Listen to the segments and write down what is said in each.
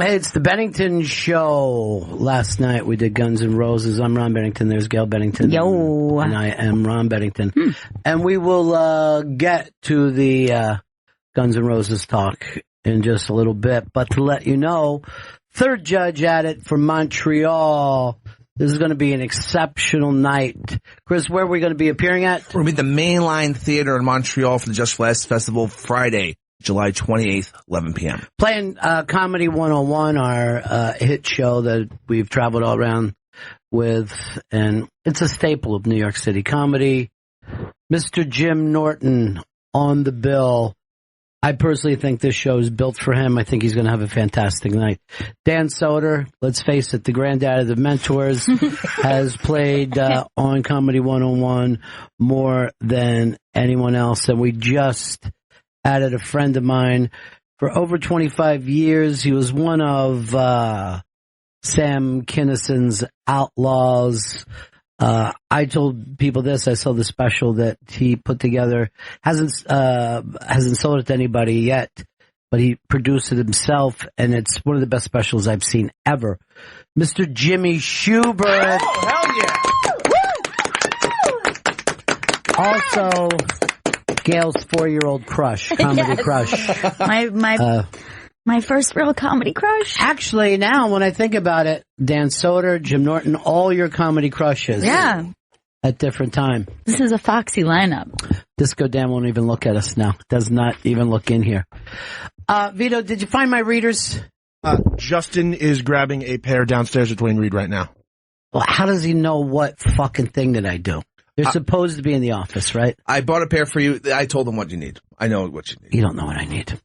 Hey, it's the Bennington Show. Last night we did Guns N' Roses. I'm Ron Bennington. There's Gail Bennington. Yo. And I am Ron Bennington. And we will get to the Guns N' Roses talk in just a little bit. But to let you know, third judge at it from Montreal. This is going to be an exceptional night. Chris, where are we going to be appearing at? We're going to be at the Mainline Theater in Montreal for the Just for Less Festival Friday, July 28th, 11 p.m. Playing Comedy 101, our hit show that we've traveled all around with, and it's a staple of New York City comedy. Mr. Jim Norton on the bill. I personally think this show is built for him. I think he's going to have a fantastic night. Dan Soder, let's face it, the granddad of the mentors, has played on Comedy 101 more than anyone else. And we just added a friend of mine for over 25 years. He was one of Sam Kinison's outlaws. I told people this. I saw the special that he put together. Hasn't sold it to anybody yet, but he produced it himself, and it's one of the best specials I've seen ever. Mr. Jimmy Schubert. Oh, hell yeah! Also, Gail's 4-year-old crush, comedy crush. My first real comedy crush. Actually, now when I think about it, Dan Soder, Jim Norton, all your comedy crushes. Yeah. At different time. This is a foxy lineup. Disco Dan won't even look at us now. Does not even look in here. Vito, did you find my readers? Justin is grabbing a pair downstairs at Dwayne Reed right now. Well, how does he know what fucking thing did I do? They're supposed to be in the office, right? I bought a pair for you. I told them what you need. I know what you need. You don't know what I need.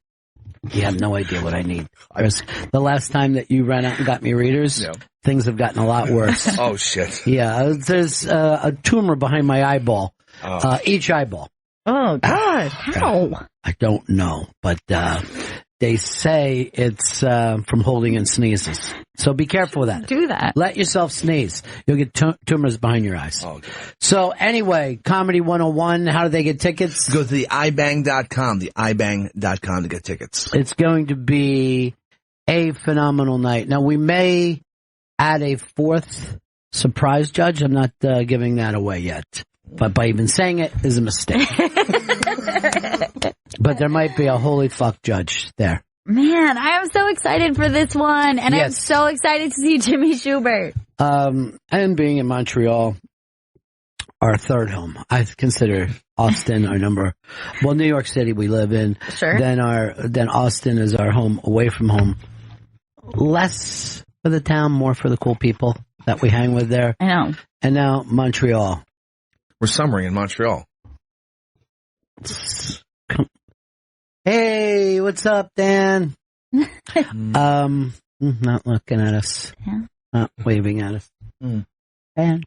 You have no idea what I need. The last time that you ran out and got me readers, things have gotten a lot worse. Oh, shit. Yeah, there's a tumor behind my eyeball, each eyeball. Oh, God. How? I don't know, but they say it's from holding in sneezes. So be careful with that. Do that. Let yourself sneeze. You'll get tumors behind your eyes. Oh, okay. So anyway, Comedy 101, how do they get tickets? Go to the ibang.com, to get tickets. It's going to be a phenomenal night. Now, we may add a fourth surprise judge. I'm not giving that away yet. But by even saying it is a mistake. But there might be a holy fuck judge there. Man, I am so excited for this one. And Yes. I'm so excited to see Jimmy Schubert. And being in Montreal, our third home. I consider Austin our New York City we live in. Sure. Then Austin is our home away from home. Less for the town, more for the cool people that we hang with there. I know. And now Montreal. We're summering in Montreal. Hey, what's up, Dan? Not looking at us. Yeah. Not waving at us. And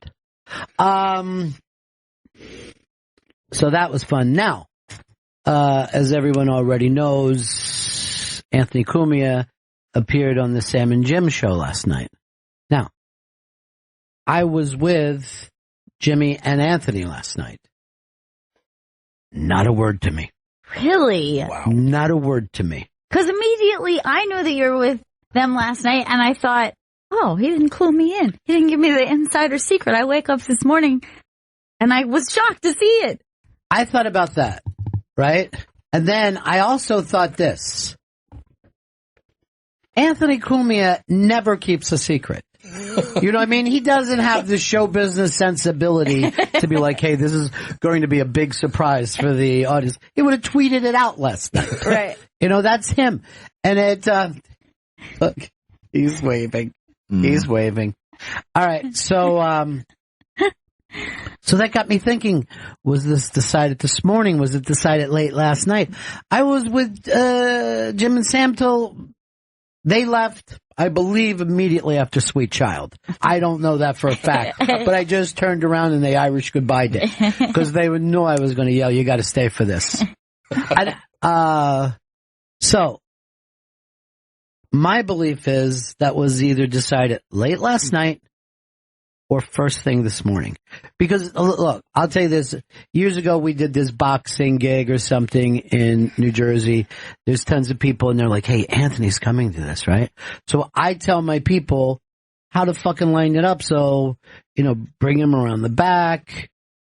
so that was fun. Now, as everyone already knows, Anthony Cumia appeared on the Sam and Jim show last night. Now, I was with Jimmy and Anthony last night. Not a word to me. Really? Wow. Not a word to me. Because immediately I knew that you were with them last night, and I thought, oh, he didn't clue me in. He didn't give me the insider secret. I wake up this morning, and I was shocked to see it. I thought about that, right? And then I also thought this. Anthony Cumia never keeps a secret. You know what I mean? He doesn't have the show business sensibility to be like, hey, this is going to be a big surprise for the audience. He would have tweeted it out last night. Right. You know, that's him. And it, look, he's waving. He's waving. All right. So, so that got me thinking, was this decided this morning? Was it decided late last night? I was with, Jim and Sam till they left. I believe immediately after Sweet Child. I don't know that for a fact, but I just turned around and they Irish goodbye did because they knew I was going to yell, you got to stay for this. So my belief is that was either decided late last night or first thing this morning. Because, look, I'll tell you this. Years ago, we did this boxing gig or something in New Jersey. There's tons of people, and they're like, hey, Anthony's coming to this, right? So I tell my people how to fucking line it up. So, bring him around the back.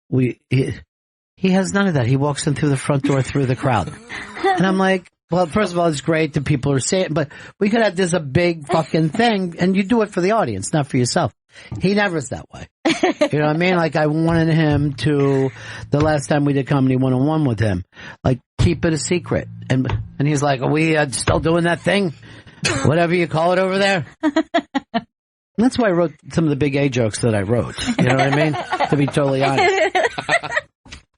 He has none of that. He walks in through the front door, through the crowd. And I'm like, well, first of all, it's great that people are saying, but we could have this a big fucking thing, and you do it for the audience, not for yourself. He never is that way. You know what I mean? Like, I wanted him to, the last time we did Comedy 101 with him, like, keep it a secret. And he's like, are we still doing that thing? Whatever you call it over there. And that's why I wrote some of the big A jokes that I wrote. You know what I mean? To be totally honest.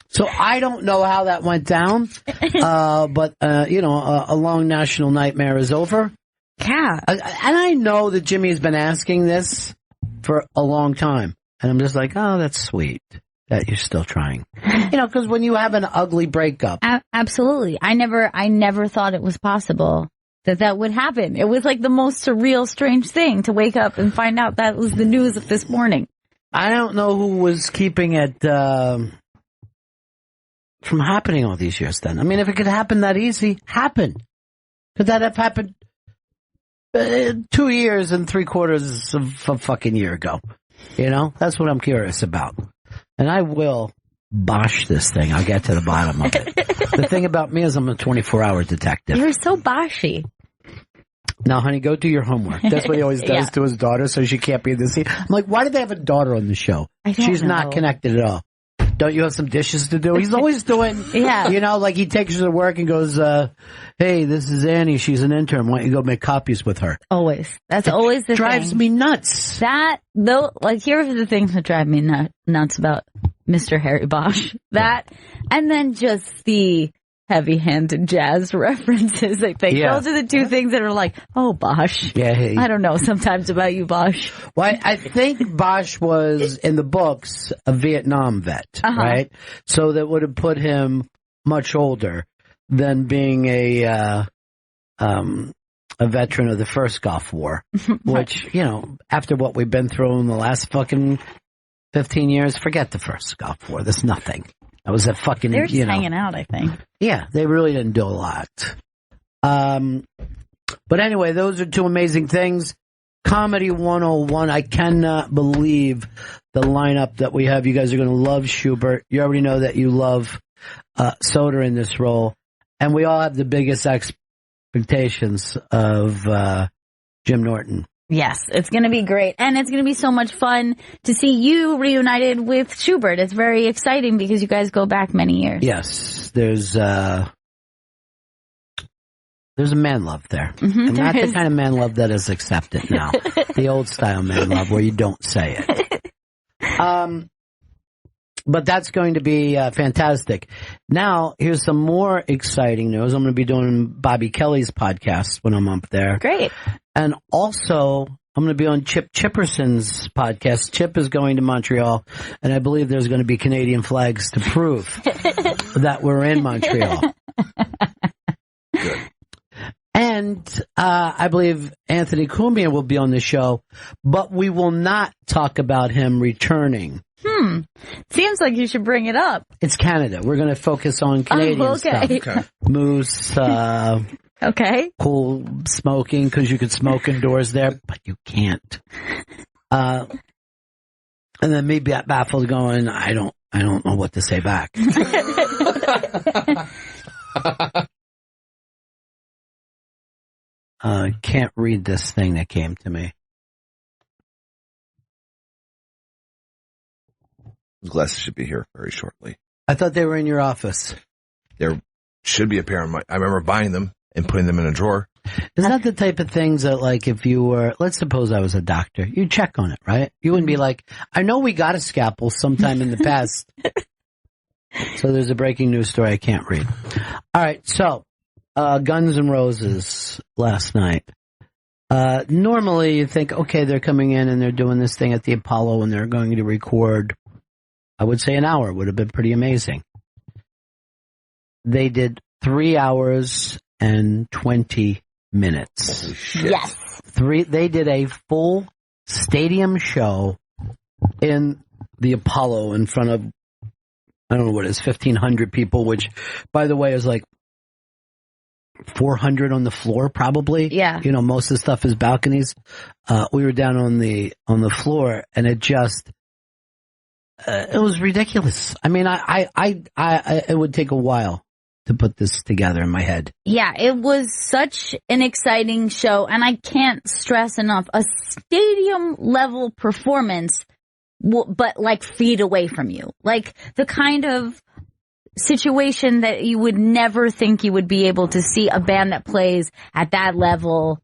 So I don't know how that went down, but a long national nightmare is over. Yeah. And I know that Jimmy's been asking this for a long time. And I'm just like, oh, that's sweet that you're still trying. Because when you have an ugly breakup. Absolutely. I never thought it was possible that would happen. It was like the most surreal, strange thing to wake up and find out that was the news of this morning. I don't know who was keeping it from happening all these years then. I mean, if it could happen that easy, happen. Could that have happened 2 years and 3/4 of a fucking year ago? That's what I'm curious about. And I will bosh this thing. I'll get to the bottom of it. The thing about me is I'm a 24-hour detective. You're so boshy. Now, honey, go do your homework. That's what he always does to his daughter, so she can't be in the scene. I'm like, why did they have a daughter on the show? She's not connected at all. Don't you have some dishes to do? He's always doing, like he takes her to work and goes, hey, this is Annie. She's an intern. Why don't you go make copies with her? Always. That's always the drives thing. Me nuts. Here are the things that drive me nuts about Mr. Harry Bosch. That, and then just the heavy-handed jazz references. Those are the two things that are like, oh, Bosch. Yeah. I don't know sometimes about you, Bosch. Well, I think Bosch was, in the books, a Vietnam vet, right? So that would have put him much older than being a veteran of the first Gulf War, which, after what we've been through in the last fucking 15 years, forget the first Gulf War. There's nothing. That was a fucking, They're just hanging out, I think. Yeah, they really didn't do a lot. But anyway, those are two amazing things. Comedy 101, I cannot believe the lineup that we have. You guys are going to love Schubert. You already know that you love Soder in this role. And we all have the biggest expectations of Jim Norton. Yes, it's going to be great. And it's going to be so much fun to see you reunited with Schubert. It's very exciting because you guys go back many years. Yes, there's a man love there. And not the kind of man love that is accepted now. The old style man love where you don't say it. But that's going to be fantastic. Now, here's some more exciting news. I'm going to be doing Bobby Kelly's podcast when I'm up there. Great. And also, I'm going to be on Chip Chipperson's podcast. Chip is going to Montreal, and I believe there's going to be Canadian flags to prove that we're in Montreal. Good. And I believe Anthony Cumia will be on the show, but we will not talk about him returning. Seems like you should bring it up. It's Canada. We're going to focus on Canadian stuff. Okay. Moose, cool smoking, because you could smoke indoors there, but you can't. And then me baffled going, I don't know what to say back. Can't read this thing that came to me. Those glasses should be here very shortly. I thought they were in your office. There should be a pair of I remember buying them and putting them in a drawer. Is that the type of things that, like, if you were, let's suppose I was a doctor, you check on it, right? You wouldn't be like, I know we got a scalpel sometime in the past. So there's a breaking news story I can't read. All right, so Guns N' Roses last night. Normally you think, okay, they're coming in and they're doing this thing at the Apollo and they're going to record, I would say an hour would have been pretty amazing. They did 3 hours and 20 minutes. Yes. They did a full stadium show in the Apollo in front of, I don't know what it is, 1,500 people, which, by the way, is like 400 on the floor, probably. Yeah. You know, most of the stuff is balconies. We were down on the floor, and it just, it was ridiculous. I mean, it would take a while to put this together in my head. Yeah, it was such an exciting show, and I can't stress enough, a stadium level performance, but like feet away from you. Like the kind of situation that you would never think you would be able to see a band that plays at that level,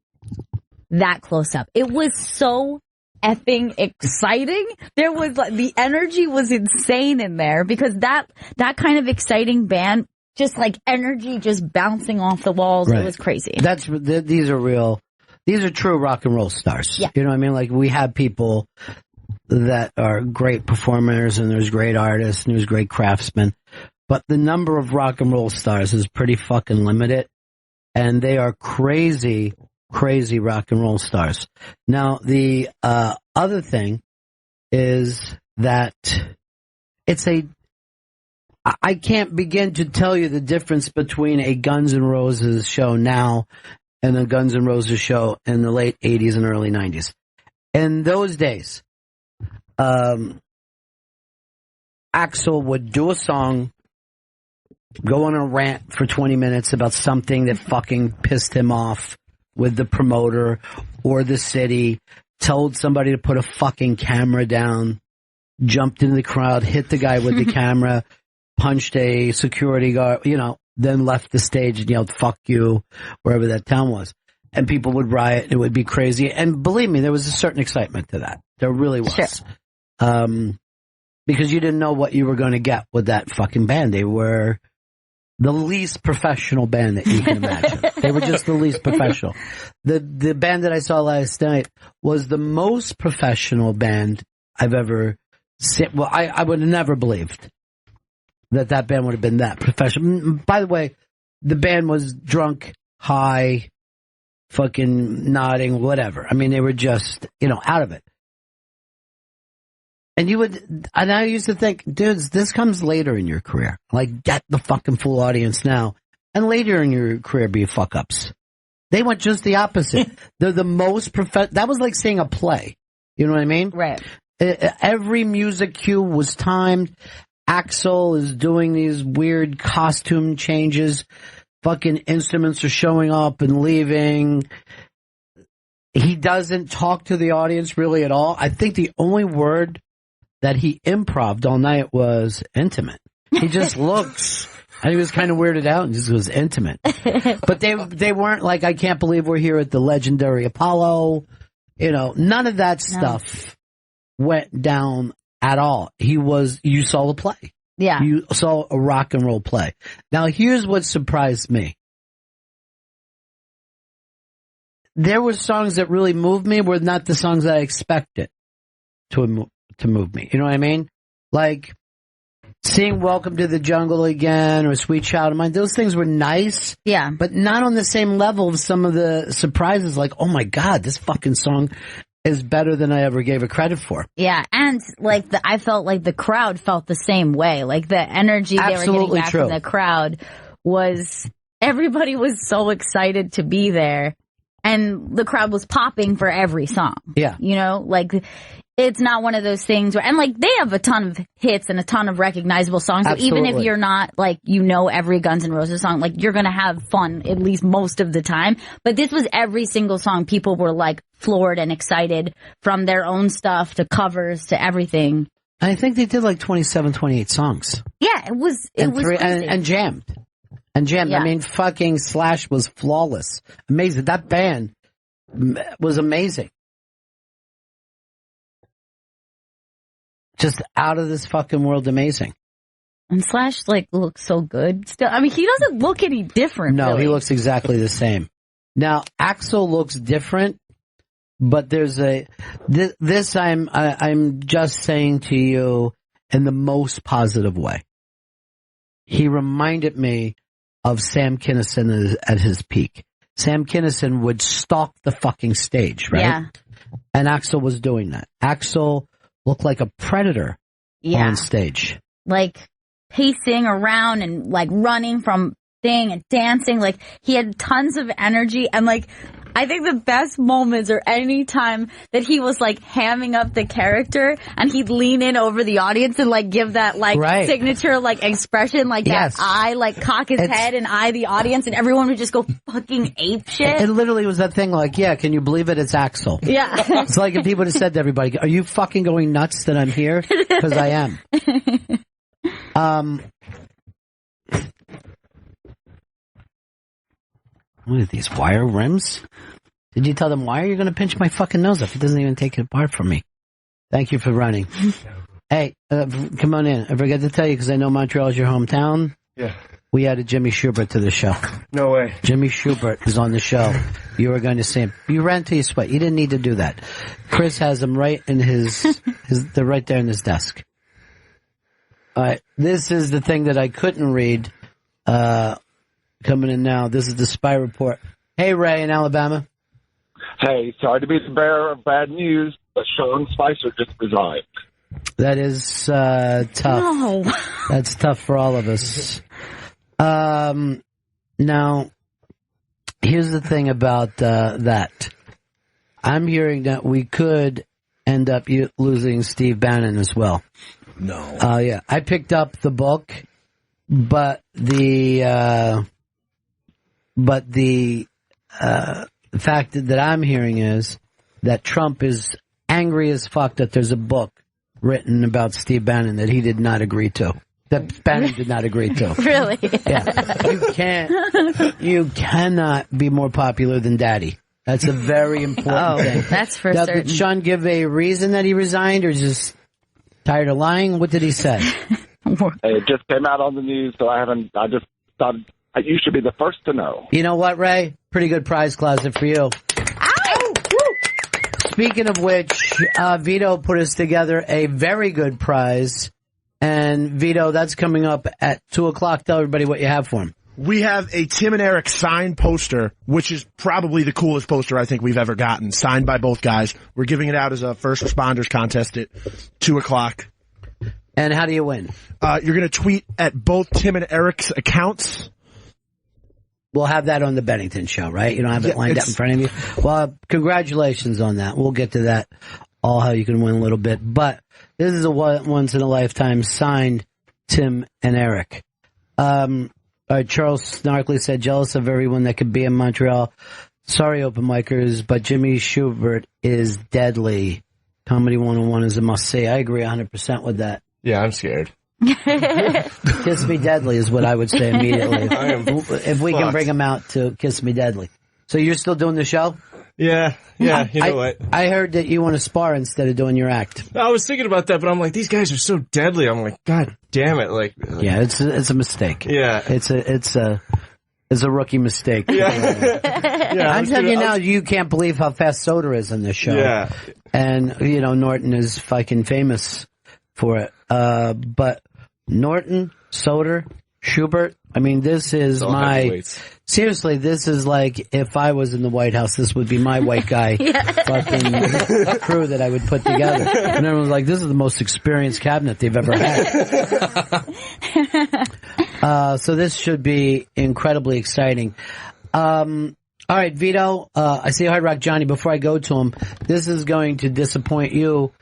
that close up. It was so effing exciting. There was like, the energy was insane in there, because that kind of exciting band, just like energy just bouncing off the walls. Right. It was crazy. These are true rock and roll stars. Yeah. You know what I mean? Like, we have people that are great performers, and there's great artists, and there's great craftsmen. But the number of rock and roll stars is pretty fucking limited, and they are crazy, crazy rock and roll stars. Now, the other thing is that I can't begin to tell you the difference between a Guns N' Roses show now and a Guns N' Roses show in the late 80s and early 90s. In those days, Axl would do a song, go on a rant for 20 minutes about something that fucking pissed him off with the promoter or the city, told somebody to put a fucking camera down, jumped into the crowd, hit the guy with the camera, punched a security guard, then left the stage and yelled, "Fuck you," wherever that town was. And people would riot, and it would be crazy. And believe me, there was a certain excitement to that. There really was. Sure. Because you didn't know what you were going to get with that fucking band. They were the least professional band that you can imagine. They were just the least professional. The band that I saw last night was the most professional band I've ever seen. Well, I would have never believed that band would have been that professional. By the way, the band was drunk, high, fucking nodding, whatever. I mean, they were just, out of it. And I used to think, dudes, this comes later in your career. Like, get the fucking full audience now. And later in your career, be fuck-ups. They went just the opposite. They're the most that was like seeing a play. You know what I mean? Right. Every music cue was timed. Axl is doing these weird costume changes. Fucking instruments are showing up and leaving. He doesn't talk to the audience really at all. I think the only word that he improv'd all night was intimate. He just looks, and he was kind of weirded out and just was intimate. But they weren't like, I can't believe we're here at the legendary Apollo. None of that stuff went down at all. You saw the play. Yeah. You saw a rock and roll play. Now, here's what surprised me. There were songs that really moved me, were not the songs that I expected to move me. You know what I mean? Like seeing Welcome to the Jungle Again or Sweet Child of Mine. Those things were nice. Yeah. But not on the same level of some of the surprises. Like, oh my God, this fucking song is better than I ever gave it credit for. Yeah. And like I felt like the crowd felt the same way. Like the energy they were getting back from the crowd was, everybody was so excited to be there. And the crowd was popping for every song. Yeah. Like it's not one of those things where, and like they have a ton of hits and a ton of recognizable songs. So even if you're not like, every Guns N' Roses song, like you're going to have fun at least most of the time. But this was every single song. People were like floored and excited, from their own stuff to covers to everything. I think they did like 27, 28 songs. Yeah, it was and jammed. Yeah. I mean, fucking Slash was flawless. Amazing. That band was amazing. Just out of this fucking world amazing. And Slash, like, looks so good still. I mean, he doesn't look any different. No, really. He looks exactly the same. Now, Axl looks different, but there's this I'm just saying to you in the most positive way. He reminded me of Sam Kinison at his peak. Sam Kinison would stalk the fucking stage, right? Yeah. And Axl was doing that. Axl looked like a predator on stage. Like pacing around and like running from thing and dancing. Like he had tons of energy, and like I think the best moments are any time that he was like hamming up the character and he'd lean in over the audience and like give that like signature like expression, like that eye, like cock his head and eye the audience, and everyone would just go fucking ape shit. It literally was that thing like, yeah, can you believe it? It's Axel. Yeah. It's like if he would have said to everybody, are you fucking going nuts that I'm here? Because I am. What are these, wire rims? Did you tell them, why are you going to pinch my fucking nose up? It doesn't even take it apart from me. Thank you for running. Hey, come on in. I forgot to tell you, because I know Montreal is your hometown. Yeah. We added Jimmy Schubert to the show. No way. Jimmy Schubert is on the show. You were going to see him. You ran till you sweat. You didn't need to do that. Chris has them right in they're right there in his desk. All right. This is the thing that I couldn't read. Coming in now. This is the spy report. Hey, Ray in Alabama. Hey, sorry to be the bearer of bad news, but Sean Spicer just resigned. That is tough. No. That's tough for all of us. Now, here's the thing about that. I'm hearing that we could end up losing Steve Bannon as well. No. Yeah. I picked up the book, but the fact that I'm hearing is that Trump is angry as fuck that there's a book written about Steve Bannon that he did not agree to. That Bannon did not agree to. Really? Yeah. You cannot be more popular than Daddy. That's a very important thing. That's for now, certain. Did Sean give a reason that he resigned, or just tired of lying? What did he say? It just came out on the news, so I just thought you should be the first to know. You know what, Ray? Pretty good prize closet for you. Ow! Speaking of which, Vito put us together a very good prize. And Vito, that's coming up at 2:00. Tell everybody what you have for him. We have a Tim and Eric signed poster, which is probably the coolest poster I think we've ever gotten, signed by both guys. We're giving it out as a first responders contest at 2:00. And how do you win? You're going to tweet at both Tim and Eric's accounts. We'll have that on the Bennington show, right? You don't have it lined up in front of you? Well, congratulations on that. We'll get to that, all how you can win a little bit. But this is a once-in-a-lifetime signed Tim and Eric. All right, Charles Snarkley said, jealous of everyone that could be in Montreal. Sorry, open micers, but Jimmy Schubert is deadly. Comedy 101 is a must-see. I agree 100% with that. Yeah, I'm scared. Kiss Me Deadly is what I would say immediately. If we can bring him out to Kiss Me Deadly. So you're still doing the show? Yeah, you know what? I heard that you want to spar instead of doing your act. I was thinking about that, but I'm like, these guys are so deadly. I'm like, God damn it. Yeah, it's a mistake. Yeah. It's a rookie mistake. Yeah. I'm telling you now, you can't believe how fast Soder is in this show. Yeah. And, Norton is fucking famous for it. But Norton, Soder, Schubert, I mean, this is seriously, this is like if I was in the White House, this would be my white guy fucking crew that I would put together. And everyone's like, this is the most experienced cabinet they've ever had. So this should be incredibly exciting. All right, Vito, I see Hard Rock Johnny. Before I go to him, this is going to disappoint you.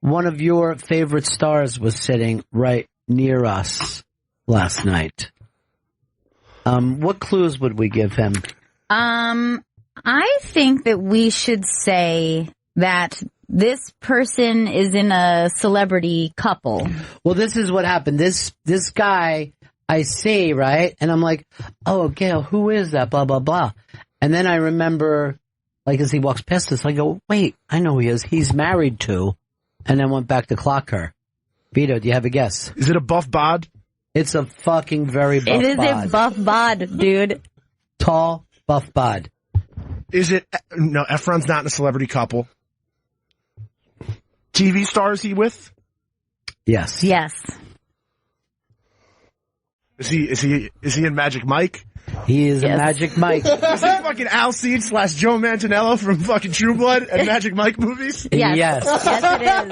One of your favorite stars was sitting right near us last night. What clues would we give him? I think that we should say that this person is in a celebrity couple. Well, this is what happened. This guy I see, right? And I'm like, oh, Gail, who is that? Blah, blah, blah. And then I remember, like, as he walks past us, I go, wait, I know who he is. He's married to. And then went back to clock her. Vito, do you have a guess? Is it a buff bod? It's a fucking very buff bod. It is a buff bod, dude. Tall, buff bod. Is it? No, Efron's not in a celebrity couple. TV star is he with? Yes. Yes. Is he in Magic Mike? He is a Magic Mike. Is that fucking Al Cid / Joe Manganiello from fucking True Blood and Magic Mike movies? Yes. Yes,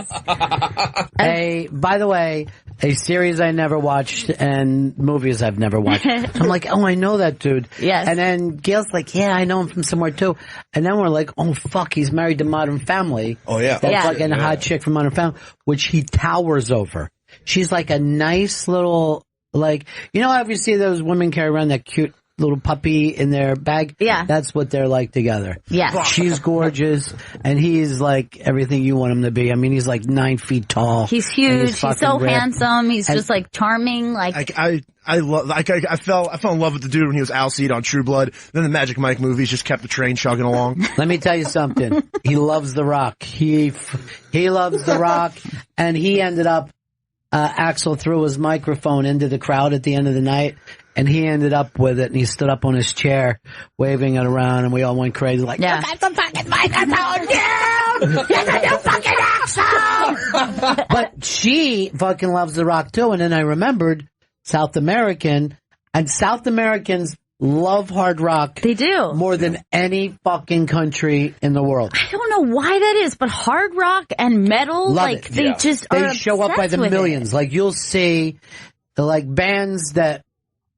it is. By the way, a series I never watched and movies I've never watched. I'm like, oh, I know that dude. Yes. And then Gail's like, yeah, I know him from somewhere too. And then we're like, oh fuck, he's married to Modern Family. Oh yeah. That fucking hot chick from Modern Family, which he towers over. She's like a nice little, like, you know how if you see those women carry around that cute little puppy in their bag? Yeah. That's what they're like together. Yeah. She's gorgeous, and he's like everything you want him to be. I mean, he's like 9 feet tall. He's huge. He's so ripped. handsome. He's just like charming. Like I fell in love with the dude when he was Al Cid on True Blood. Then the Magic Mike movies just kept the train chugging along. Let me tell you something. He loves The Rock. He loves The Rock, and he ended up, Axel threw his microphone into the crowd at the end of the night, and he ended up with it, and he stood up on his chair, waving it around, and we all went crazy, like, you got the fucking microphone, dude! You got the fucking Axel! But she fucking loves The Rock, too, and then I remembered South Americans love hard rock. they do. More than any fucking country in the world. I don't know why that is, but hard rock and metal, Love like it. they just are They show up by the obsessed with millions. it. Like you'll see, like bands that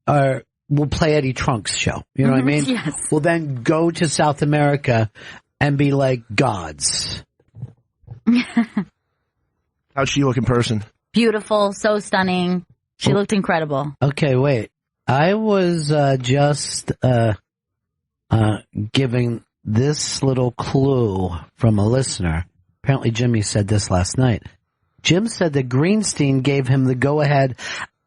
will play Eddie Trunk's show. You know what I mean? Yes. Will then go to South America and be like gods. How'd she look in person? Beautiful, so stunning. She looked incredible. Okay, wait. I was just giving this little clue from a listener. Apparently Jimmy said this last night. Jim said that Greenstein gave him the go-ahead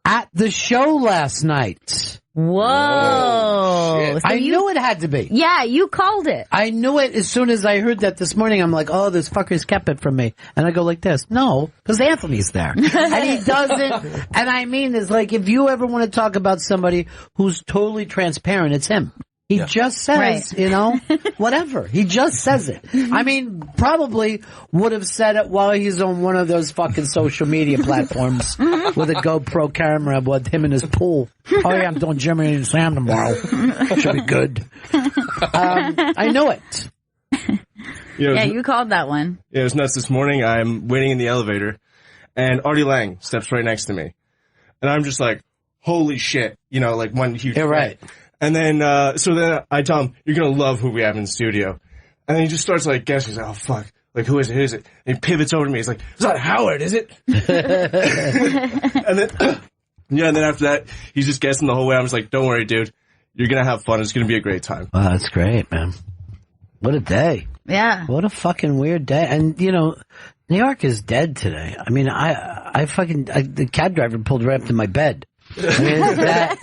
at the show last night. Whoa. I knew it had to be. Yeah, you called it. I knew it as soon as I heard that this morning. I'm like, oh, this fucker's kept it from me. And I go like this. No, because Anthony's there. And he doesn't. And I mean, it's like, if you ever want to talk about somebody who's totally transparent, it's him. He just says, you know, whatever. He just says it. I mean, probably would have said it while he's on one of those fucking social media platforms with a GoPro camera with him in his pool. Oh yeah, I'm doing Jimmy and Sam tomorrow. Should be good. I know it. Yeah, you called that one. Yeah, it was nuts. This morning, I'm waiting in the elevator, and Artie Lang steps right next to me. And I'm just like, holy shit. You know, like one huge You're right. And then, so then I tell him, you're going to love who we have in the studio. And then he just starts like guessing. He's like, oh fuck. Like, who is it? Who is it? And he pivots over to me. He's like, it's not Howard, is it? And then, and then after that, he's just guessing the whole way. I'm just like, don't worry, dude. You're going to have fun. It's going to be a great time. Wow, that's great, man. What a day. Yeah. What a fucking weird day. And, you know, New York is dead today. I mean, the cab driver pulled right up to my bed. I mean, it's that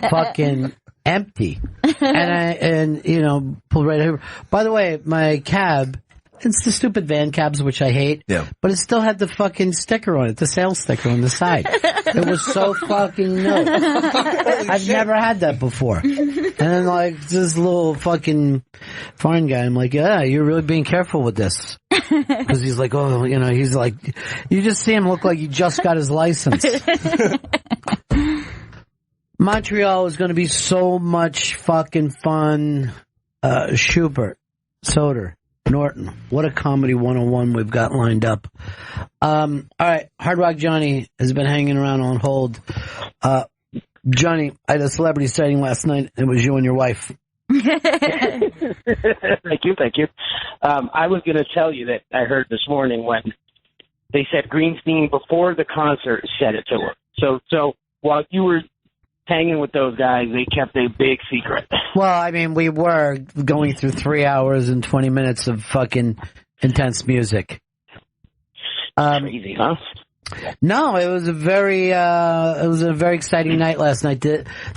fucking empty. And you know, pulled right over. By the way, my cab, it's the stupid van cabs, which I hate. Yeah. But it still had the fucking sticker on it, the sales sticker on the side. It was so fucking new. I've never had that before. And then like this little fucking foreign guy, I'm like, yeah, you're really being careful with this. Because he's like, oh, you know, he's like, you just see him look like he just got his license. Montreal is going to be so much fucking fun. Schubert, Soder, Norton. What a comedy 101 we've got lined up. All right. Hard Rock Johnny has been hanging around on hold. Johnny, I had a celebrity sighting last night. It was you and your wife. Thank you. I was going to tell you that I heard this morning when they said Greenstein before the concert said it to her. So while you were hanging with those guys, they kept a big secret. Well, I mean, we were going through 3 hours and 20 minutes of fucking intense music. Crazy, huh? No, it was a very exciting night last night.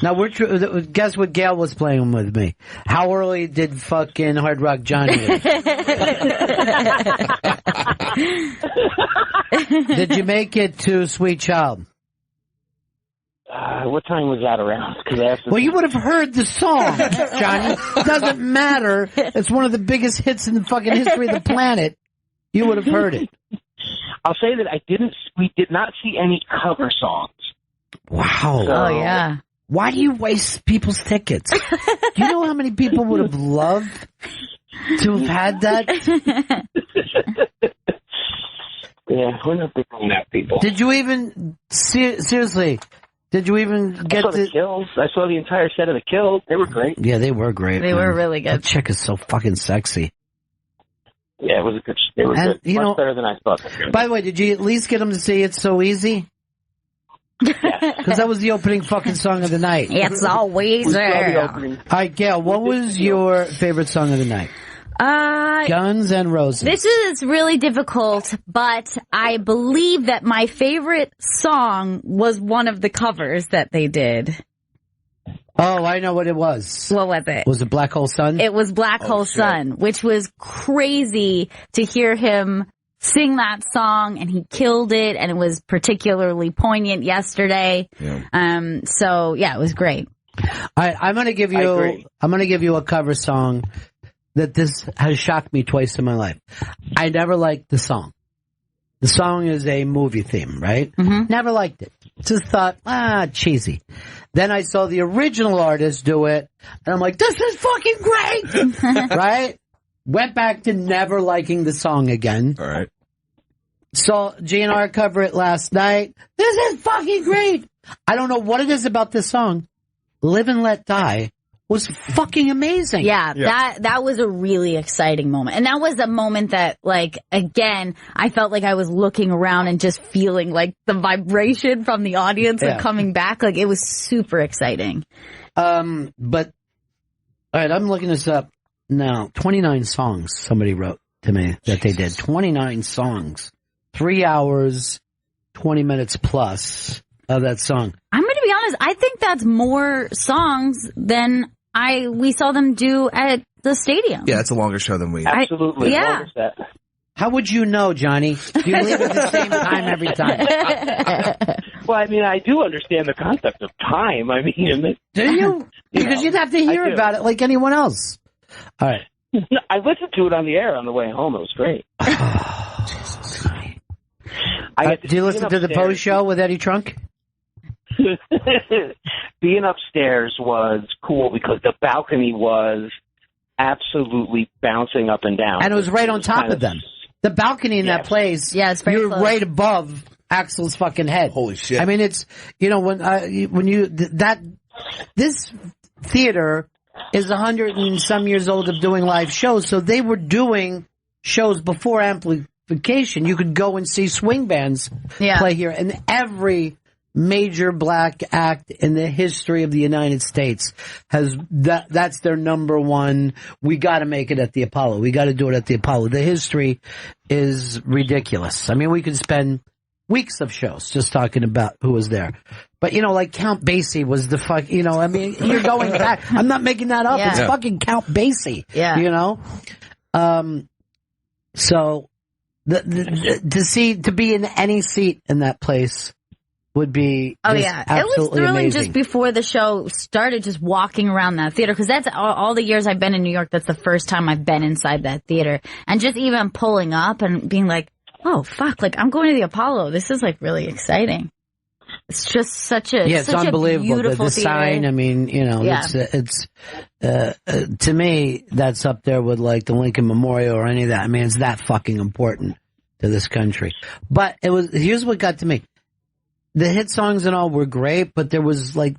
Now, guess what Gail was playing with me? How early did fucking Hard Rock Johnny leave? Did you make it to Sweet Child? What time was that around? Well, you would have heard the song, Johnny. It doesn't matter. It's one of the biggest hits in the fucking history of the planet. You would have heard it. I'll say that we did not see any cover songs. Wow. Oh, yeah. Why do you waste people's tickets? You know how many people would have loved to have had that? Yeah, we're not big on that, people. Did you even, seriously, did you even get the Kills? I saw the entire set of the Kills. They were great. Yeah, they were great. They were really good. That chick is so fucking sexy. Yeah, it was a good. They were good. Much better than I thought. By the way, did you at least get them to say It's So Easy? Because that was the opening fucking song of the night. It's always there. All right, Gail, what was your favorite song of the night? Guns N' Roses. This is really difficult, but I believe that my favorite song was one of the covers that they did. Oh, I know what it was. What was it? Was it Black Hole Sun? It was Black Hole Sun, which was crazy to hear him sing that song, and he killed it, and it was particularly poignant yesterday. Yeah. So yeah, it was great. All right, I'm gonna give you a cover song that this has shocked me twice in my life. I never liked the song. The song is a movie theme, right? Mm-hmm. Never liked it. Just thought, cheesy. Then I saw the original artist do it, and I'm like, this is fucking great! Right? Went back to never liking the song again. All right. Saw GNR cover it last night. This is fucking great! I don't know what it is about this song. Live and Let Die was fucking amazing. Yeah, that was a really exciting moment. And that was a moment that, like, again, I felt like I was looking around and just feeling like the vibration from the audience like coming back. Like, it was super exciting. But, all right, I'm looking this up now. 29 songs somebody wrote to me that they did. 29 songs. 3 hours, 20 minutes plus of that song. I'm going to be honest. I think that's more songs than we saw them do at the stadium. Yeah, it's a longer show than we. Absolutely. Yeah. How would you know, Johnny? Do you leave at the same time every time? Well, I mean, I do understand the concept of time. I mean, do you? Because you'd have to hear about it like anyone else. All right. I listened to it on the air on the way home. It was great. Do you listen to the post show with Eddie Trunk? Being upstairs was cool because the balcony was absolutely bouncing up and down. And it was right on top of them. The balcony in that place, it's very you're close. right above Axel's fucking head. Holy shit. I mean, it's, this theater is 100 and some years old of doing live shows, so they were doing shows before amplification. You could go and see swing bands play here, and every major black act in the history of the United States has that's their number one. We got to make it at the Apollo. We got to do it at the Apollo. The history is ridiculous. I mean, we could spend weeks of shows just talking about who was there. But, like Count Basie was the fuck, I mean, you're going back. I'm not making that up. It's fucking Count Basie. Yeah. So to be in any seat in that place would be it was thrilling amazing. just before the show started, just walking around that theater, because that's all the years I've been in New York, that's the first time I've been inside that theater, and just even pulling up and being like, oh fuck, like I'm going to the Apollo, this is like really exciting. It's just such a it's unbelievable. Beautiful the sign, I mean, it's to me that's up there with like the Lincoln Memorial or any of that. I mean, it's that fucking important to this country. But here's what got to me. The hit songs and all were great, but there was like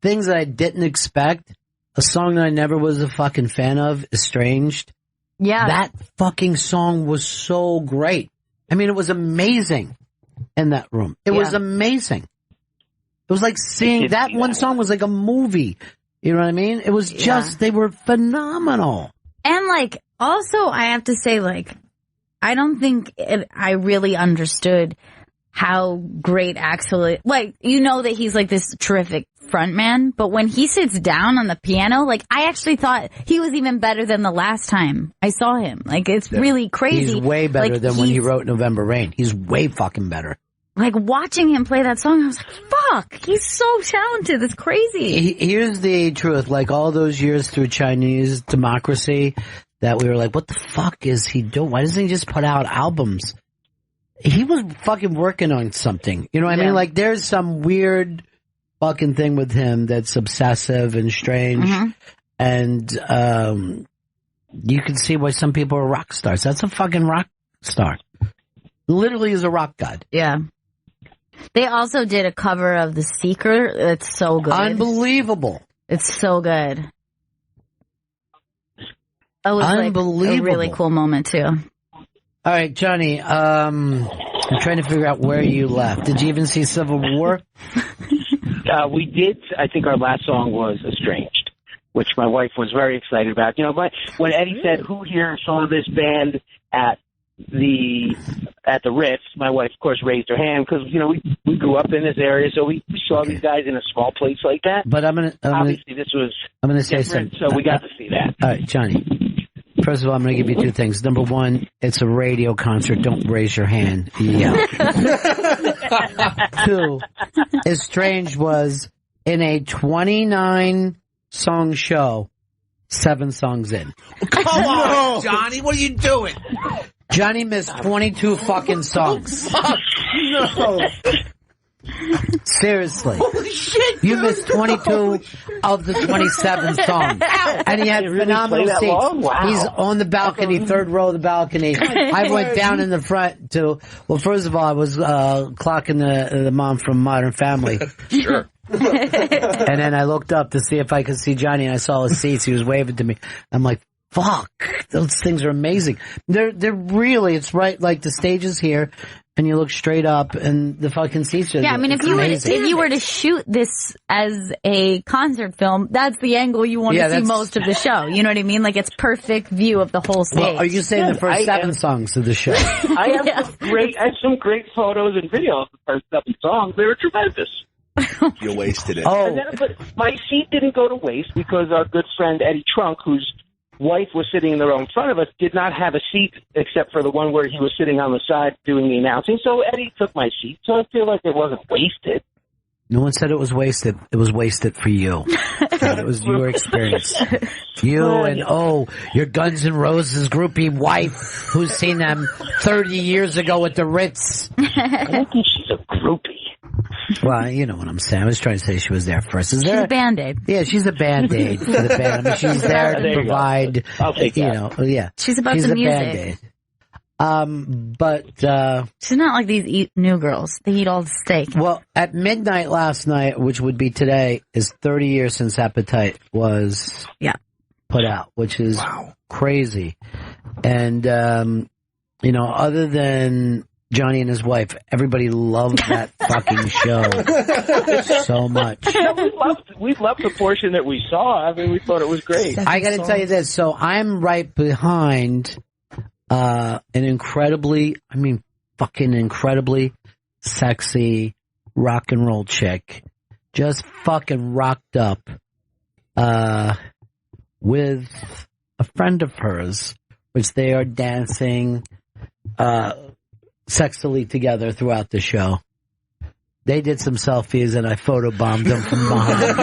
things that I didn't expect. A song that I never was a fucking fan of, Estranged. Yeah. That fucking song was so great. I mean, it was amazing in that room. It was amazing. It was like seeing that one song was like a movie. You know what I mean? It was just, they were phenomenal. And like, also I have to say, like, I don't think I really understood how great Axel, like, that he's like this terrific frontman, but when he sits down on the piano, like, I actually thought he was even better than the last time I saw him. Like, it's really crazy. He's way better than when he wrote November Rain. He's way fucking better. Like, watching him play that song, I was like, fuck, he's so talented. It's crazy. Here's the truth. Like, all those years through Chinese democracy that we were like, what the fuck is he doing? Why doesn't he just put out albums? He was fucking working on something. You know what I mean? Like, there's some weird fucking thing with him that's obsessive and strange. Mm-hmm. And you can see why some people are rock stars. That's a fucking rock star. Literally is a rock god. Yeah. They also did a cover of The Seeker. It's so good. Unbelievable. It's so good. It was Unbelievable. like a really cool moment too. All right, Johnny, I'm trying to figure out where you left. Did you even see Civil War? We did. I think our last song was Estranged, which my wife was very excited about. You know, when Eddie said, "Who here saw this band at the Ritz?" My wife, of course, raised her hand because you know we grew up in this area, so we saw these guys in a small place like that. But obviously this was I'm gonna say something. So we got to see that. All right, Johnny. First of all, I'm going to give you two things. Number one, it's a radio concert. Don't raise your hand. Yeah. Two, Estranged was in a 29-song show, 7 songs in. Come on, Johnny. What are you doing? Johnny missed 22 fucking songs. No. Seriously. Holy shit. You missed 22 of the 27 songs. And he had phenomenal seats. Wow. He's on the balcony, third row of the balcony. I went down in the front to, well, first of all, I was clocking the mom from Modern Family. Sure. And then I looked up to see if I could see Johnny, and I saw his seats. He was waving to me. I'm like, fuck, those things are amazing. They're really, it's right, like the stage is here. And you look straight up, and the fucking seats are. Yeah, I mean, if you were to shoot this as a concert film, that's the angle you want to see most of the show. You know what I mean? Like it's perfect view of the whole stage. Well, are you saying the first 7 songs of the show? I have some great photos and videos of the first 7 songs. They were tremendous. You wasted it. Oh, But my seat didn't go to waste because our good friend Eddie Trunk, whose wife was sitting in the row in front of us, did not have a seat except for the one where he was sitting on the side doing the announcing. So Eddie took my seat. So I feel like it wasn't wasted. no one said it was wasted. It was wasted for you. It was your experience. You and, your Guns N' Roses groupie wife who's seen them 30 years ago at the Ritz. I don't think she's a groupie. Well, you know what I'm saying. I was trying to say she was there first. She's a Band-Aid. Yeah, she's a Band-Aid for the band. I mean, she's there to provide, I'll take that. you know, yeah. She's about the music. But she's not like these new girls. They eat all the steak. Well, at midnight last night, which would be today, is 30 years since Appetite was put out, which is crazy. And, you know, other than Johnny and his wife, everybody loved that fucking show so much. We loved the portion that we saw. I mean, we thought it was great. I got to tell you this. So I'm right behind an incredibly sexy rock and roll chick, just fucking rocked up with a friend of hers, which they are dancing sexily together throughout the show. They did some selfies and I photobombed them from behind.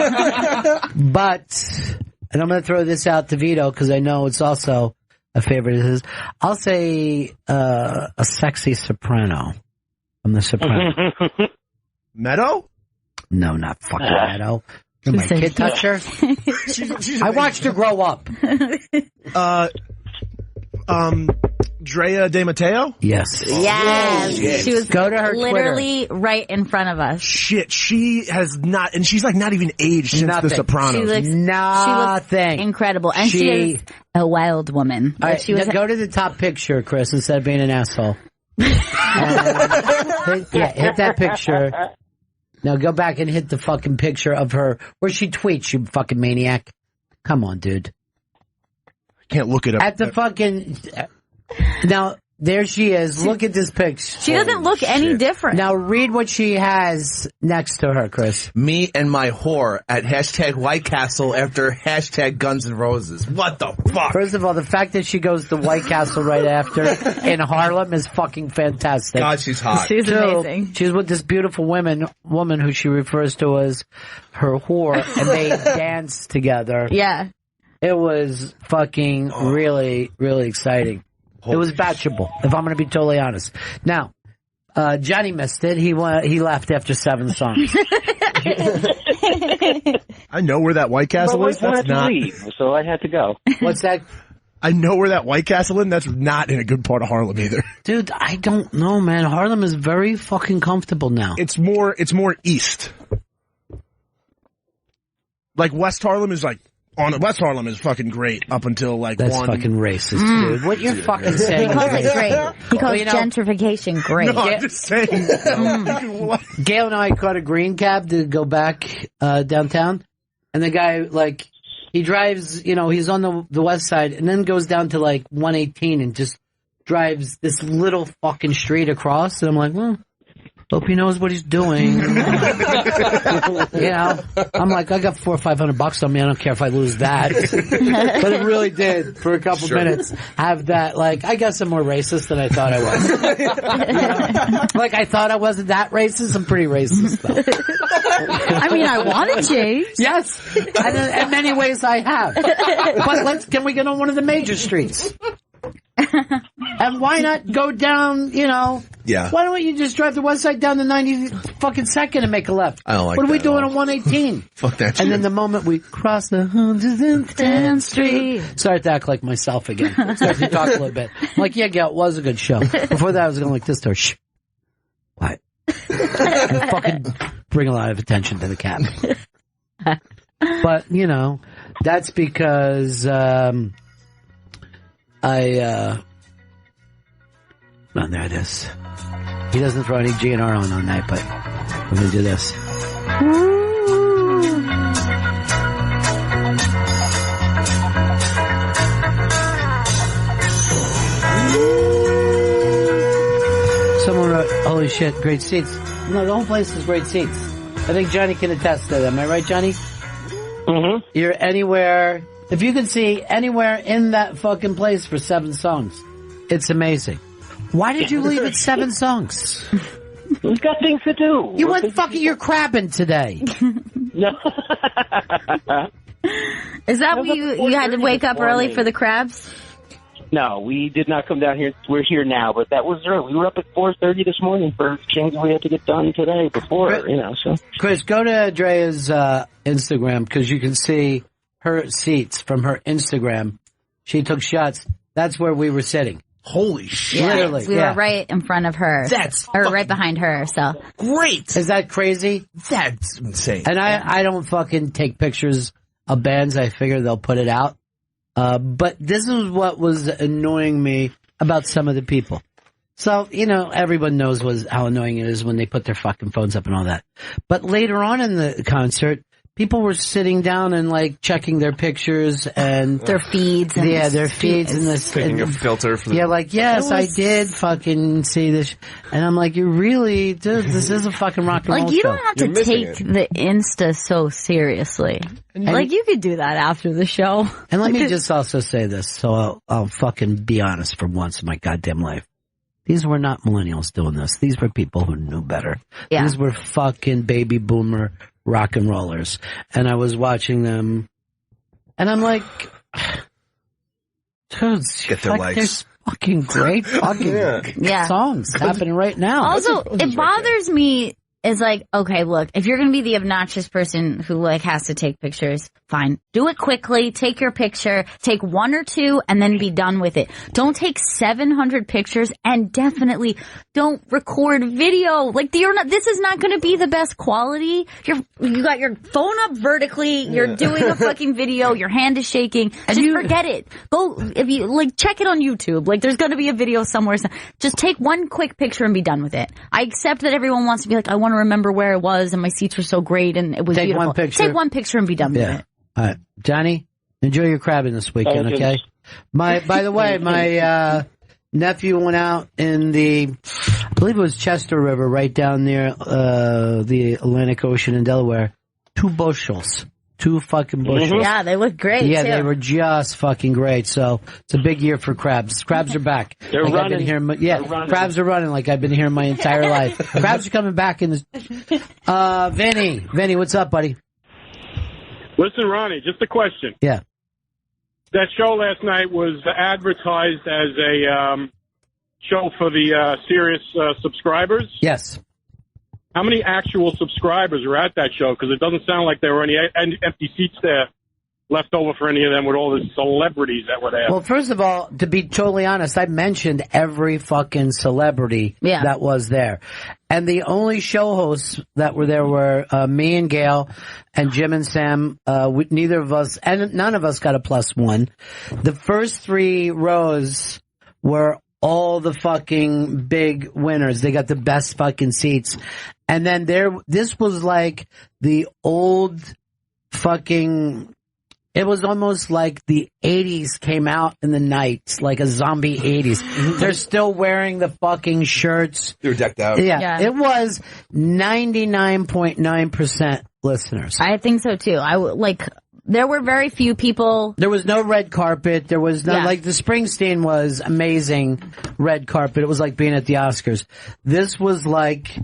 And I'm going to throw this out to Vito because I know it's also a favorite of his. I'll say a sexy soprano. I'm the soprano. Meadow? No, not fucking Meadow. You're my kid toucher. I watched her grow up. Drea De Matteo? Yes. Yes. She was Go to her literally right in front of us. Shit, she has not, and she's like not even aged since Nothing. The Sopranos. She looks Nothing. incredible. And she is a wild woman. All right, she was go to the top picture, Chris, instead of being an asshole. Hit that picture. Now go back and hit the fucking picture of her where she tweets, you fucking maniac. Come on, dude. Can't look it up. At the fucking... Now, there she is. Look at this picture. She doesn't look any different. Now read what she has next to her, Chris. Me and my whore at hashtag White Castle after hashtag Guns N' Roses. What the fuck? First of all, the fact that she goes to White Castle right after in Harlem is fucking fantastic. God, she's hot. She's amazing. She's with this beautiful woman who she refers to as her whore, and they dance together. Yeah. It was fucking really, really exciting. It was batchable, if I'm going to be totally honest. Now, Johnny missed it. He left after 7 songs. I know where that White Castle is. That's not. Leave, so I had to go. What's that? I know where that White Castle is. That's not in a good part of Harlem either. Dude, I don't know, man. Harlem is very fucking comfortable now. It's more east. Like West Harlem is like, West Harlem is fucking great up until like That's fucking racist, dude. What you're fucking saying? He calls it great. He calls gentrification great. No, I'm just saying. Gail and I caught a green cab to go back downtown, and the guy, like, he drives, he's on the west side, and then goes down to like 118 and just drives this little fucking street across, and I'm like, well, hope he knows what he's doing. I'm like, I got $400 or $500 on me. I don't care if I lose that. But it really did, for a couple minutes, have that, like, I guess I'm more racist than I thought I was. Like, I thought I wasn't that racist. I'm pretty racist, though. I mean, I want to change. Yes. And in many ways I have. But can we get on one of the major streets? And why not go down, Yeah. Why don't you just drive the west side down to 92nd and make a left? I don't like What are we that doing at all. on 118? Fuck that shit. And then the moment we cross the 110th Street, start to act like myself again. Start to talk a little bit. I'm like, yeah, Gail, it was a good show. Before that, I was going like this to her. Shh. What? And fucking bring a lot of attention to the cab. But, that's because, well, there it is. He doesn't throw any GNR on that, but we're going to do this. Someone wrote, holy shit, great seats. No, the whole place is great seats. I think Johnny can attest to that. Am I right, Johnny? Mm-hmm. You're anywhere, if you can see anywhere in that fucking place for 7 songs, it's amazing. Why did you leave at 7 songs? We've got things to do. You went fucking, you're crabbing today. No. Is that what you had to wake up early for the crabs? No, we did not come down here. We're here now, but that was early. We were up at 4:30 this morning for things we had to get done today before, so. Chris, go to Andrea's Instagram, because you can see her seats from her Instagram. She took shots. That's where we were sitting. Holy shit. Yeah, Literally, we yeah. were right in front of her. Or right behind her, so. Great. Is that crazy? That's insane. And I don't fucking take pictures of bands. I figure they'll put it out. But this is what was annoying me about some of the people. So, everyone knows how annoying it is when they put their fucking phones up and all that. But later on in the concert, people were sitting down and like checking their pictures and their feeds. And their feeds and this. Picking a filter for the... Yeah, like, yes, I did fucking see this. And I'm like, you really, dude, this is a fucking rock and roll Like, you show. don't have to take the Insta so seriously. Like, you could do that after the show. And let me just also say this, so I'll fucking be honest for once in my goddamn life. These were not millennials doing this. These were people who knew better. Yeah. These were fucking baby boomer rock and rollers. And I was watching them, and I'm like, dude, Get their lights. there's fucking great fucking songs happening right now. Also, it bothers me is like, okay, look, if you're going to be the obnoxious person who like has to take pictures, fine. Do it quickly, take your picture, take 1 or 2 and then be done with it. Don't take 700 pictures and definitely don't record video. Like this is not going to be the best quality. You got your phone up vertically, you're doing a fucking video, your hand is shaking. Just forget it. Go, if you like, check it on YouTube. Like there's going to be a video somewhere. Just take one quick picture and be done with it. I accept that everyone wants to be like, I want to remember where it was and my seats were so great and it was beautiful. Take one picture and be done with it. All right, Johnny, enjoy your crabbing this weekend, okay? By the way, my nephew went out in I believe it was Chester River, right down near the Atlantic Ocean in Delaware. 2 bushels. 2 fucking bushels. Yeah, they look great, Yeah, too. they were just fucking great. So it's a big year for crabs. Crabs are back. They're running. I've been hearing, crabs are running like I've been hearing my entire life. Crabs are coming back in this. Vinny, what's up, buddy? Listen, Ronnie, just a question. Yeah. That show last night was advertised as a show for the Sirius subscribers. Yes. how many actual subscribers are at that show? Because it doesn't sound like there were any empty seats there left over for any of them with all the celebrities that were there. Well, first of all, to be totally honest, I mentioned every fucking celebrity that was there. And the only show hosts that were there were me and Gail and Jim and Sam. Neither of us, and none of us got a +1. The first 3 rows were all the fucking big winners. They got the best fucking seats. And then this was like the old fucking... It was almost like the 80s came out in the night, like a zombie 80s. They're still wearing the fucking shirts. They were decked out. Yeah. It was 99.9% listeners. I think so too. There were very few people. There was no red carpet. There was no, like the Springsteen was amazing red carpet. It was like being at the Oscars. This was like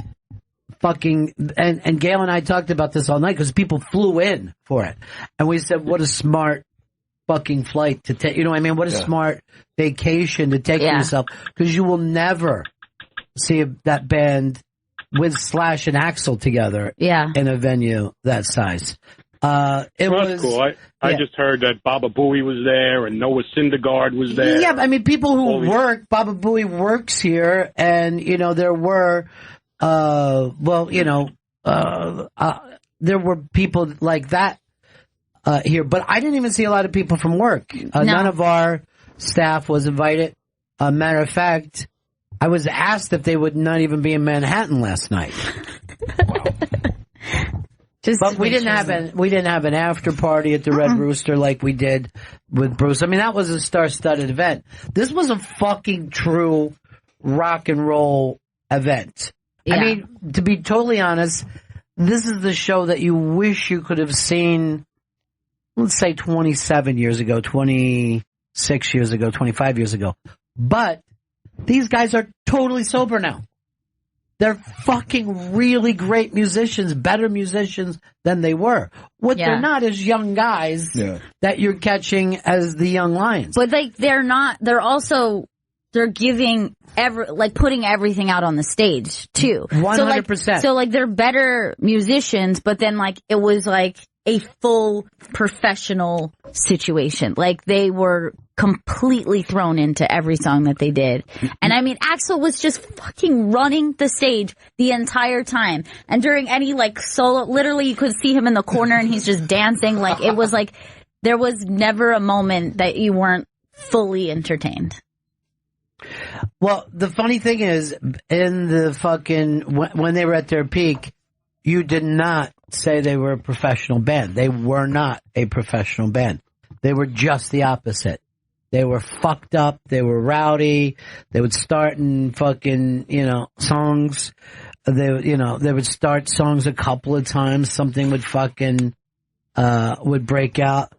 fucking, and Gail and I talked about this all night because people flew in for it. And we said, what a smart fucking flight to take. You know what I mean? What a smart vacation to take for yourself. Because you will never see that band with Slash and Axl together in a venue that size. It was cool. I just heard that Baba Booey was there and Noah Syndergaard was there. Yeah, I mean, people who work, Baba Booey works here, and, you know, there were, there were people like that here, but I didn't even see a lot of people from work. None of our staff was invited. Matter of fact, I was asked if they would not even be in Manhattan last night. But we didn't have an after party at the Red Rooster like we did with Bruce. I mean, that was a star-studded event. This was a fucking true rock and roll event. Yeah. I mean, to be totally honest, this is the show that you wish you could have seen, let's say 27 years ago, 26 years ago, 25 years ago. But these guys are totally sober now. They're fucking really great musicians, better musicians than they were. What they're not is young guys that you're catching as the young lions. But they're giving putting everything out on the stage too. 100%. So they're better musicians, but then it was like a full professional situation. Like they were completely thrown into every song that they did. And I mean, Axl was just fucking running the stage the entire time. And during any solo, literally you could see him in the corner and he's just dancing. It was there was never a moment that you weren't fully entertained. Well, the funny thing is, in the fucking, when they were at their peak, you did not say they were a professional band. They were not a professional band. They were just the opposite. They were fucked up. They were rowdy. They would start in fucking, songs. They would start songs a couple of times. Something would fucking, would break out.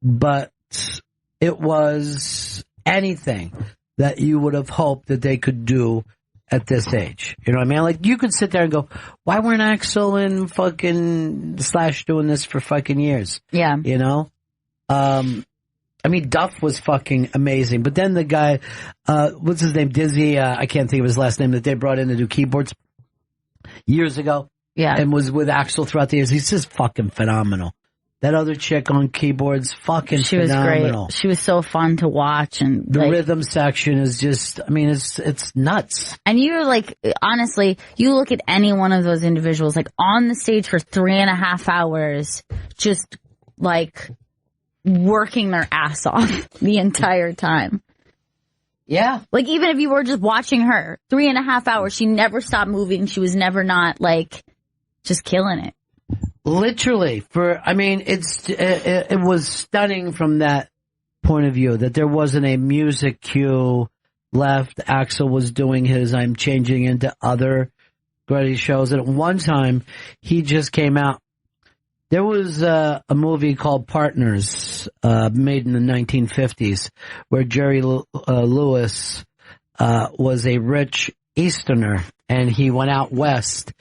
But it was anything that you would have hoped that they could do at this age. You know what I mean? You could sit there and go, why weren't Axl and fucking Slash doing this for fucking years? Yeah. You know? I mean, Duff was fucking amazing. But then the guy, what's his name? Dizzy, I can't think of his last name, that they brought in to do keyboards years ago. Yeah. And was with Axl throughout the years. He's just fucking phenomenal. That other chick on keyboards, fucking phenomenal. Great. She was so fun to watch, and the rhythm section is just, I mean, it's nuts. And you're honestly, you look at any one of those individuals, on the stage for 3.5 hours, just working their ass off the entire time. Yeah. Even if you were just watching her, 3.5 hours, she never stopped moving. She was never not just killing it. Literally, it was stunning from that point of view that there wasn't a music cue left. Axl was doing his I'm changing into other great shows. And at one time, he just came out. There was a movie called Partners, made in the 1950s, where Jerry Lewis was a rich Easterner. And he went out west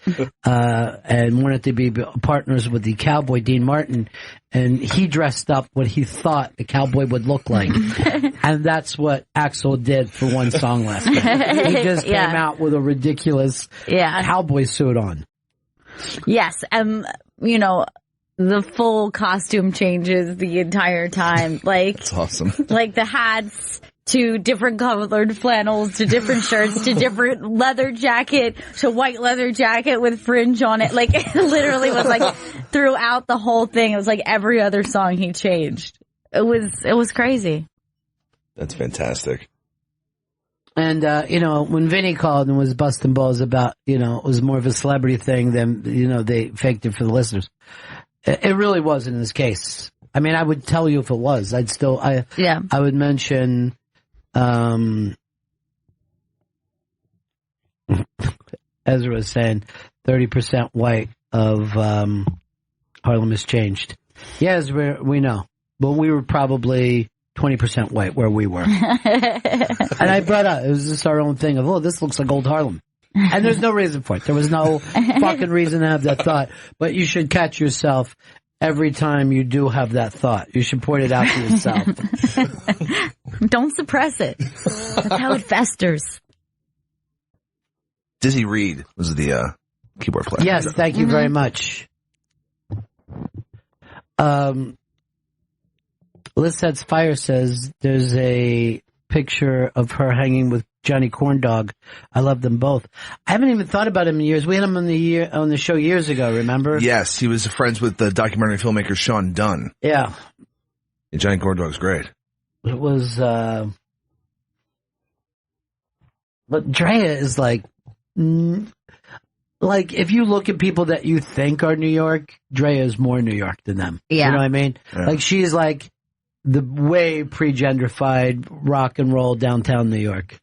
and wanted to be partners with the cowboy, Dean Martin. And he dressed up what he thought the cowboy would look like. And that's what Axl did for one song last night. He just came out with a ridiculous cowboy suit on. Yes, you know, the full costume changes the entire time. Like, That's awesome. Like the hats to different colored flannels to different shirts to different leather jacket to white leather jacket with fringe on it. Like, it literally was like throughout the whole thing. It was like every other song he changed. It was crazy. That's fantastic. And, you know, when Vinny called and was busting balls about, you know, it was more of a celebrity thing than, you know, they faked it for the listeners. It really wasn't in this case. I mean, I would tell you if it was. I would mention, Ezra was saying 30% white of, Harlem has changed. Yes, we know. But we were probably 20% white where we were. And I brought up, it was just our own thing of, oh, this looks like old Harlem. And there's no reason for it. There was no fucking reason to have that thought. But you should catch yourself every time you do have that thought. You should point it out to yourself. Don't suppress it. That's how it festers. Dizzy Reed was the keyboard player. Yes, thank you very much. Liz Sets Fire says there's a picture of her hanging with Johnny Corndog. I love them both. I haven't even thought about him in years. We had him on the show years ago, remember? Yes, he was friends with the documentary filmmaker Sean Dunn. Yeah. And Johnny Corndog's great. It was, but Drea is like if you look at people that you think are New York, Drea is more New York than them. Yeah. You know what I mean? Yeah. Like she's like the way pre-gentrified rock and roll downtown New York.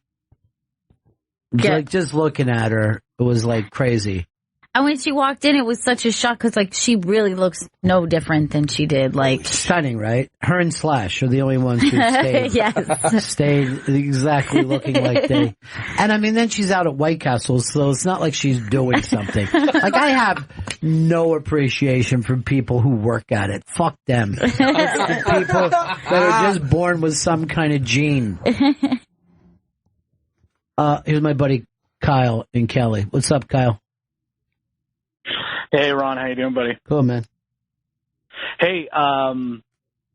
Yeah. Like just looking at her, it was like crazy. And when she walked in, it was such a shock because, like, she really looks no different than she did. Like, stunning, right? Her and Slash are the only ones who stayed. Yes. Stayed exactly looking like they. And I mean, then she's out at White Castle, so it's not like she's doing something. Like, I have no appreciation for people who work at it. Fuck them. It's the people that are just born with some kind of gene. Here's my buddy Kyle in Kelly. What's up, Kyle? Hey, Ron. How you doing, buddy? Cool, man. Hey, I'm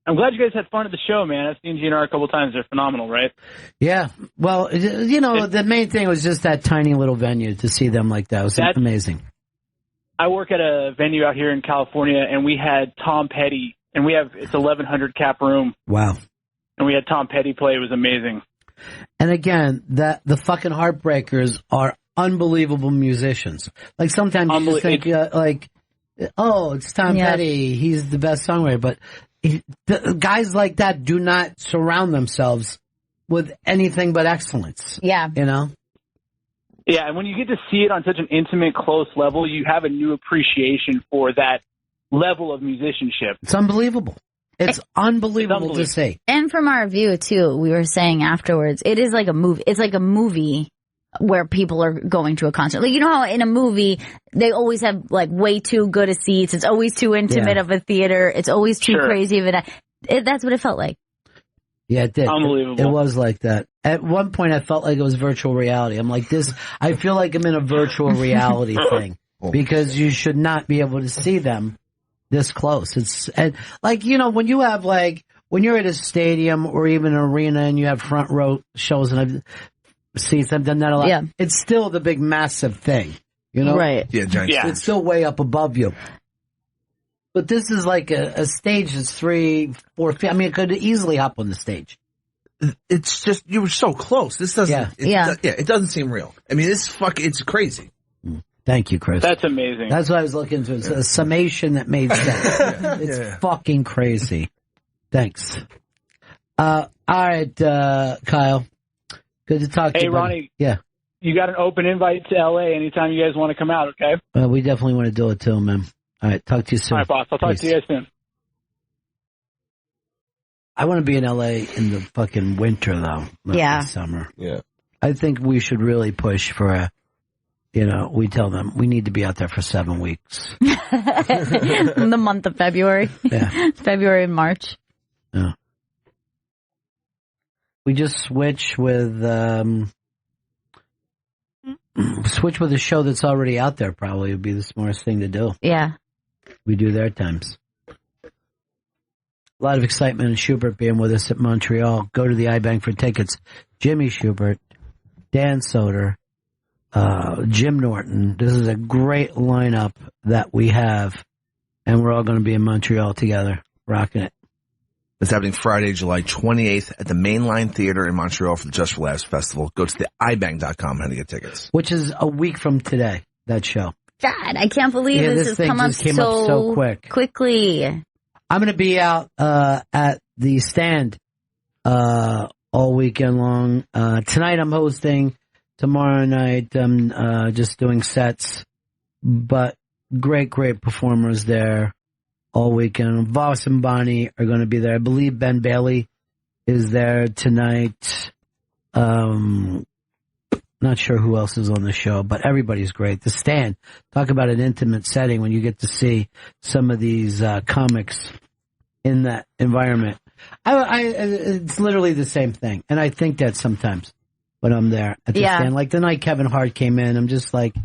glad you guys had fun at the show, man. I've seen GNR a couple of times. They're phenomenal, right? Yeah. Well, you know, the main thing was just that tiny little venue to see them like that. It was amazing. I work at a venue out here in California, and we had Tom Petty, and it's 1,100 cap room. Wow. And we had Tom Petty play. It was amazing. And again, the fucking Heartbreakers are unbelievable musicians. Like sometimes you just think oh, it's Tom Petty. He's the best songwriter. But guys like that do not surround themselves with anything but excellence. Yeah. You know? Yeah, and when you get to see it on such an intimate, close level, you have a new appreciation for that level of musicianship. It's unbelievable. It's unbelievable to see. And from our view, too, we were saying afterwards, it is like a movie. It's like a movie where people are going to a concert. Like, you know how in a movie, they always have, like, way too good of seats. It's always too intimate of a theater. It's always too crazy of that's what it felt like. Yeah, it did. Unbelievable. It was like that. At one point, I felt like it was virtual reality. I'm like, I feel like I'm in a virtual reality thing. Because you should not be able to see them this close. Like, you know, when you're at a stadium or even an arena and you have front row shows, and seats, I've done that a lot. Yeah. It's still the big massive thing, you know? Right. Yeah, giant. Yeah. It's still way up above you. But this is like a stage that's 3-4 feet. I mean, it could easily hop on the stage. It's just, you were so close. This doesn't, it doesn't seem real. I mean, it's crazy. Thank you, Chris. That's amazing. That's what I was looking to. It's a summation that made sense. It's fucking crazy. Thanks. All right, Kyle. Good to talk to you. Hey, Ronnie. Yeah. You got an open invite to LA anytime you guys want to come out, okay? We definitely want to do it too, man. All right, talk to you soon. All right, boss. I'll talk to you guys soon. I want to be in LA in the fucking winter, though. Not in the summer. Yeah. I think we should really push for we tell them we need to be out there for 7 weeks. In the month of February. Yeah. February and March. Yeah. We just switch with switch with a show that's already out there probably would be the smartest thing to do. Yeah. We do their times. A lot of excitement in Schubert being with us at Montreal. Go to the iBank for tickets. Jimmy Schubert, Dan Soder, Jim Norton. This is a great lineup that we have, and we're all going to be in Montreal together, rocking it. It's happening Friday, July 28th at the Mainline Theater in Montreal for the Just for Laughs Festival. Go to the iBank.com and get tickets. Which is a week from today, that show. God, I can't believe this has come up so quickly. I'm going to be out at the stand all weekend long. Tonight I'm hosting. Tomorrow night I'm just doing sets. But great performers there all weekend. Voss and Bonnie are going to be there. I believe Ben Bailey is there tonight. Not sure who else is on the show, but everybody's great. The Stand, talk about an intimate setting when you get to see some of these comics in that environment. It's literally the same thing, and I think that sometimes when I'm there at the Stand. Like the night Kevin Hart came in, I'm just like,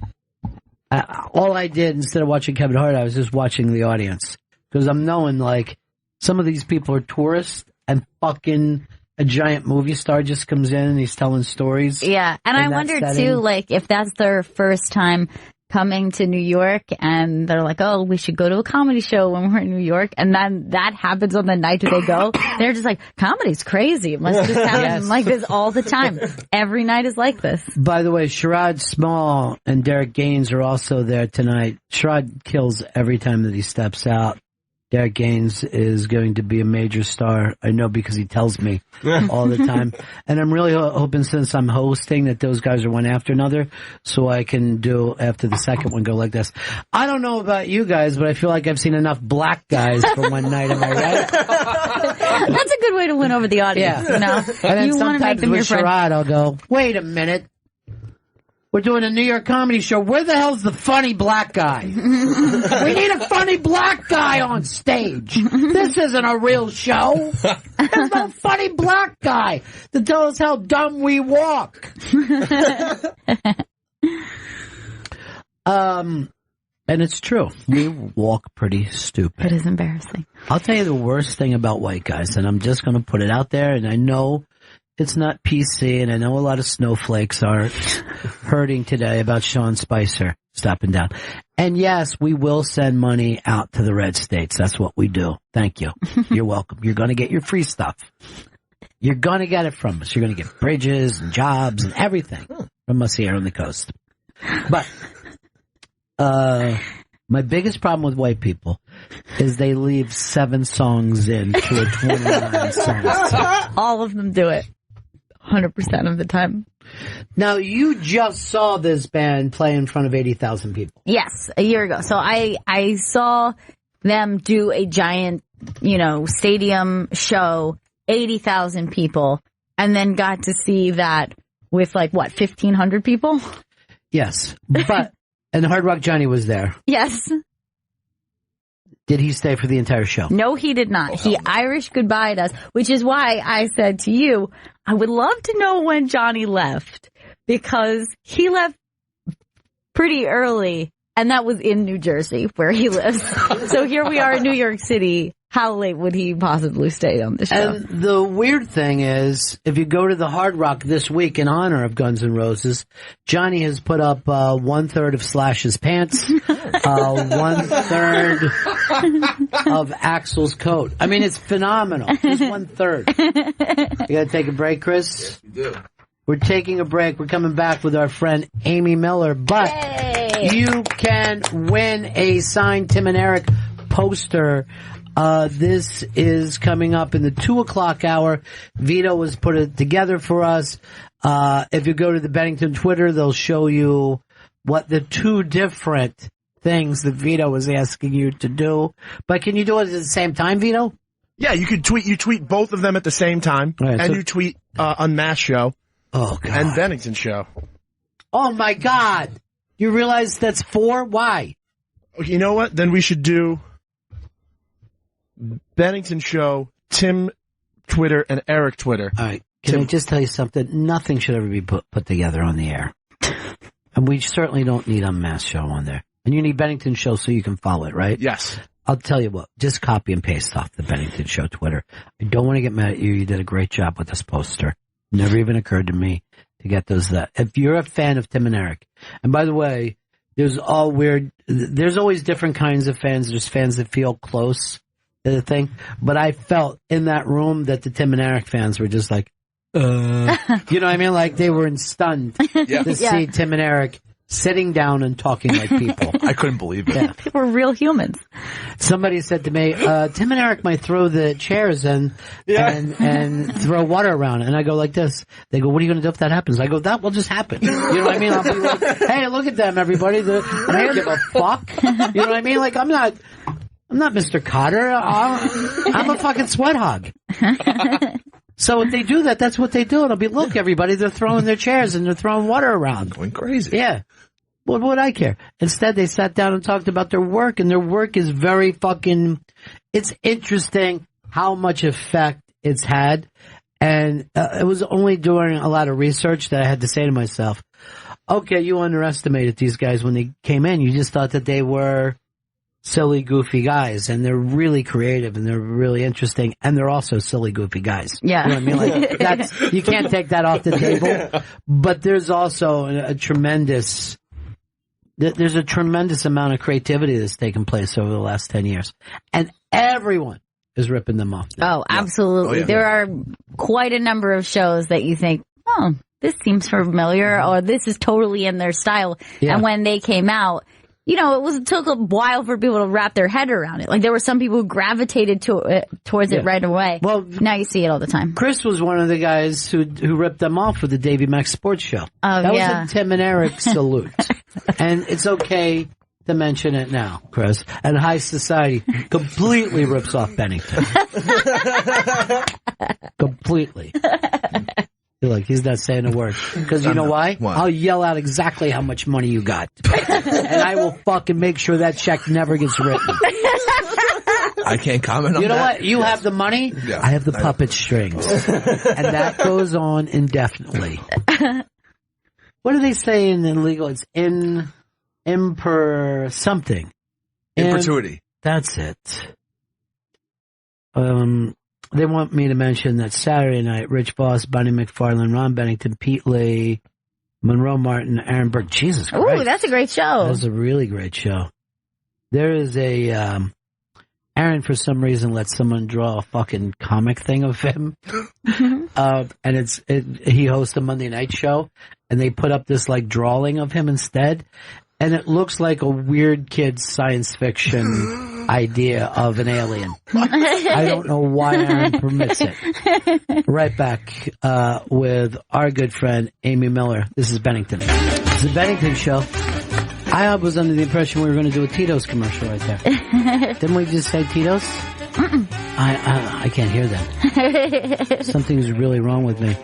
all I did instead of watching Kevin Hart, I was just watching the audience. Because I'm knowing, like, some of these people are tourists and fucking a giant movie star just comes in and he's telling stories. Yeah, and I wonder, too, like, if that's their first time coming to New York and they're like, oh, we should go to a comedy show when we're in New York. And then that happens on the night that they go. They're just like, comedy's crazy. It must just happen like this all the time. Every night is like this. By the way, Sherrod Small and Derek Gaines are also there tonight. Sherrod kills every time that he steps out. Derek Gaines is going to be a major star. I know because he tells me all the time. And I'm really hoping, since I'm hosting, that those guys are one after another so I can do, after the second one, go like this. I don't know about you guys, but I feel like I've seen enough black guys for one night. Am I right? That's a good way to win over the audience. You know? And then you want to make them your friend. Sherrod, I'll go, wait a minute. We're doing a New York comedy show. Where the hell's the funny black guy? We need a funny black guy on stage. This isn't a real show. There's no funny black guy to tell us how dumb we walk. And it's true. We walk pretty stupid. It is embarrassing. I'll tell you the worst thing about white guys, and I'm just going to put it out there, and I know it's not PC, and I know a lot of snowflakes are hurting today about Sean Spicer stepping down. And yes, we will send money out to the red states. That's what we do. Thank you. You're welcome. You're going to get your free stuff. You're going to get it from us. You're going to get bridges and jobs and everything from us here on the coast. But my biggest problem with white people is they leave 7 songs in to a 29 songs. All of them do it. 100% of the time. Now, you just saw this band play in front of 80,000 people. Yes, a year ago. So I saw them do a giant, stadium show, 80,000 people, and then got to see that with 1,500 people? Yes, but, and Hard Rock Johnny was there. Yes. Did he stay for the entire show? No, he did not. He Irish goodbyed us, which is why I said to you, I would love to know when Johnny left, because he left pretty early, and that was in New Jersey, where he lives. So here we are in New York City. How late would he possibly stay on the show? And the weird thing is, if you go to the Hard Rock this week in honor of Guns N' Roses, Johnny has put up 1/3 of Slash's pants, 1/3 of Axl's coat. I mean, it's phenomenal. Just 1/3. You gotta take a break, Chris? Yes, we do. We're taking a break. We're coming back with our friend Amy Miller, but you can win a signed Tim and Eric poster. This is coming up in the 2:00 hour. Vito has put it together for us. If you go to the Bennington Twitter, they'll show you what the 2 different things that Vito was asking you to do. But can you do it at the same time, Vito? Yeah, you could tweet. You tweet both of them at the same time, right, and you tweet Unmasked Show. Oh, God. And Bennington Show. Oh, my God. You realize that's 4? Why? You know what? Then we should do Bennington Show, Tim Twitter, and Eric Twitter. All right. Can I just tell you something? Nothing should ever be put together on the air. I And we certainly don't need Unmasked Show on there. And you need Bennington Show so you can follow it, right? Yes. I'll tell you what, just copy and paste off the Bennington Show Twitter. I don't want to get mad at you. You did a great job with this poster. Never even occurred to me to get those that. If you're a fan of Tim and Eric, and by the way, there's always different kinds of fans. There's fans that feel close to the thing. But I felt in that room that the Tim and Eric fans were just like, you know what I mean? Like they were stunned to see Tim and Eric sitting down and talking like people. I couldn't believe it. Yeah. They were real humans. Somebody said to me, Tim and Eric might throw the chairs and throw water around. And I go like this. They go, what are you going to do if that happens? I go, that will just happen. You know what I mean? I'll be like, hey, look at them, everybody. I don't give a fuck. You know what I mean? Like, I'm not Mr. Cotter. I'm a fucking sweat hog. So if they do that, that's what they do. And I'll be, look, everybody, they're throwing their chairs and they're throwing water around. Going crazy. Yeah. What would I care? Instead, they sat down and talked about their work, and their work is very fucking, it's interesting how much effect it's had. And it was only during a lot of research that I had to say to myself, okay, you underestimated these guys when they came in. You just thought that they were silly, goofy guys, and they're really creative and they're really interesting, and they're also silly, goofy guys. Yeah. You know what I mean? Like, that's, you can't take that off the table. But there's also a tremendous amount of creativity that's taken place over the last 10 years. And everyone is ripping them off. Oh, absolutely. Oh, yeah. There are quite a number of shows that you think, oh, this seems familiar, or this is totally in their style. Yeah. And when they came out, you know, it took a while for people to wrap their head around it. Like, there were some people who gravitated towards it right away. Well, now you see it all the time. Chris was one of the guys who ripped them off with the Davey Mack Sports Show. Oh, that was a Tim and Eric salute. And it's okay to mention it now, Chris. And High Society completely rips off Bennington. Completely. Like, he's not saying a word. Because you know why? I'll yell out exactly how much money you got. And I will fucking make sure that check never gets written. I can't comment on that. You know what? You have the money. Yeah, I have the puppet strings. And that goes on indefinitely. What do they say in legal? It's something. In perpetuity. That's it. They want me to mention that Saturday night, Rich Voss, Bonnie McFarlane, Ron Bennington, Pete Lee, Monroe Martin, Aaron Burke. Jesus Christ. Ooh, that's a great show. That's a really great show. There is Aaron, for some reason, let someone draw a fucking comic thing of him. And he hosts a Monday night show, and they put up this, like, drawing of him instead. And it looks like a weird kid's science fiction idea of an alien. I don't know why Aaron permits it. Right back with our good friend Amy Miller. This is Bennington. It's the Bennington Show. I was under the impression we were going to do a Tito's commercial right there. Didn't we just say Tito's? I can't hear them. Something's really wrong with me.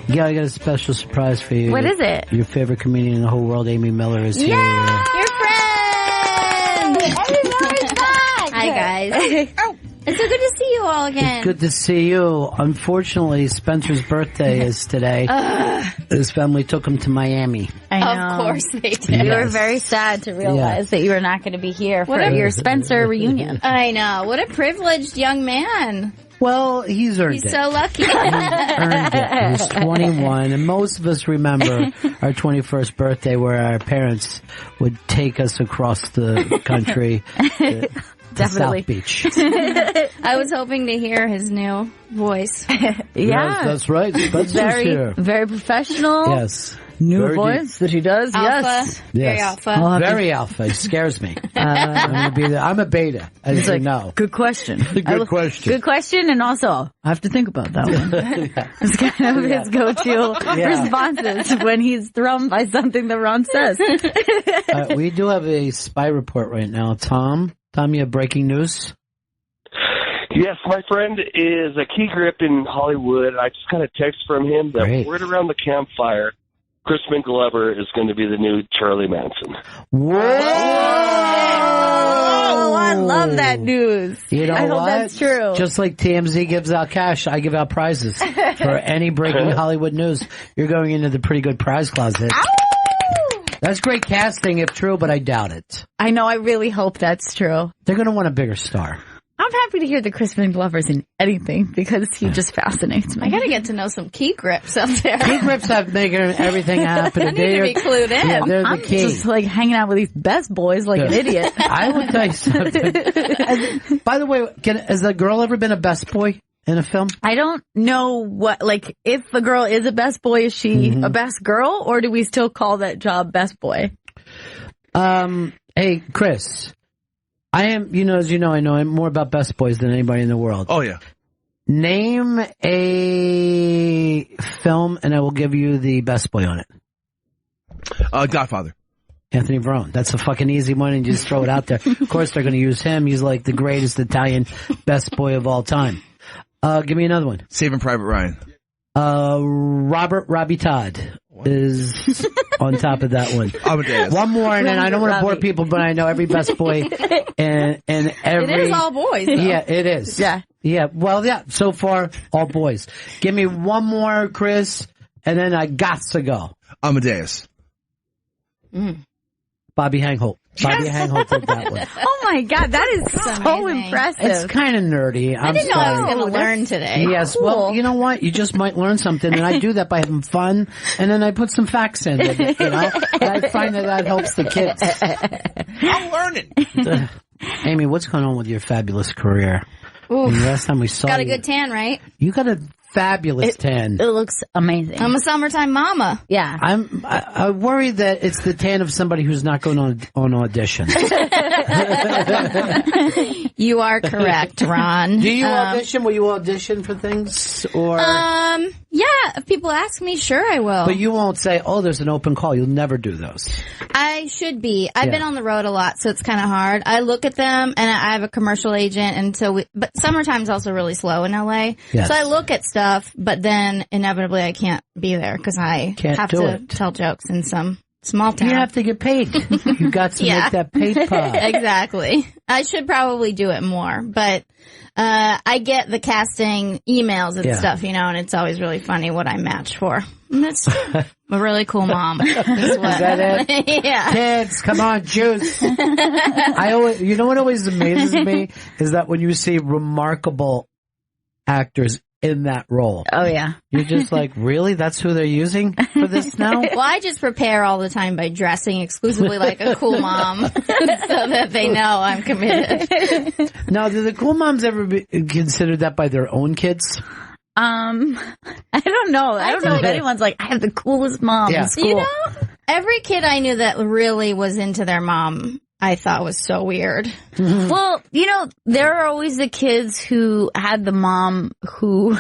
Yeah, I got a special surprise for you. What is it? Your favorite comedian in the whole world, Amy Miller, is here. Yeah, your friend! Amy Miller's back! Hi, guys. It's so good to see you all again. It's good to see you. Unfortunately, Spencer's birthday is today. His family took him to Miami. I know. Of course they did. We were very sad to realize that you were not going to be here for your Spencer reunion. I know. What a privileged young man. Well, he's earned it. He's so lucky. He's earned it. He's 21, and most of us remember our 21st birthday where our parents would take us across the country to Definitely. South Beach. I was hoping to hear his new voice. Yeah. Yes, that's right. Spencer's here. Very professional. Yes. New voice that he does. Alpha. Yes. Very alpha. Very alpha. It scares me. I'm a beta, as you know. Good question. Good question. Good question, and also, I have to think about that one. It's kind of his go-to responses when he's thrown by something that Ron says. We do have a spy report right now. Tom, you have breaking news? Yes, my friend is a key grip in Hollywood. I just got a text from him that word around the campfire, Crispin Glover is going to be the new Charlie Manson. Whoa! I love that news. You know I hope what? that's true. Just like TMZ gives out cash, I give out prizes for any breaking Hollywood news. You're going into the pretty good prize closet. That's great casting if true, but I doubt it. I know. I really hope that's true. They're going to want a bigger star. I'm happy to hear that Crispin Glover's in anything because he just fascinates me. I gotta get to know some key grips out there. Key grips have making everything happen. I need to be clued in. Yeah, they're the I'm key. just like hanging out with these best boys like an idiot. I would tell you something. And, by the way, has a girl ever been a best boy in a film? I don't know what, like, if a girl is a best boy, is she a best girl, or do we still call that job best boy? Hey, Chris. I am, as you know, I know more about best boys than anybody in the world. Oh, yeah. Name a film, and I will give you the best boy on it. Godfather. Anthony Verone. That's a fucking easy one, and you just throw it out there. Of course, they're going to use him. He's like the greatest Italian best boy of all time. Give me another one. Saving Private Ryan. Robbie Todd is on top of that one. Amadeus. One more, and then I don't want to bore people, but I know every best boy and every. It is all boys, though. Yeah, it is. Yeah. Yeah. Well, yeah. So far, all boys. Give me one more, Chris, and then I got to go. Amadeus. Bobby Hangholt. Bobby Hangholt did that one. Oh my God, that is so impressive. It's kind of nerdy. I didn't know I was going to learn today. Yes, Cool. well, you know what? You just might learn something, and I do that by having fun, and then I put some facts in it, and I find that helps the kids. I'm learning. Amy, what's going on with your fabulous career? Oof. The last time we saw Got you, a good tan, right? you got a fabulous tan. It looks amazing. I'm a summertime mama. Yeah. I worry that it's the tan of somebody who's not going on audition. You are correct, Ron. Do you audition? Will you audition for things? Or yeah, if people ask me, sure I will. But you won't say, oh, there's an open call. You'll never do those. I should be. I've been on the road a lot, so it's kind of hard. I look at them, and I have a commercial agent, and so but summertime's also really slow in LA. Yes. So I look at stuff, but then inevitably I can't be there because I have to tell jokes in some small town. You have to get paid. You got to make that paper. Exactly. I should probably do it more, but I get the casting emails and stuff, and it's always really funny what I match for. And that's a really cool mom. Is that it? Yeah. Kids, come on, juice. You know what always amazes me is that when you see remarkable actors in that role. Oh, yeah. You're just like, really? That's who they're using for this now? Well, I just prepare all the time by dressing exclusively like a cool mom so that they know I'm committed. Now, do the cool moms ever be considered that by their own kids? I don't know. I don't know if anyone's like, I have the coolest mom in school. Every kid I knew that really was into their mom, I thought was so weird. Well, there are always the kids who had the mom who,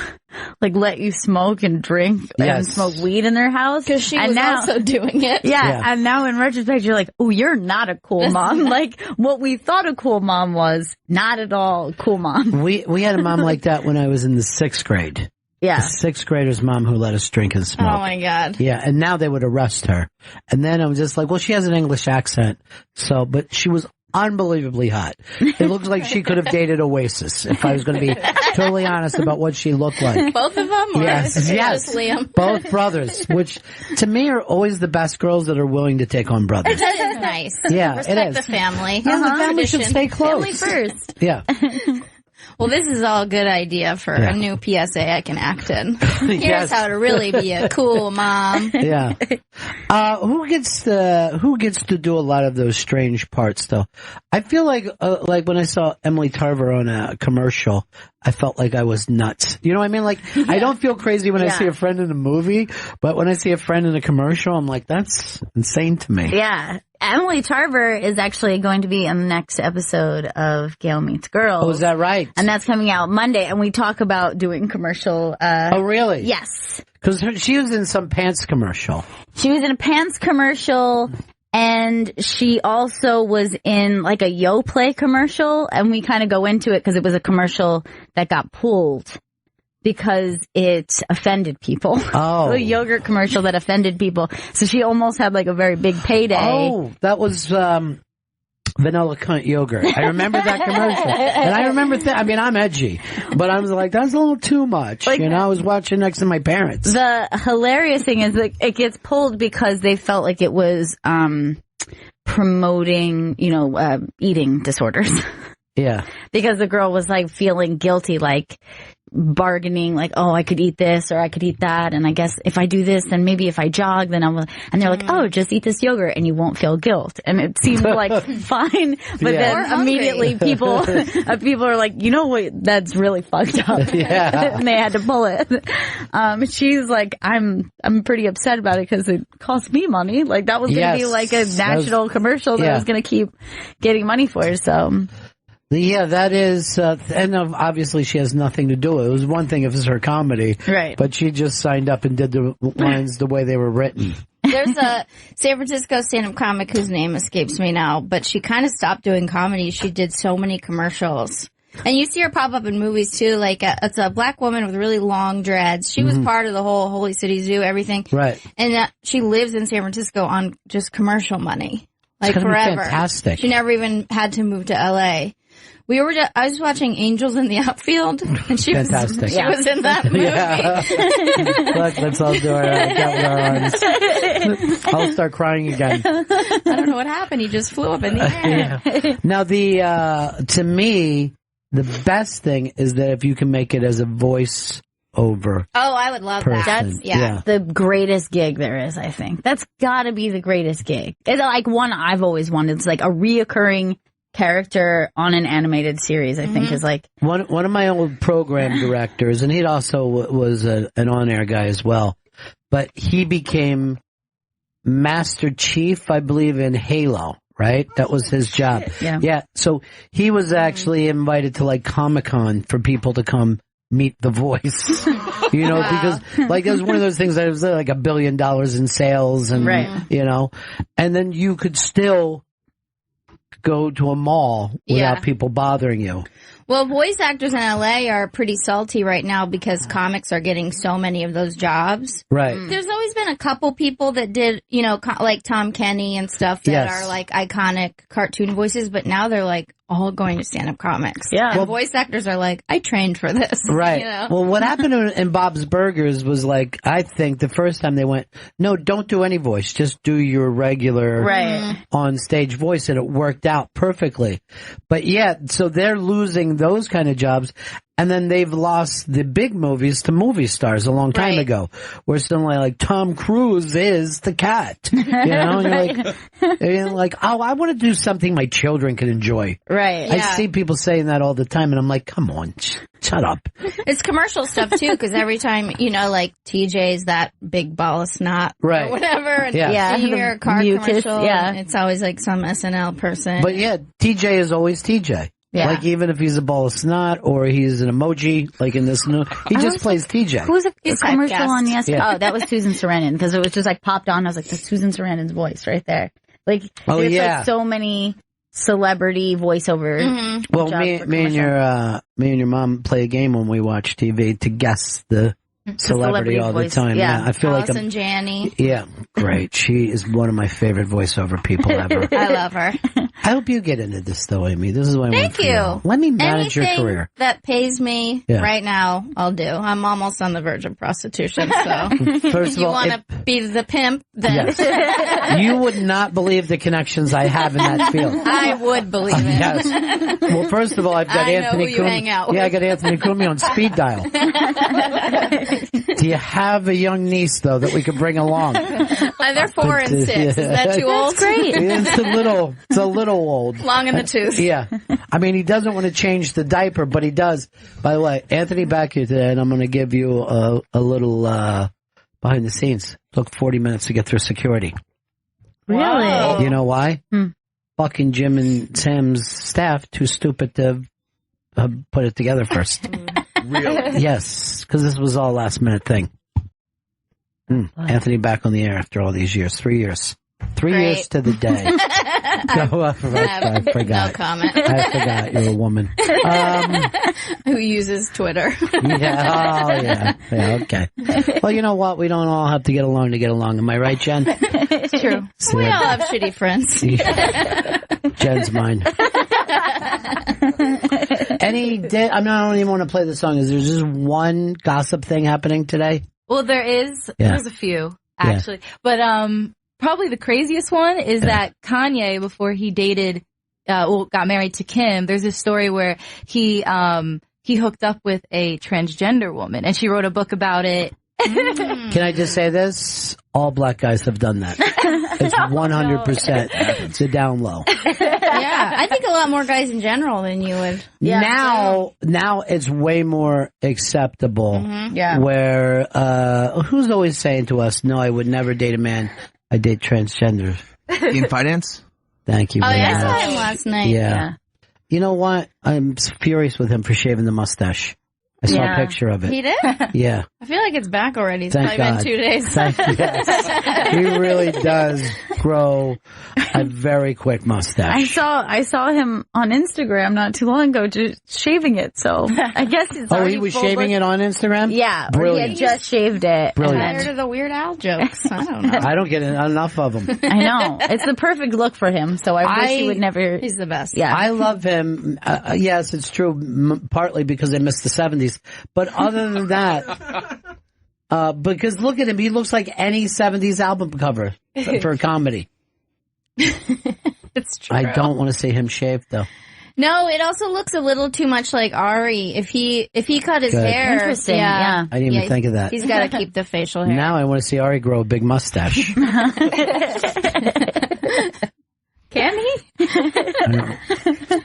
like, let you smoke and drink and smoke weed in their house. Because she was also doing it. Yeah, and now in retrospect, you're like, oh, you're not a cool mom. Like, what we thought a cool mom was, not at all a cool mom. We had a mom like that when I was in the 6th grade. Yeah. The 6th grader's mom who let us drink and smoke. Oh, my God. Yeah, and now they would arrest her. And then I was just like, well, she has an English accent, but she was unbelievably hot. It looks like she could have dated Oasis, if I was going to be totally honest about what she looked like. Both of them? Yes. Just Liam? Both brothers, which to me are always the best girls that are willing to take on brothers. That is nice. Yeah, Respect it is. the family. Yeah, the family should stay close. Family first. Yeah. Well, this is all a good idea for a new PSA I can act in. Here's how to really be a cool mom. Yeah. Who gets to do a lot of those strange parts though? I feel like when I saw Emily Tarver on a commercial, I felt like I was nuts. You know what I mean? Like, I don't feel crazy when I see a friend in a movie, but when I see a friend in a commercial, I'm like, that's insane to me. Yeah. Emily Tarver is actually going to be in the next episode of Gail Meets Girls. Oh, is that right? And that's coming out Monday, and we talk about doing commercial. Oh, really? Yes. Because she was in some pants commercial. She was in a pants commercial, and she also was in like a Yoplait commercial, and we kind of go into it because it was a commercial that got pulled because it offended people. Oh. A yogurt commercial that offended people. So she almost had like a very big payday. Oh, that was, Vanilla cunt yogurt. I remember that commercial. And I remember, I'm edgy, but I was like, that's a little too much. Like, I was watching next to my parents. The hilarious thing is that it gets pulled because they felt like it was, promoting, eating disorders. Yeah. Because the girl was like feeling guilty, like bargaining, like, oh, I could eat this or I could eat that. And I guess if I do this, then maybe if I jog, then I will. And they're like, oh, just eat this yogurt and you won't feel guilt. And it seemed like fine. But then immediately people are like, you know what? That's really fucked up. Yeah. And they had to pull it. She's like, I'm pretty upset about it because it cost me money. Like that was going to be like a national commercial that I was going to keep getting money for. So. Yeah, that is, and obviously she has nothing to do with it. It was one thing if it was her comedy. Right. But she just signed up and did the lines the way they were written. There's a San Francisco stand-up comic whose name escapes me now, but she kind of stopped doing comedy. She did so many commercials. And you see her pop up in movies too, like it's a black woman with really long dreads. She was part of the whole Holy City Zoo, everything. Right. And she lives in San Francisco on just commercial money. Like it's forever. Fantastic. She never even had to move to LA. I was watching Angels in the Outfield, and she was in that movie. Yeah. Look, let's all do our arms. I'll start crying again. I don't know what happened. He just flew up in the air. Yeah. Now, to me, the best thing is that if you can make it as a voice over. Oh, I would love that. That's the greatest gig there is, I think. That's gotta be the greatest gig. It's like one I've always wanted. It's like a reoccurring character on an animated series, I think is like. One of my old program directors, and he also was an on-air guy as well, but he became Master Chief, I believe, in Halo. Right? That was his job. Yeah. So he was actually invited to like Comic-Con for people to come meet the voice, because like it was one of those things that was like $1 billion in sales and, and then you could still go to a mall without people bothering you. Well, voice actors in LA are pretty salty right now because comics are getting so many of those jobs. Right. There's always been a couple people that did, like Tom Kenny and stuff that are like iconic cartoon voices, but now they're like all going to stand-up comics. Yeah. And voice actors are like, I trained for this. Right. Well, what happened in Bob's Burgers was like, I think the first time they went, no, don't do any voice. Just do your regular on-stage voice. And it worked out perfectly. But so they're losing those kind of jobs. And then they've lost the big movies to movie stars a long time ago. Where suddenly like Tom Cruise is the cat. And you're like, oh, I want to do something my children can enjoy. Right. I see people saying that all the time and I'm like, come on, shut up. It's commercial stuff too, because every time, like TJ's that big ball of snot or whatever. And you hear a car commercial. Yeah. It's always like some SNL person. But TJ is always TJ. Yeah. Like even if he's a ball of snot or he's an emoji, like in this new, he just plays TJ. Who's a commercial on yesterday? Oh, that was Susan Sarandon because it was just like popped on. I was like, that's Susan Sarandon's voice right there. Like, there's like so many celebrity voiceover. Well, me and your mom play a game when we watch TV to guess the celebrity all the time. Yeah, I feel like Allison Janney. Yeah, great. She is one of my favorite voiceover people ever. I love her. I hope you get into this though, Amy. This is what I want Thank you. Let me manage your career. That pays me right now, I'll do. I'm almost on the verge of prostitution, so first of you all, want to be the pimp, then you would not believe the connections I have in that field. I would believe it. Yes. Well, first of all, I've got Anthony Cumia. I got Anthony Cumia on speed dial. Do you have a young niece though that we could bring along? They're 4 and 6. Is that too old? That's great. It's a little old. Long in the tooth. Yeah. I mean, he doesn't want to change the diaper, but he does. By the way, Anthony back here today, and I'm going to give you a little behind the scenes. Took 40 minutes to get through security. Really? You know why? Fucking Jim and Sam's staff too stupid to put it together first. Really? Yes, because this was all a last minute thing. Anthony back on the air after all these years. 3 years. 3 years to the day. I forgot. No comment. I forgot you're a woman. Who uses Twitter. Yeah, okay. Well, you know what? We don't all have to get along to get along. Am I right, Jen? It's true. We all have shitty friends. Jen's mind. I don't even want to play the song. Is there just one gossip thing happening today? Well, there is. Yeah. There's a few, actually. Yeah. But probably the craziest one is that Kanye, before he dated, got married to Kim, there's this story where he hooked up with a transgender woman, and she wrote a book about it. Can I just say this? All black guys have done that. It's 100%. It's a down low. Yeah, I think a lot more guys in general than you would. Yeah, now it's way more acceptable. Mm-hmm. Yeah. Where who's always saying to us, "No, I would never date a man. I date transgenders." In finance. Thank you. Oh yeah, I saw him last night. Yeah. You know what? I'm furious with him for shaving the mustache. I saw a picture of it. He did? Yeah. I feel like it's back already. It's Thank probably God. been 2 days. Yes. He really does grow a very quick mustache. I saw him on Instagram not too long ago just shaving it, so I guess it's already he was shaving it on Instagram? Yeah. Brilliant. He had just shaved it. Brilliant. I'm tired of the Weird Al jokes. I don't know. I don't get enough of them. I know. It's the perfect look for him, so I wish he would never... He's the best. Yeah. I love him. Yes, it's true, partly because I missed the 70s. But other than that, because look at him, he looks like any 70s album cover for a comedy. It's true. I don't want to see him shaved, though. No, it also looks a little too much like Ari. If he cut his hair, interesting. Yeah. I didn't even think of that. He's got to keep the facial hair. Now I want to see Ari grow a big mustache. Can he?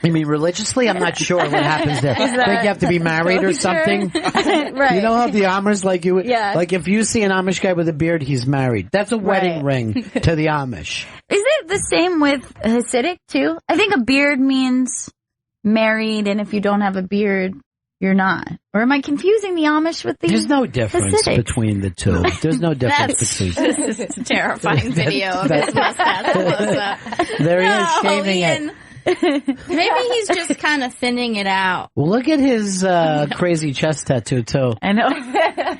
You mean religiously? I'm not sure what happens there. Think you have to be married or something? Right. You know how the Amish, like if you see an Amish guy with a beard, he's married. That's a wedding ring to the Amish. Is it the same with Hasidic too? I think a beard means married, and if you don't have a beard, you're not. Or am I confusing the Amish with the There's no difference Hasidic? Between the two. There's no difference between. This is a terrifying video of his mustache close-up. There he is shaving it. Maybe he's just kind of thinning it out. Well, look at his crazy chest tattoo too. I know.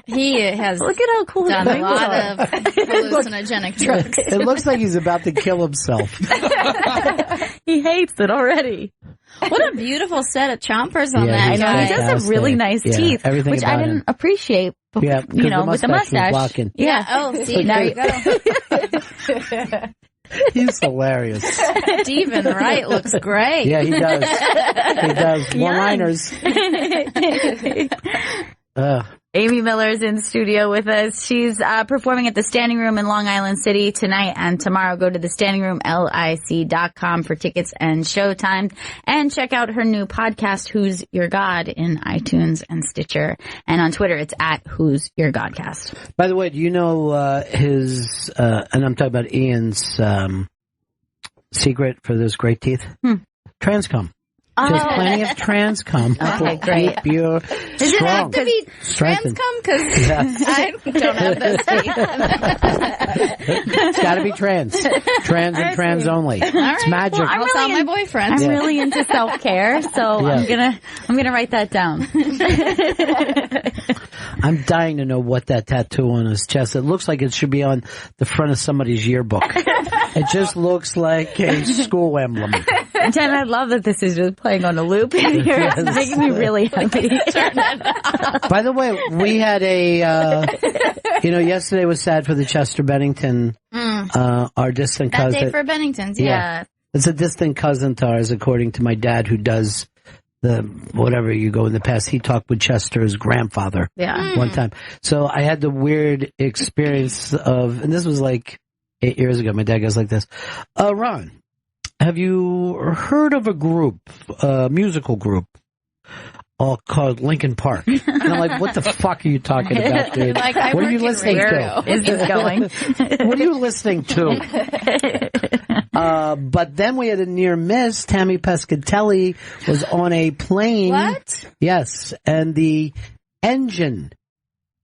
He has look at how cool done a lot of hallucinogenic drugs. It looks like he's about to kill himself. He hates it already. What a beautiful set of chompers on that I know. guy. He does have really nice teeth, which I didn't appreciate. Yeah, with the mustache. Yeah. Oh, see, now you go. He's hilarious. Steven Wright looks great. Yeah, he does. He does. One-liners. Amy Miller's in studio with us. She's performing at the Standing Room in Long Island City tonight and tomorrow. Go to thestandingroomlic.com for tickets and showtime. And check out her new podcast, Who's Your God, in iTunes and Stitcher. And on Twitter, it's at Who's Your Godcast. By the way, do you know his, and I'm talking about Ian's secret for those great teeth? Transcom. Just plenty of Transcom. Okay, great. Keep you Does it have to be Transcom? Because I don't have those teeth. It's got to be trans. Trans and trans only. All right. It's magic. Well, I'll tell my boyfriend. I'm really into self-care, so I'm gonna write that down. I'm dying to know what that tattoo on his chest. It looks like it should be on the front of somebody's yearbook. It just looks like a school emblem. Jen, I love that this is just playing on a loop in here. It's making me really happy. By the way, we had yesterday was sad for the Chester Bennington, our distant cousin. That day for Benningtons, yeah. It's a distant cousin to ours, according to my dad, who does whatever you go in the past. He talked with Chester's grandfather one time. So I had the weird experience of, and this was like 8 years ago, my dad goes like this, Ron, have you heard of a musical group, called Linkin Park? And I'm like, what the fuck are you talking about, dude? Like, what are you listening to? Is this going? What are you listening to? But then we had a near miss. Tammy Pescatelli was on a plane. What? Yes, and the engine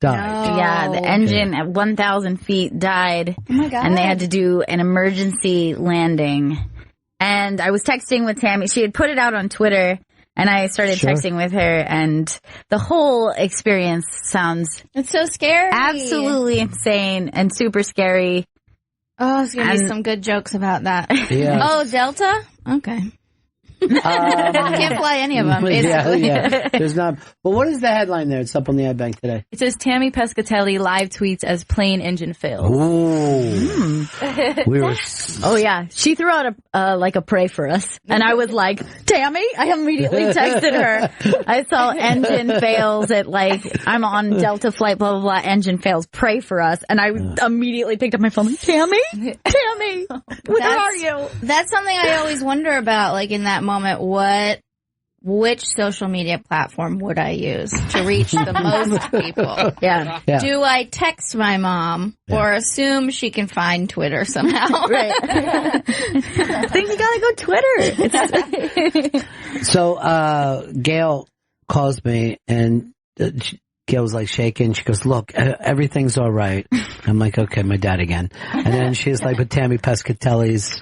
died. No. Yeah, the engine at 1,000 feet died. Oh my God. And they had to do an emergency landing. And I was texting with Tammy. She had put it out on Twitter, and I started texting with her, and the whole experience sounds... It's so scary. Absolutely insane and super scary. Oh, there's going to be some good jokes about that. Yeah. Oh, Delta? Okay. Can't fly any of them, basically. Yeah. There's not. Well, what is the headline there? It's up on the iBank today. It says Tammy Pescatelli live tweets as plane engine fails. Ooh. We were. Oh yeah, she threw out a pray for us, and I was like, Tammy. I immediately texted her. I saw engine fails at I'm on Delta flight, blah blah blah. Engine fails. Pray for us, and I immediately picked up my phone. Like, Tammy, where are you? That's something I always wonder about. Like in that moment, which social media platform would I use to reach the most people? Yeah. Do I text my mom or assume she can find Twitter somehow? Right. I think you gotta go Twitter. So, Gail calls me and Gail's like shaking. She goes, look, everything's all right. I'm like, okay, my dad again. And then she's like, but Tammy Pescatelli's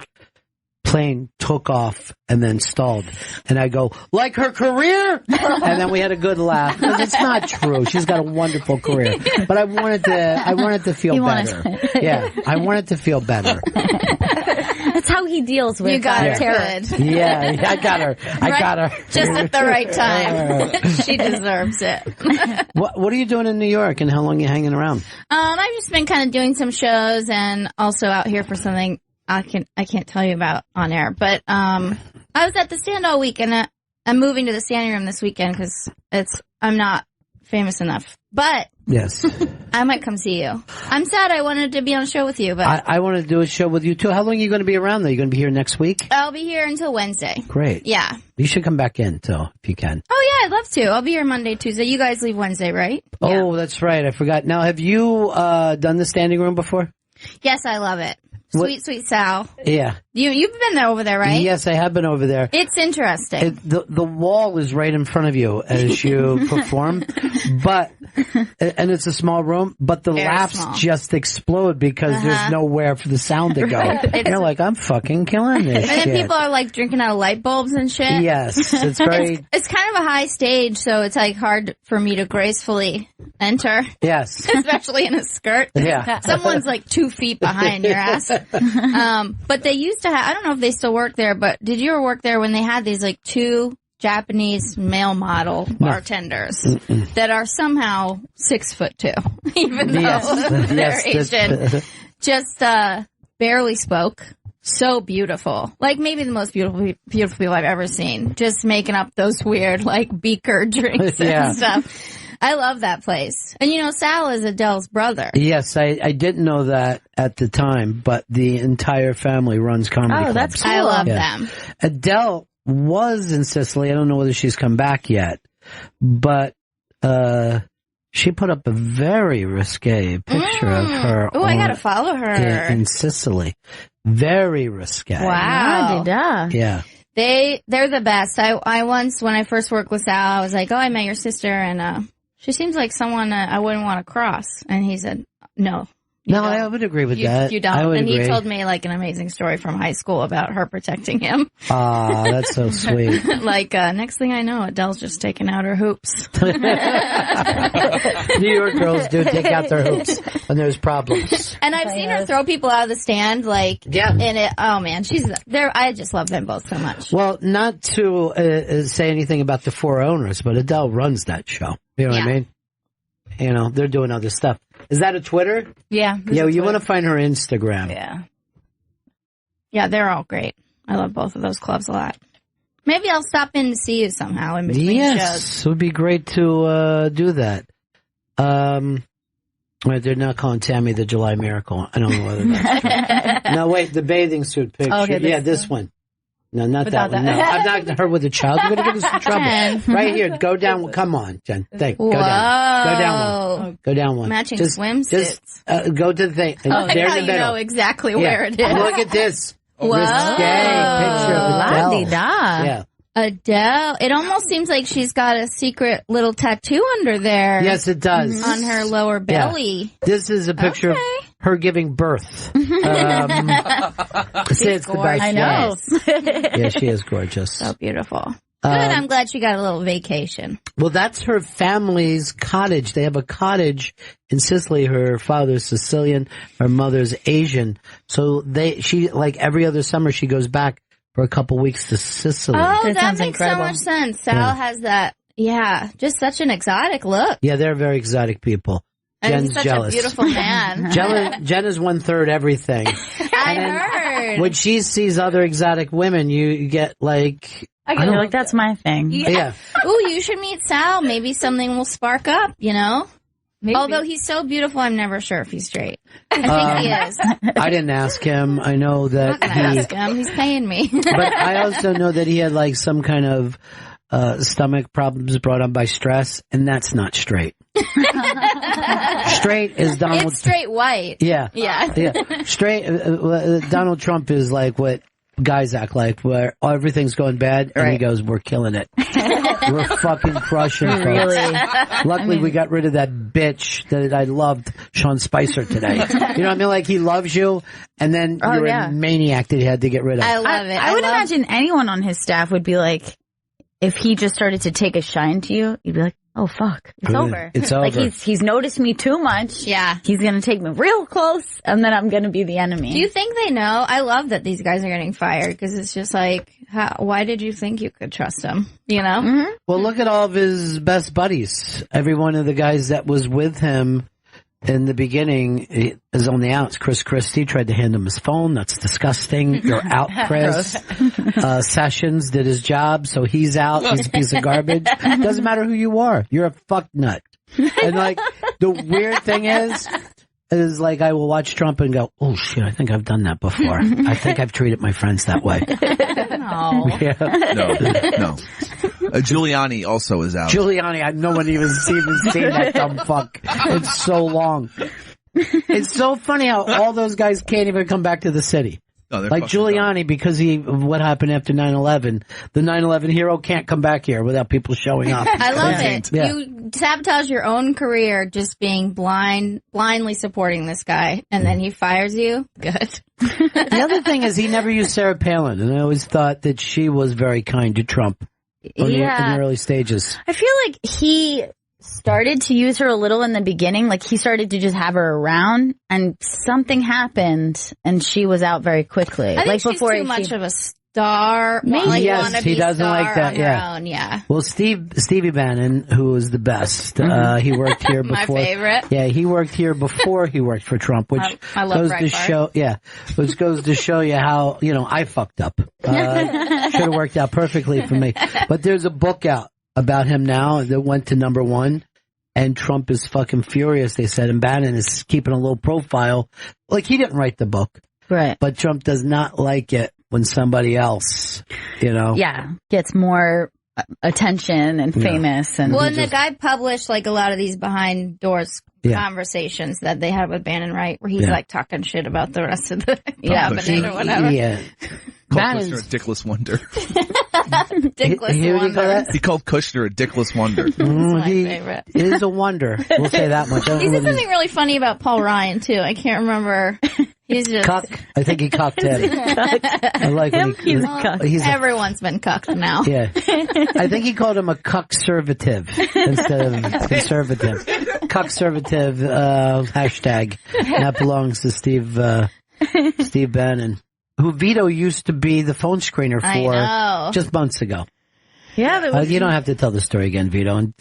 plane took off and then stalled. And I go, like her career? And then we had a good laugh. Because it's not true. She's got a wonderful career. But I wanted to feel better. Yeah, I wanted to feel better. That's how he deals with terror. Yeah, I got her. Just at the right time. She deserves it. What are you doing in New York and how long are you hanging around? I've just been kind of doing some shows and also out here for something I can't tell you about on air, but I was at the stand all week, and I'm moving to the standing room this weekend because I'm not famous enough. But yes, I might come see you. I'm sad I wanted to be on a show with you, but I want to do a show with you too. How long are you going to be around though? You going to be here next week? I'll be here until Wednesday. Great. Yeah. You should come back in too if you can. Oh yeah, I'd love to. I'll be here Monday, Tuesday. You guys leave Wednesday, right? Oh, yeah. That's right. I forgot. Now, have you done the standing room before? Yes, I love it. Sweet Sal. Yeah. You've been over there, right? Yes, I have been over there. It's interesting. The wall is right in front of you as you perform, and it's a small room, but the laughs just explode because there's nowhere for the sound to go. And you're like, I'm fucking killing this And shit. then people are like drinking out of light bulbs and shit. Yes, it's very... It's kind of a high stage, so it's like hard for me to gracefully enter. Yes. Especially in a skirt. Yeah. Someone's like 2 feet behind your ass. But they used to have, I don't know if they still work there, but did you ever work there when they had these like 2 Japanese male model bartenders that are somehow 6'2", even though they're Asian? Just barely spoke. So beautiful. Like maybe the most beautiful people I've ever seen. Just making up those weird like beaker drinks and stuff. I love that place. And you know, Sal is Adele's brother. Yes, I didn't know that at the time, but the entire family runs comedy clubs. That's cool. I love them. Adele was in Sicily. I don't know whether she's come back yet, but she put up a very risque picture of her. Oh, I gotta follow her. In Sicily. Very risque. Wow. Yeah. They're the best. I once, when I first worked with Sal, I was like, oh, I met your sister, and she seems like someone I wouldn't want to cross. And he said, no. No, I would agree with that. You don't. And he told me like an amazing story from high school about her protecting him. Ah, that's so sweet. Like, next thing I know, Adele's just taking out her hoops. New York girls do take out their hoops when there's problems. And I've seen her throw people out of the stand, like, and oh man, she's there. I just love them both so much. Well, not to say anything about the 4 owners, but Adele runs that show. You know what I mean? You know, they're doing other stuff. Is that a Twitter? Yeah. Yeah, you want to find her Instagram. Yeah. Yeah, they're all great. I love both of those clubs a lot. Maybe I'll stop in to see you somehow in between shows. Yes, it would be great to do that. They're not calling Tammy the July Miracle. I don't know whether that's true. No, wait, the bathing suit picture. Okay, this one. No, not that one. No, I'm not her with a child. We're going to get us in trouble. Right here. Go down. Come on, Jen. Go down. Go down one. Go down one. Matching swimsuits. Just go to the thing. Oh, there now in the middle. You know exactly where it is. Look at this. Whoa. Picture of Adele. Yeah. Adele. It almost seems like she's got a secret little tattoo under there. Yes, it does. On her lower belly. Yeah. This is a picture of her giving birth. She's gorgeous. I know. Yeah, she is gorgeous. So beautiful. Good, I'm glad she got a little vacation. Well, that's her family's cottage. They have a cottage in Sicily. Her father's Sicilian, her mother's Asian. So she, like every other summer, she goes back for a couple weeks to Sicily. Oh, that makes so much sense. Sal has that, just such an exotic look. Yeah, they're very exotic people. And Jen's he's such jealous. a beautiful man. Jen is 1/3 everything. I heard. When she sees other exotic women, you get like... I feel like that's my thing. Yeah. Ooh, you should meet Sal. Maybe something will spark up, you know? Maybe. Although he's so beautiful, I'm never sure if he's straight. I think he is. I didn't ask him. I know that I'm not gonna ask him. He's paying me. But I also know that he had like some kind of stomach problems brought on by stress, and that's not straight. Straight is Donald. It's straight white. Yeah. Yeah. Straight. Donald Trump is like what guys act like, where everything's going bad, and he goes, "We're killing it. We're fucking crushing it." Really? Luckily, we got rid of that bitch that I loved, Sean Spicer, today. You know what I mean? Like, he loves you, and then you're a maniac that he had to get rid of. I love it. I would imagine anyone on his staff would be like, if he just started to take a shine to you, you'd be like, oh, fuck. It's over. It's over. Like, he's noticed me too much. Yeah. He's going to take me real close, and then I'm going to be the enemy. Do you think they know? I love that these guys are getting fired, because it's just like, why did you think you could trust him? You know? Mm-hmm. Well, look at all of his best buddies. Every one of the guys that was with him in the beginning is on the outs. Chris Christie tried to hand him his phone. That's disgusting. You're out, Chris. Sessions did his job, so he's out. He's a piece of garbage. Doesn't matter who you are. You're a fuck nut. And like, the weird thing is like, I will watch Trump and go, oh shit, I think I've done that before. I think I've treated my friends that way. No. Yeah. No. Giuliani also is out. Giuliani, no one even seen that dumb fuck. It's so long. It's so funny how all those guys can't even come back to the city. No, like Giuliani, because of what happened after 9/11. The 9/11 hero can't come back here without people showing up. I love it. Yeah. You sabotage your own career just being blindly supporting this guy, and then he fires you. Good. The other thing is he never used Sarah Palin, and I always thought that she was very kind to Trump in the early stages. I feel like he started to use her a little in the beginning. Like, he started to just have her around, and something happened, and she was out very quickly. I think like she's before too much of a star. Maybe. Yes, he doesn't like that. Yeah. Well, Stevie Bannon, who was the best, he worked here before. My favorite. Yeah, he worked here before he worked for Trump, which I love goes to show. Yeah, which goes to show you how I fucked up. Should have worked out perfectly for me. But there's a book out about him now that went to #1. And Trump is fucking furious, they said, and Bannon is keeping a low profile. Like, he didn't write the book. Right. But Trump does not like it when somebody else, Yeah, gets more attention and famous. And Well, and the guy published, like, a lot of these behind doors conversations that they had with Bannon, right? Where he's, like, talking shit about the rest of the cabinet or whatever. Yeah. Called Kushner a dickless wonder. Dickless wonder. He called Kushner a dickless wonder. My favorite. He is a wonder. We'll say that much. He said something really funny about Paul Ryan, too. I can't remember. He's just... Cuck. I think he cucked him. I like him. He's a cuck. Everyone's been cucked now. Yeah. I think he called him a cuck-servative instead of conservative. Cuck-servative, hashtag. That belongs to Steve Bannon, who Vito used to be the phone screener for just months ago. Yeah. You don't have to tell the story again, Vito. And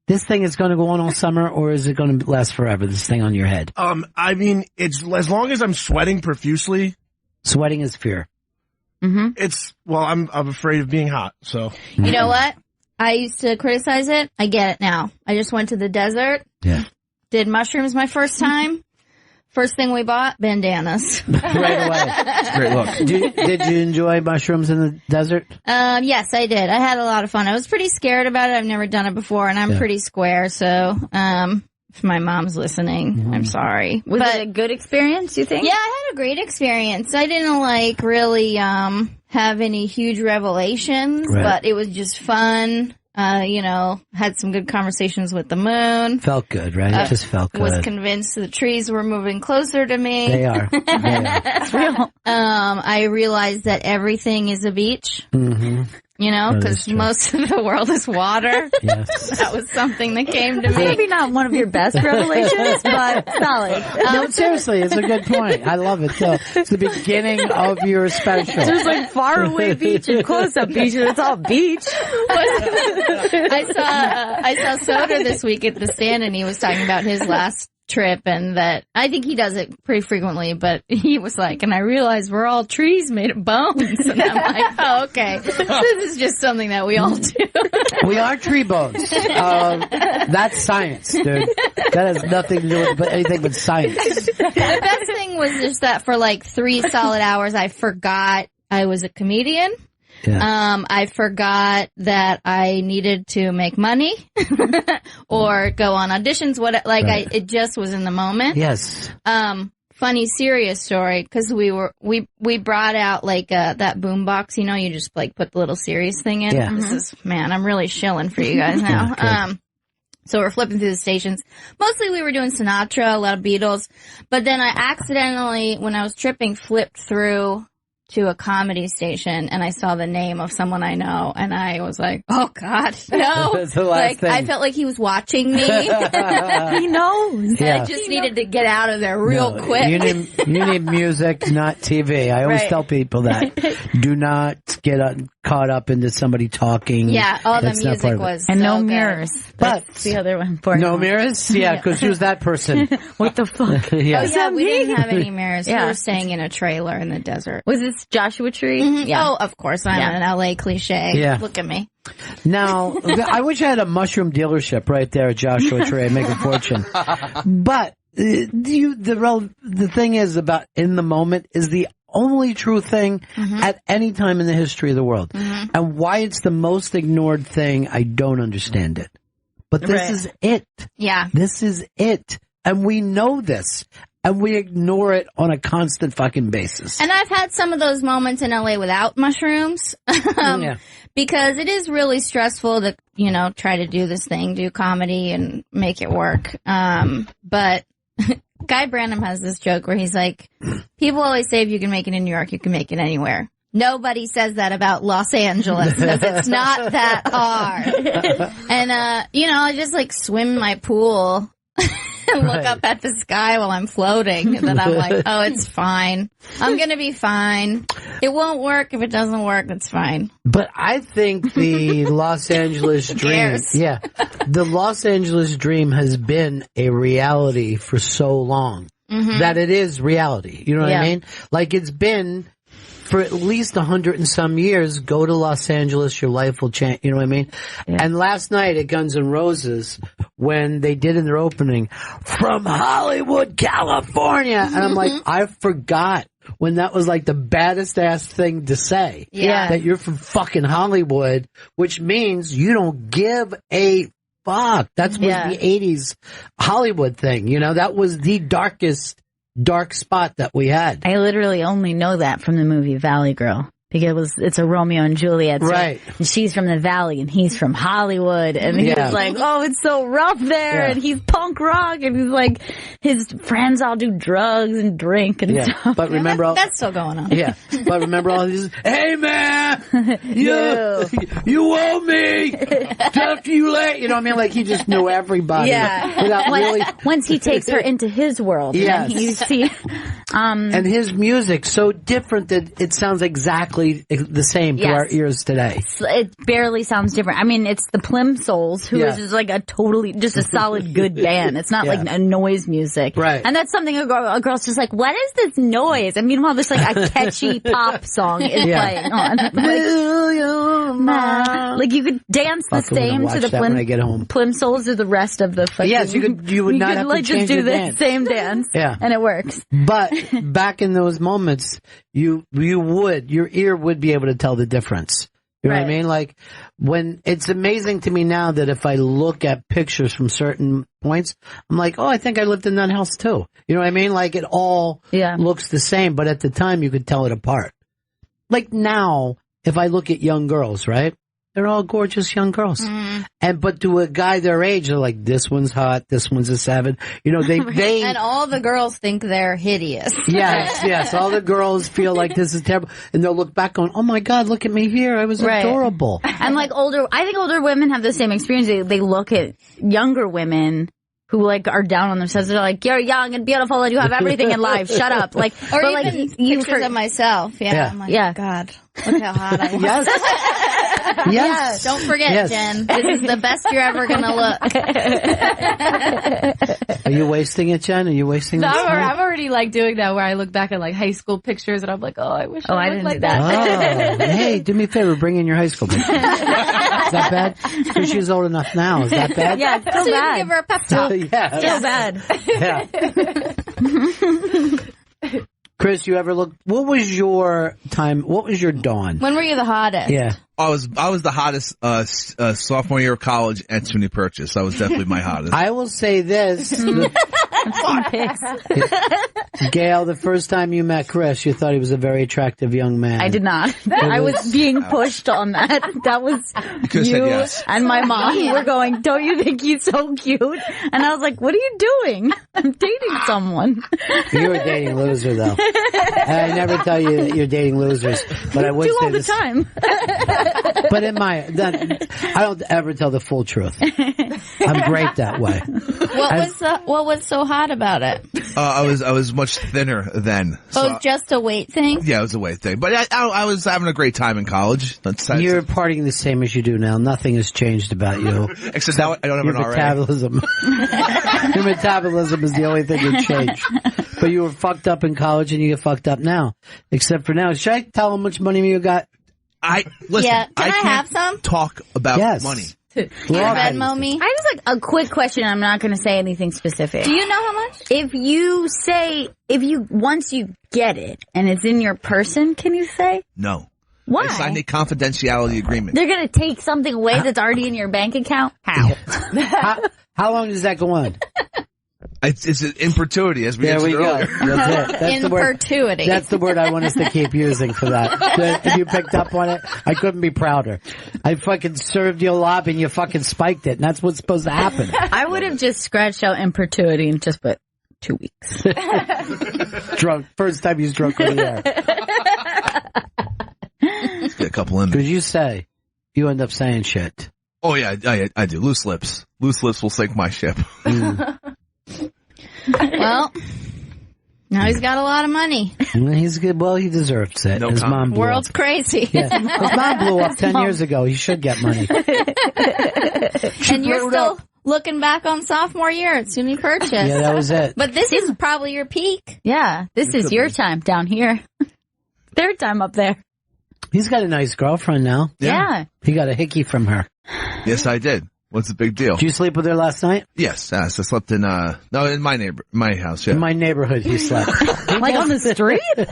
this thing is going to go on all summer, or is it going to last forever, this thing on your head? I mean, it's as long as I'm sweating profusely. Sweating is fear. Mm-hmm. I'm afraid of being hot, so. You know what? I used to criticize it. I get it now. I just went to the desert. Yeah. Did mushrooms my first time. First thing we bought, bandanas. Right away. It's a great look. Did you enjoy mushrooms in the desert? Yes, I did. I had a lot of fun. I was pretty scared about it. I've never done it before, and I'm pretty square, so, if my mom's listening, I'm sorry. Was it a good experience, you think? Yeah, I had a great experience. I didn't really, have any huge revelations, but it was just fun. Had some good conversations with the moon. Felt good, right? It just felt good. Was convinced the trees were moving closer to me. They are. It's real. I realized that everything is a beach. Mm-hmm. You know, because most of the world is water. Yes. That was something that came to me. Maybe not one of your best revelations, but solid. No, seriously, it's a good point. I love it. So it's the beginning of your special. There's like far away beach and close up beach, and it's all beach. I saw Soder this week at the stand, and he was talking about his last trip, and that I think he does it pretty frequently, but he was like, and I realized we're all trees made of bones, and I'm like, oh, okay, this is just something that we all do. We are tree bones. That's science, dude. That has nothing to do with anything but science. The best thing was just that for like 3 solid hours, I forgot I was a comedian. Yeah. I forgot that I needed to make money or go on auditions. It just was in the moment. Yes. Funny, serious story, because we brought out like that boom box, you know, you just like put the little serious thing in. Yeah. This is, man, I'm really shilling for you guys now. Okay. So we're flipping through the stations. Mostly we were doing Sinatra, a lot of Beatles, but then I accidentally, when I was tripping, flipped through to a comedy station, and I saw the name of someone I know, and I was like, oh God, no. That's the last thing. I felt like he was watching me. He knows. Yeah. I just needed to get out of there real quick. You need music, not TV. I always tell people that. Do not get caught up into somebody talking. Yeah, all the That's not music part of it. was And so no good. mirrors. But That's the other one for no mirrors? Yeah, because who's that person? What the fuck? Yeah. Oh yeah, we didn't have any mirrors. Yeah. We were staying in a trailer in the desert. Was this Joshua Tree? Mhm. Yeah. Oh, of course, I'm an LA cliche. Yeah. Look at me. Now, I wish I had a mushroom dealership right there at Joshua Tree. I'd make a fortune. But the thing is about in the moment is the only true thing at any time in the history of the world. And why it's the most ignored thing, I don't understand it. But this is it. Yeah. This is it. And we know this. And we ignore it on a constant fucking basis. And I've had some of those moments in LA without mushrooms. Because it is really stressful to, you know, try to do this thing, do comedy and make it work. But Guy Branum has this joke where he's like, people always say if you can make it in New York, you can make it anywhere. Nobody says that about Los Angeles because it's not that hard. And, you know, I just like swim in my pool and look up at the sky while I'm floating. And then I'm like, oh, it's fine. I'm going to be fine. It won't work. If it doesn't work, it's fine. But I think the Los Angeles dream, the Los Angeles dream has been a reality for so long that it is reality. You know what I mean? Like it's been for at least 100 and some years. Go to Los Angeles, your life will change. You know what I mean? Yeah. And last night at Guns N' Roses, when they did in their opening, from Hollywood, California, and I'm like, I forgot when that was like the baddest ass thing to say. Yeah. That you're from fucking Hollywood, which means you don't give a fuck. That was the 80s Hollywood thing. You know, that was the dark spot that we had. I literally only know that from the movie Valley Girl. Because it's a Romeo and Juliet. Right. And she's from the Valley and he's from Hollywood. And he was like, oh, it's so rough there. And he's punk rock. And he's like, his friends all do drugs and drink and stuff. But remember that's still going on. Yeah. But remember all these, hey man, you owe me. Talk to you late. You know what I mean? Like he just knew everybody. Yeah. Without really. Once he takes her into his world. Yes. And you see, and his music so different that it sounds exactly the same to our ears today. It barely sounds different. I mean, it's the Plimsouls, who is just like just a solid good band. It's not like a noise music. Right. And that's something a girl's just like, what is this noise? And meanwhile, there's like a catchy pop song is playing on. Like you could dance the same to the Plimsouls or the rest of the fucking... Yes, you would not have to change just do the dance. same dance. Yeah. And it works. But back in those moments, your ear would be able to tell the difference. You know what I mean? Like when it's amazing to me now that if I look at pictures from certain points, I'm like, oh, I think I lived in that house too. You know what I mean? Like it all looks the same, but at the time you could tell it apart. Like now, if I look at young girls, right? They're all gorgeous young girls. But to a guy their age, they're like, this one's hot, this one's a 7. You know, they and all the girls think they're hideous. Yes. All the girls feel like this is terrible. And they'll look back going, oh my God, look at me here. I was adorable. And like I think older women have the same experience. They look at younger women who like are down on themselves. They're like, you're young and beautiful and you have everything in life. Shut up. Like, or even like, pictures of myself. Yeah. I'm like, God, look how hot I am. Yes. Don't forget, Jen. This is the best you're ever going to look. Are you wasting it, Jen? Are you wasting this time? I'm already like doing that where I look back at like high school pictures and I'm like, oh, I wish I didn't like do that. Oh, hey, do me a favor. Bring in your high school picture. Is that bad? So she's old enough now. Is that bad? Yeah, it's so bad. Give her a pep talk. Still bad. Yeah. Chris, you ever look? What was your time? What was your dawn? When were you the hottest? Yeah. I was the hottest sophomore year of college at SUNY Purchase. I was definitely my hottest. I will say this. Gail, the first time you met Chris, you thought he was a very attractive young man. I did not. I was being pushed on that. That was you and my mom were going, don't you think he's so cute? And I was like, what are you doing? I'm dating someone. You were dating a loser, though. I never tell you that you're dating losers, but I would do say all the this. time. But I don't ever tell the full truth. I'm great that way. What was so hot about it? I was much thinner then. So it was just a weight thing? Yeah, it was a weight thing. But I was having a great time in college. You're partying the same as you do now. Nothing has changed about you. Except now I don't have your an RA. metabolism. Your metabolism is the only thing that changed. But you were fucked up in college and you get fucked up now. Except for now. Should I tell how much money you got? Listen, Can I can't have some? talk about money. Can you Venmo me? I just like a quick question. I'm not going to say anything specific. Do you know how much? Once you get it and it's in your person, can you say? No. Why? I signed a confidentiality agreement. They're going to take something away that's already in your bank account? How? How long does that go on? It's in perpetuity, as we mentioned earlier. That's it. In perpetuity. That's the word I want us to keep using for that. If you picked up on it, I couldn't be prouder. I fucking served you a lob and you fucking spiked it, and that's what's supposed to happen. I would have just scratched out in perpetuity and just put 2 weeks. Drunk. First time he's drunk on the air. Let's get a couple in. Because you end up saying shit. Oh yeah, I do. Loose lips. Loose lips will sink my ship. Well, now he's got a lot of money. He's good. Well, he deserves it. His mom blew World's up. crazy. Yeah. His mom blew up 10 years ago. He should get money. And you're still looking back on sophomore year at SUNY Purchase. Yeah, that was it. But this is probably your peak. Yeah, this is your time down here. Their time up there. He's got a nice girlfriend now. Yeah. He got a hickey from her. Yes, I did. What's the big deal? Did you sleep with her last night? Yes, I slept in in my house. Yeah. In my neighborhood, he slept. Like on the street? Did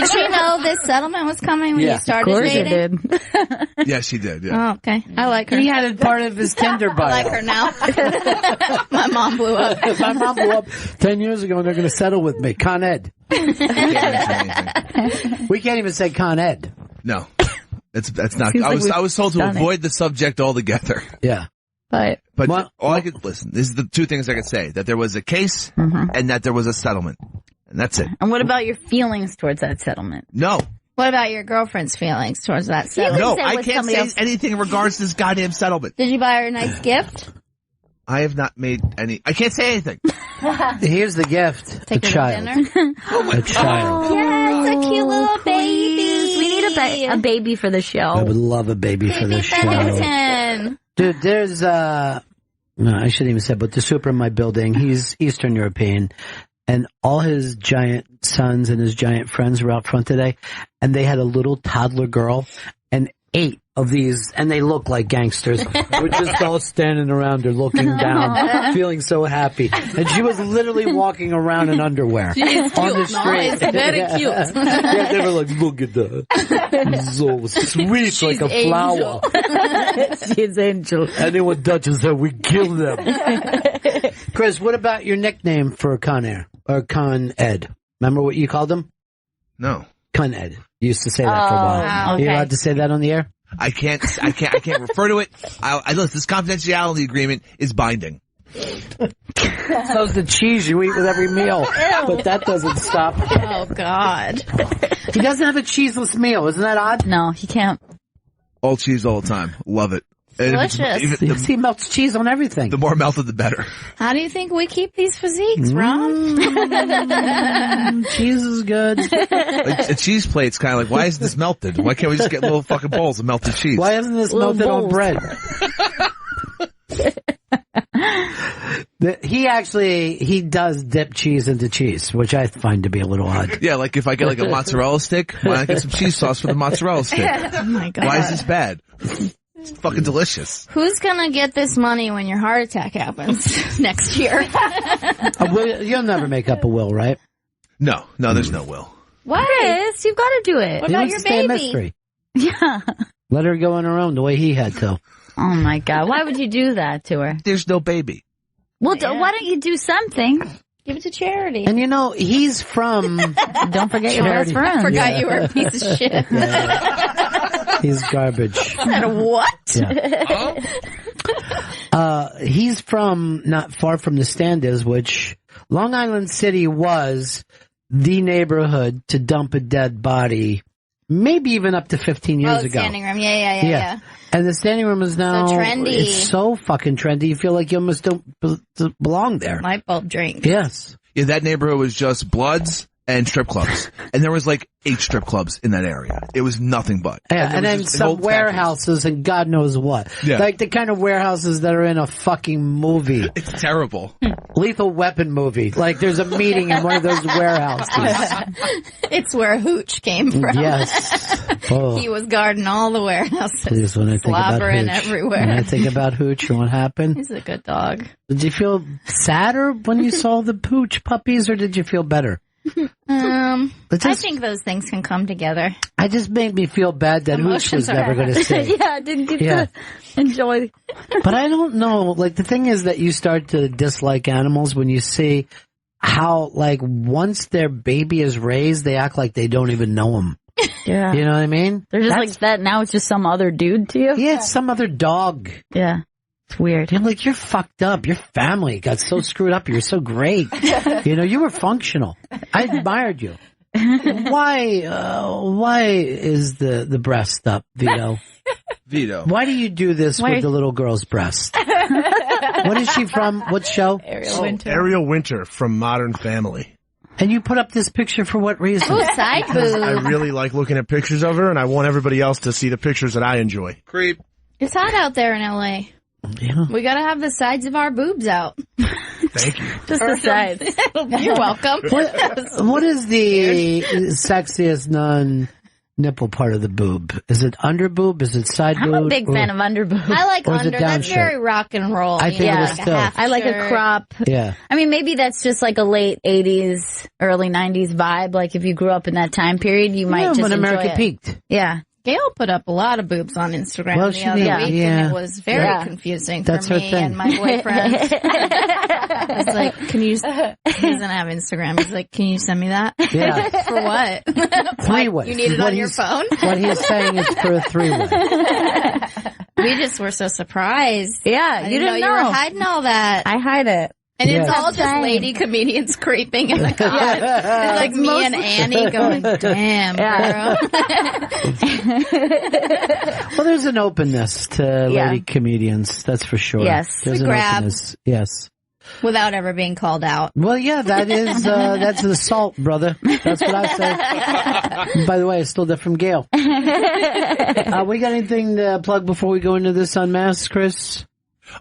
she know this settlement was coming when you started dating? Of course she did. Yeah, she did. Yeah. Oh, okay. I like her. He had it part of his Tinder bio. I like her now. My mom blew up. My mom blew up 10 years ago, and they're going to settle with me. Con Ed. We can't even say Con Ed. No, that's not. Seems I was told to avoid the subject altogether. Yeah. But all I could listen. This is the two things I could say: that there was a case and that there was a settlement, and that's it. And what about your feelings towards that settlement? No. What about your girlfriend's feelings towards that settlement? No, I can't say anything in regards to this goddamn settlement. Did you buy her a nice gift? I have not made any. I can't say anything. Here's the gift: Take a her child. to dinner. A child. Yeah, it's a cute little baby. We need a baby for the show. I would love a baby for this show. Bennington. Dude, there's no, I shouldn't even say, but the super in my building, he's Eastern European, and all his giant sons and his giant friends were out front today, and they had a little toddler girl, and 8 of these, and they look like gangsters. We're just all standing around her, looking down, feeling so happy. And she was literally walking around in underwear on the street. It's very cute. Yeah, they were like, look at that. So sweet, She's like a flower. She's angel. Anyone touches her, we kill them. Chris, what about your nickname for Con Air? Or Con Ed? Remember what you called him? No. Con Ed. You used to say that for a while. Wow. Are you Okay. allowed to say that on the air? I can't refer to it. Listen, this confidentiality agreement is binding. So's the cheese you eat with every meal. But that doesn't stop. Oh, God. He doesn't have a cheeseless meal. Isn't that odd? No, he can't. All cheese all the time. Love it. Delicious. He melts cheese on everything. The more melted, the better. How do you think we keep these physiques, Ron? Cheese is good. A cheese plate's kind of like, why is this melted? Why can't we just get little fucking bowls of melted cheese? Why isn't this Little melted on bowls. bread? He does dip cheese into cheese, which I find to be a little odd. Yeah, like if I get like a mozzarella stick, why not get some cheese sauce for the mozzarella stick? Oh, my God. Why is this bad? It's fucking delicious. Who's gonna get this money when your heart attack happens next year? You'll never make up a will, right? No, there's no will. What? Chris, you've got to do it. What He about wants your to stay a baby? mystery. Yeah. Let her go on her own the way he had to. Oh my God. Why would you do that to her? There's no baby. Well, why don't you do something? Give it to charity. And you know, he's from... Don't forget your best friend. Forgot you were a piece of shit. He's garbage. Said what? Yeah. He's from not far from the stand is, which Long Island City was the neighborhood to dump a dead body, maybe even up to 15 years ago. Standing room. Yeah. And the standing room is now So trendy. It's so fucking trendy. You feel like you almost don't belong there. Light bulb drink. Yes. Yeah, that neighborhood was just Bloods and strip clubs. And there was like 8 strip clubs in that area. It was nothing but. Yeah, and then some warehouses and God knows what. Yeah. Like the kind of warehouses that are in a fucking movie. It's terrible. Lethal Weapon movie. Like there's a meeting in one of those warehouses. It's where Hooch came from. Yes. Oh. He was guarding all the warehouses. Please, when I think about Slobbering Hooch. everywhere. When I think about Hooch and what happened. He's a good dog. Did you feel sadder when you saw the Hooch puppies or did you feel better? I think those things can come together. I just made me feel bad that Hooch was Emotions are never going to stay. Yeah, didn't get to enjoy. But I don't know. Like the thing is that you start to dislike animals when you see how, like, once their baby is raised, they act like they don't even know them. Yeah. You know what I mean? They're just like that. Now it's just some other dude to you. Yeah, it's some other dog. Yeah. It's weird. You're like, you're fucked up. Your family got so screwed up. You're so great. You know, you were functional. I admired you. Why is the breast up, Vito? Vito. Why do you do this with the little girl's breast? What is she from? What show? Ariel Winter from Modern Family. And you put up this picture for what reason? Oh, side Because boob. I really like looking at pictures of her, and I want everybody else to see the pictures that I enjoy. Creep. It's hot out there in LA. Yeah. We gotta have the sides of our boobs out. Thank you. Just the sides. You're welcome. What is the sexiest non-nipple part of the boob? Is it under boob? Is it side boob? I'm a big fan of under boob. I like Or is it under. down That's shirt? very rock and roll. I think you know, it is like a too. half I like a shirt. crop. Yeah. I mean, maybe that's just like a late 80s, early 90s vibe. Like if you grew up in that time period, you might just when enjoy America it. peaked. Yeah. Gail put up a lot of boobs on Instagram Well, the she other did, week, yeah. and it was very confusing That's for her me thing. and my boyfriend. I was like, "Can you?" He doesn't have Instagram. He's like, "Can you send me that?" Yeah. For what? Three-way. You need it What on your he's- phone. What he's saying is for a 3-way. We just were so surprised. Yeah, I you didn't know you were hiding all that. I hide it. And it's Yeah. all just lady comedians creeping in the comments. It's like me and Annie going, "Damn, girl." Well, there's an openness to lady comedians, that's for sure. Yes. There's We an grab. openness. Yes. Without ever being called out. Well, yeah, that is, that's assault, brother. That's what I say. By the way, I stole that from Gail. We got anything to plug before we go into this unmasked, Chris?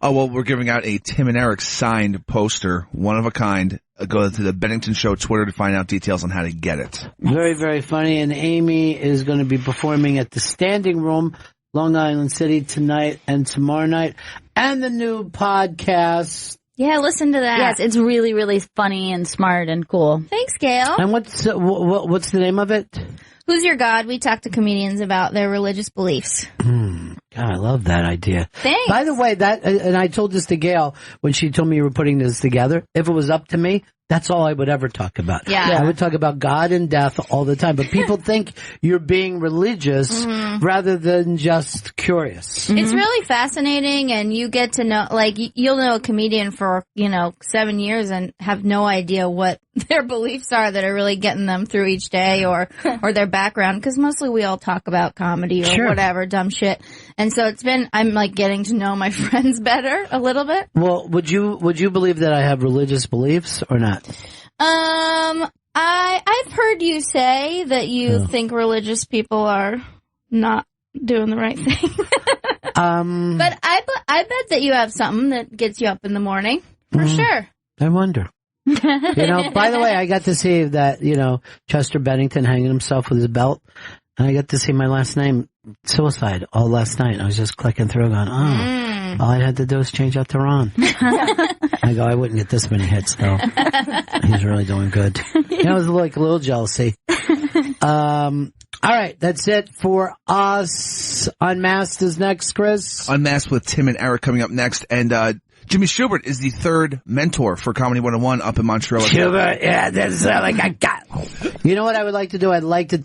Oh, well, we're giving out a Tim and Eric signed poster, one of a kind. Go to the Bennington Show Twitter to find out details on how to get it. Very, very funny. And Amy is going to be performing at the Standing Room, Long Island City, tonight and tomorrow night. And the new podcast. Yeah, listen to that. Yes, it's really, really funny and smart and cool. Thanks, Gail. And what's the name of it? Who's Your God? We talk to comedians about their religious beliefs. God, I love that idea. Thanks. By the way, and I told this to Gail when she told me you were putting this together. If it was up to me, That's all I would ever talk about. Yeah. I would talk about God and death all the time. But people think you're being religious rather than just curious. It's really fascinating, and you get to know, like, you'll know a comedian for, 7 years and have no idea what their beliefs are that are really getting them through each day or their background. Because mostly we all talk about comedy or whatever, dumb shit. And so I'm like getting to know my friends better a little bit. Well, would you believe that I have religious beliefs or not? I've heard you say that you think religious people are not doing the right thing. But I bet that you have something that gets you up in the morning for sure. I wonder. By the way, I got to see that, Chester Bennington hanging himself with his belt. And I got to see my last name, Suicide, all last night. I was just clicking through going, all I had to do was change out to Ron. I go, I wouldn't get this many hits, though. He's really doing good. It was like a little jealousy. All right, that's it for us. Unmasked is next, Chris. Unmasked with Tim and Eric coming up next. And Jimmy Schubert is the third mentor for Comedy 101 up in Montreal. Schubert, yeah, that's like I got. You know what I would like to do? I'd like to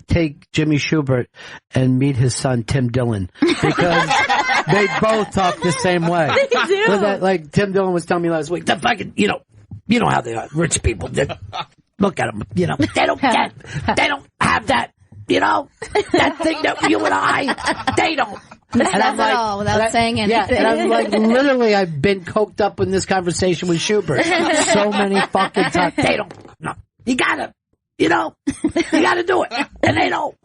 take Jimmy Schubert and meet his son, Tim Dillon, because they both talk the same way. They do. Like Tim Dillon was telling me last week, the fucking, you know how they are, rich people. Look at them, they don't have that, that thing that you and I, they don't. That's it all without saying anything. Yeah, and I'm like, literally, I've been coked up in this conversation with Schubert so many fucking times. They don't. No, you gotta, you gotta do it, and they don't.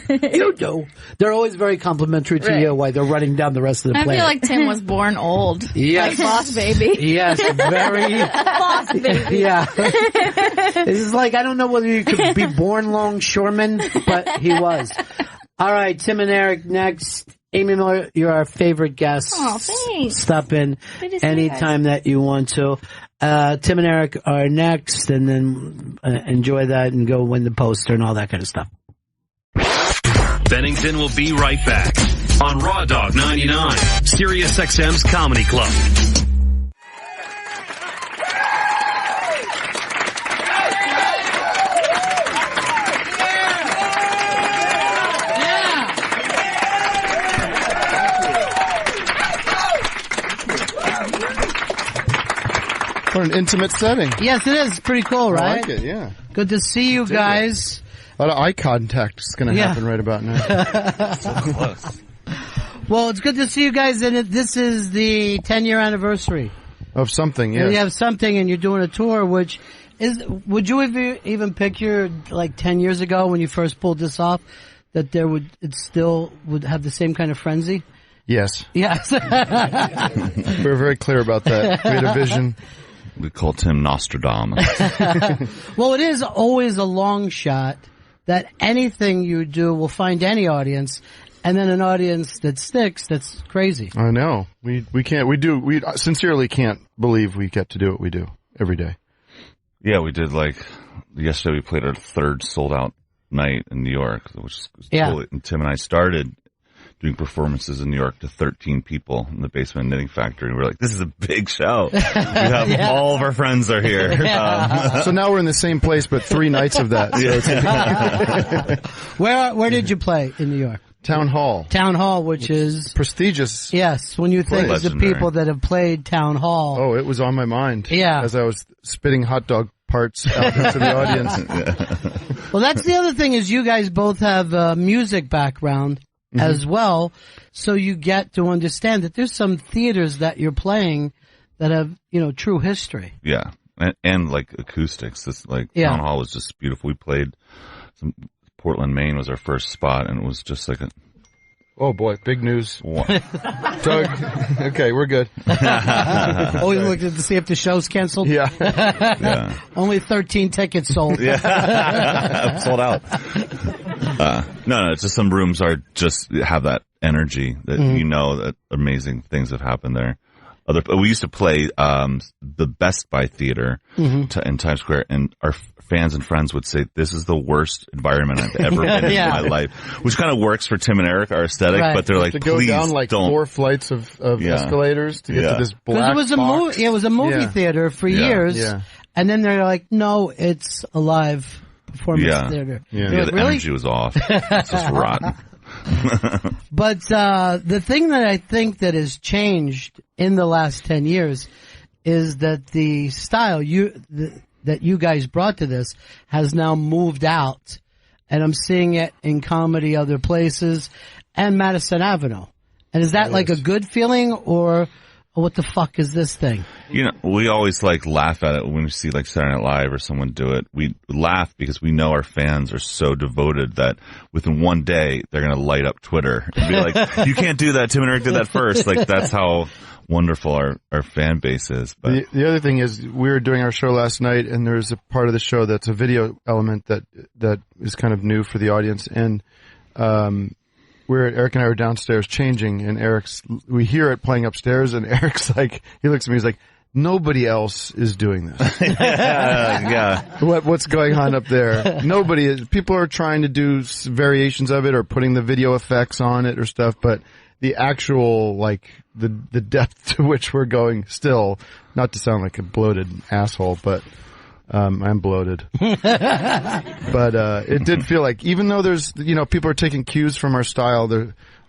You do. They're always very complimentary to you while they're running down the rest of the planet. I feel like Tim was born old. Yes. Like Boss Baby. Yes, very. Boss Baby. Yeah. It's like, I don't know whether you could be born longshoreman, but he was. All right, Tim and Eric next. Amy Miller, you're our favorite guest. Oh, thanks. Stop in anytime that you want to. Tim and Eric are next, and then enjoy that and go win the poster and all that kind of stuff. Bennington will be right back on Raw Dog 99, Sirius XM's Comedy Club. What an intimate setting. Yes, it is. It's pretty cool, right? I like it, yeah. Good to see you guys. A lot of eye contact is going to happen right about now. So close. Well, it's good to see you guys, and this is the 10-year anniversary. Of something, yeah. You have something, and you're doing a tour, which is, would you even picture, like 10 years ago when you first pulled this off, that it still would have the same kind of frenzy? Yes. Yes. We're very clear about that. We had a vision. We called him Nostradamus. Well, it is always a long shot that anything you do will find any audience, and then an audience that sticks. That's crazy. I know. We sincerely can't believe we get to do what we do every day. Yeah, we did yesterday we played our third sold out night in New York, which was cool. And Tim and I started doing performances in New York to 13 people in the basement knitting factory. And we're like, this is a big show. We have all of our friends are here. So now we're in the same place, but 3 nights of that. So Where did you play in New York? Town Hall. Town Hall, which is prestigious. Yes, when you think of the people that have played Town Hall. Oh, it was on my mind. Yeah. As I was spitting hot dog parts out into the audience. Well, that's the other thing is you guys both have a music background as well, so you get to understand that there's some theaters that you're playing that have, true history. Yeah. And acoustics. Town Hall was just beautiful. We played Portland, Maine was our first spot, and it was just like oh boy, big news. Doug, okay, we're good. Oh, you looked to see if the show's canceled? Yeah. Only 13 tickets sold. Yeah. Sold out. No, it's just some rooms have that energy that that amazing things have happened there. We used to play the Best Buy Theater in Times Square, and our fans and friends would say, this is the worst environment I've ever been in my life. Which kind of works for Tim and Eric, our aesthetic, but they're like, to go please down don't. 4 flights of escalators to get to this black Because it was a movie theater for years. Yeah. And then they're like, no, it's a live performance theater. Yeah, Like, the really? energy was off. It's just rotten. But the thing that I think that has changed in the last 10 years is that the style that you guys brought to this has now moved out, and I'm seeing it in comedy other places and Madison Avenue. And is that like a good feeling, or what the fuck is this thing? You know, we always like laugh at it when we see like Saturday Night Live or someone do it. We laugh because we know our fans are so devoted that within one day they're going to light up Twitter and be like, you can't do that. Tim and Eric did that first. Like, that's how wonderful our fan base is. But the other thing is, we were doing our show last night, and there's a part of the show that's a video element that is kind of new for the audience. And Eric and I were downstairs changing, and we hear it playing upstairs, and Eric's like, he looks at me, he's like, nobody else is doing this. Yeah. What's going on up there? Nobody is. People are trying to do variations of it or putting the video effects on it or stuff, but the actual, like, the depth to which we're going still, not to sound like a bloated asshole, but I'm bloated. But it did feel like, even though there's, people are taking cues from our style,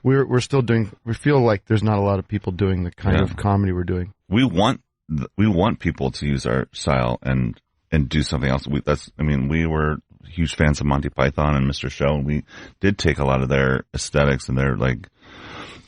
we're still doing, we feel like there's not a lot of people doing the kind of comedy we're doing. We want people to use our style and do something else. We were huge fans of Monty Python and Mr. Show, and we did take a lot of their aesthetics and their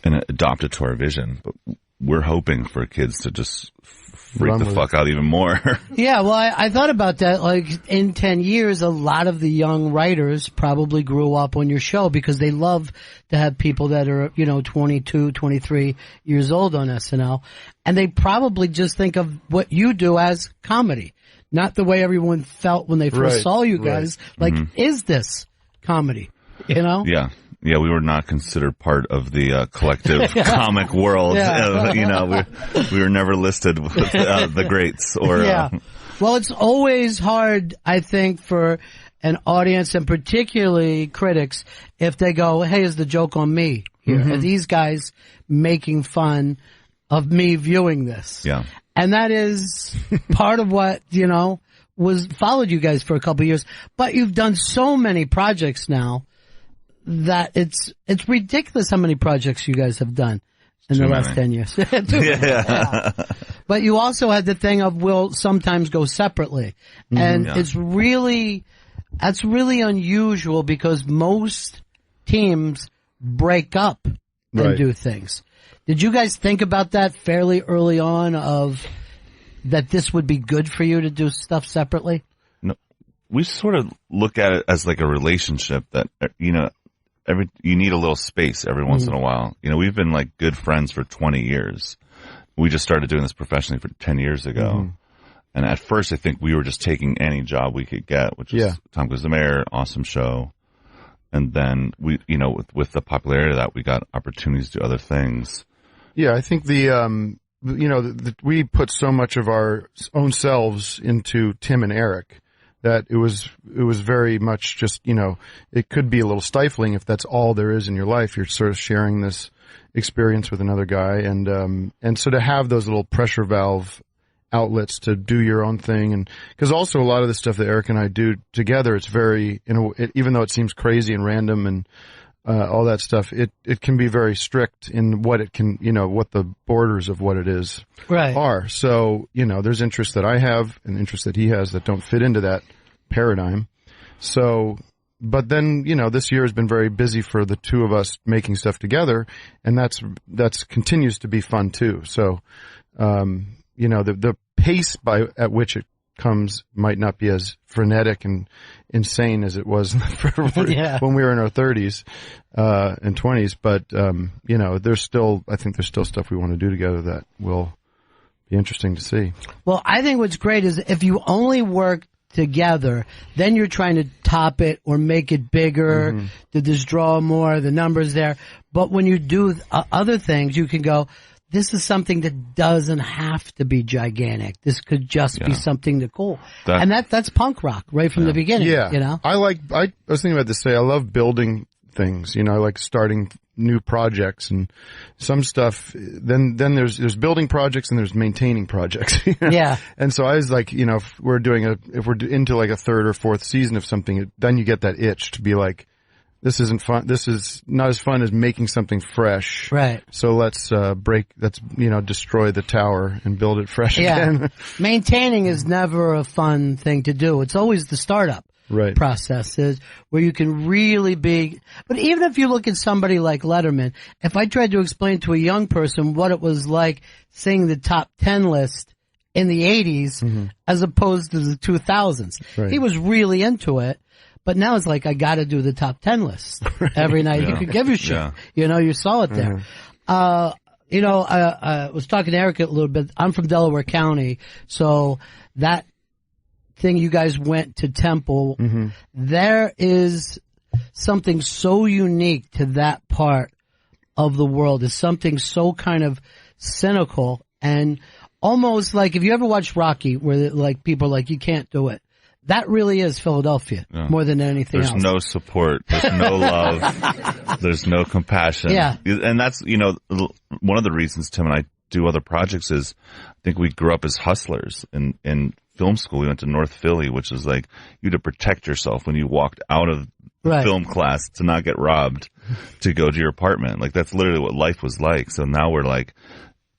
and adopt it to our vision. But we're hoping for kids to just freak the fuck out even more. Yeah, well, I thought about that. Like, in 10 years, a lot of the young writers probably grew up on your show because they love to have people that are, 22, 23 years old on SNL. And they probably just think of what you do as comedy, not the way everyone felt when they first saw you guys. Like, is this comedy? Yeah. Yeah, we were not considered part of the collective comic world. Yeah. We were never listed with the greats. Well, it's always hard, I think, for an audience, and particularly critics, if they go, hey, is the joke on me? Are these guys making fun of me viewing this? Yeah. And that is part of what, followed you guys for a couple of years. But you've done so many projects now that it's ridiculous how many projects you guys have done in the last 10 years. Yeah. But you also had the thing of we'll sometimes go separately. And that's really unusual because most teams break up and do things. Did you guys think about that fairly early on, of that this would be good for you to do stuff separately? No, we sort of look at it as like a relationship that, you need a little space every once in a while. We've been like good friends for 20 years. We just started doing this professionally for 10 years ago. And at first I think we were just taking any job we could get, which was Tom Goes the Mayor, awesome show. And then we, with the popularity of that, we got opportunities to do other things. Yeah, I think we put so much of our own selves into Tim and Eric that it was very much just, it could be a little stifling if that's all there is in your life. You're sort of sharing this experience with another guy, and so to have those little pressure valve outlets to do your own thing, and because also a lot of the stuff that Eric and I do together, it's very, even though it seems crazy and random and all that stuff, it can be very strict in what it can, what the borders of what it is are. So, there's interests that I have and interests that he has that don't fit into that paradigm. So, but then, this year has been very busy for the two of us making stuff together, and that's continues to be fun too. So, the pace at which it comes might not be as frenetic and insane as it was when we were in our 30s and 20s, but I think there's still stuff we want to do together that will be interesting to see. Well, I think what's great is if you only work together, then you're trying to top it or make it bigger, to just draw more, the numbers there. But when you do other things, you can go, this is something that doesn't have to be gigantic. This could just be something cool. And that's punk rock right from the beginning. Yeah. I was thinking about this today. I love building things. I like starting new projects, and some stuff. Then there's building projects and there's maintaining projects. Yeah. And so I was like, if we're into like a third or fourth season of something, then you get that itch to be like, this isn't fun. This is not as fun as making something fresh. Right. So let's destroy the tower and build it fresh again. Maintaining is never a fun thing to do. It's always the startup process is where you can really be. But even if you look at somebody like Letterman, if I tried to explain to a young person what it was like seeing the top 10 list in the 80s as opposed to the 2000s, he was really into it. But now it's like, I gotta do the top 10 list every night. You could give a shit. Yeah. You saw it there. I was talking to Eric a little bit. I'm from Delaware County. So that thing you guys went to Temple, there is something so unique to that part of the world. It's something so kind of cynical and almost like, if you ever watched Rocky, where like people are like, you can't do it. That really is Philadelphia more than anything else. There's no support. There's no love. There's no compassion. Yeah. And that's, one of the reasons Tim and I do other projects is I think we grew up as hustlers in film school. We went to North Philly, which is like you had to protect yourself when you walked out of film class to not get robbed to go to your apartment. Like that's literally what life was like. So now we're like,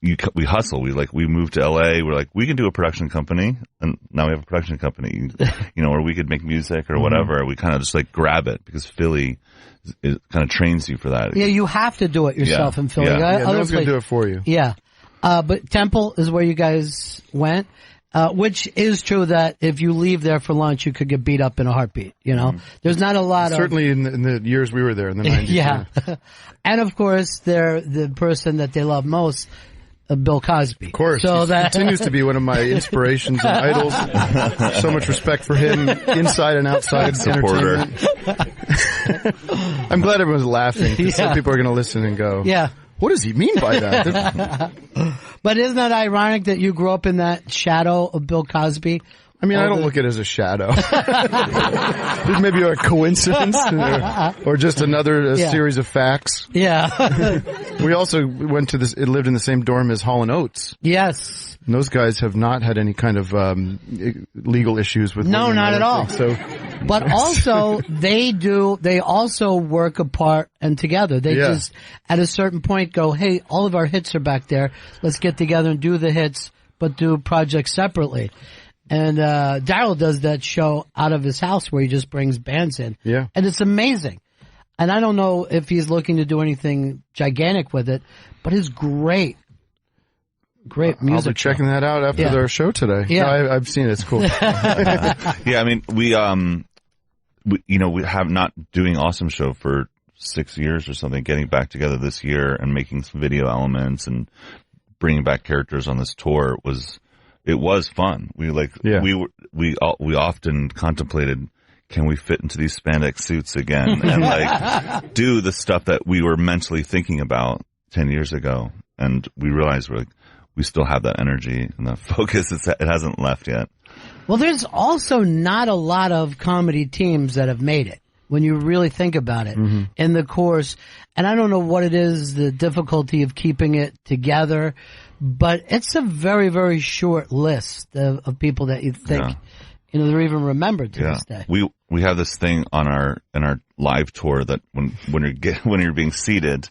we hustle. We moved to LA. We're like, we can do a production company. And now we have a production company, or we could make music or whatever. We kind of just like grab it because Philly it kind of trains you for that. Yeah. You have to do it yourself in Philly. No one's going to do it for you. Yeah. But Temple is where you guys went. Which is true that if you leave there for lunch, you could get beat up in a heartbeat. There's not a lot certainly in the years we were there in the 90s. Yeah. And of course, they're the person that they love most. Bill Cosby. Of course. So that continues to be one of my inspirations and idols. So much respect for him inside and outside of entertainment. I'm glad everyone's laughing because some people are going to listen and go, what does he mean by that? But isn't that ironic that you grew up in that shadow of Bill Cosby? I mean, I don't look at it as a shadow. Maybe a coincidence or just another series of facts. Yeah. We also lived in the same dorm as Hall & Oates. Yes. And those guys have not had any kind of legal issues with No, not at all. But also, they also work apart and together. They just, at a certain point, go, hey, all of our hits are back there. Let's get together and do the hits, but do projects separately. And Daryl does that show out of his house where he just brings bands in. Yeah. And it's amazing. And I don't know if he's looking to do anything gigantic with it, but it's great. Great music. I'll be checking that out after their show today. Yeah. No, I've seen it. It's cool. I mean, we have not doing Awesome Show for 6 years or something, getting back together this year and making some video elements and bringing back characters on this tour it was fun. We often contemplated, can we fit into these spandex suits again and do the stuff that we were mentally thinking about 10 years ago. And we realized we still have that energy and that focus. It hasn't left yet. Well, there's also not a lot of comedy teams that have made it when you really think about it in the course. And I don't know what it is, the difficulty of keeping it together. But it's a very, very short list of people that you think, they're even remembered to this day. We have this thing in our live tour that when you're being seated,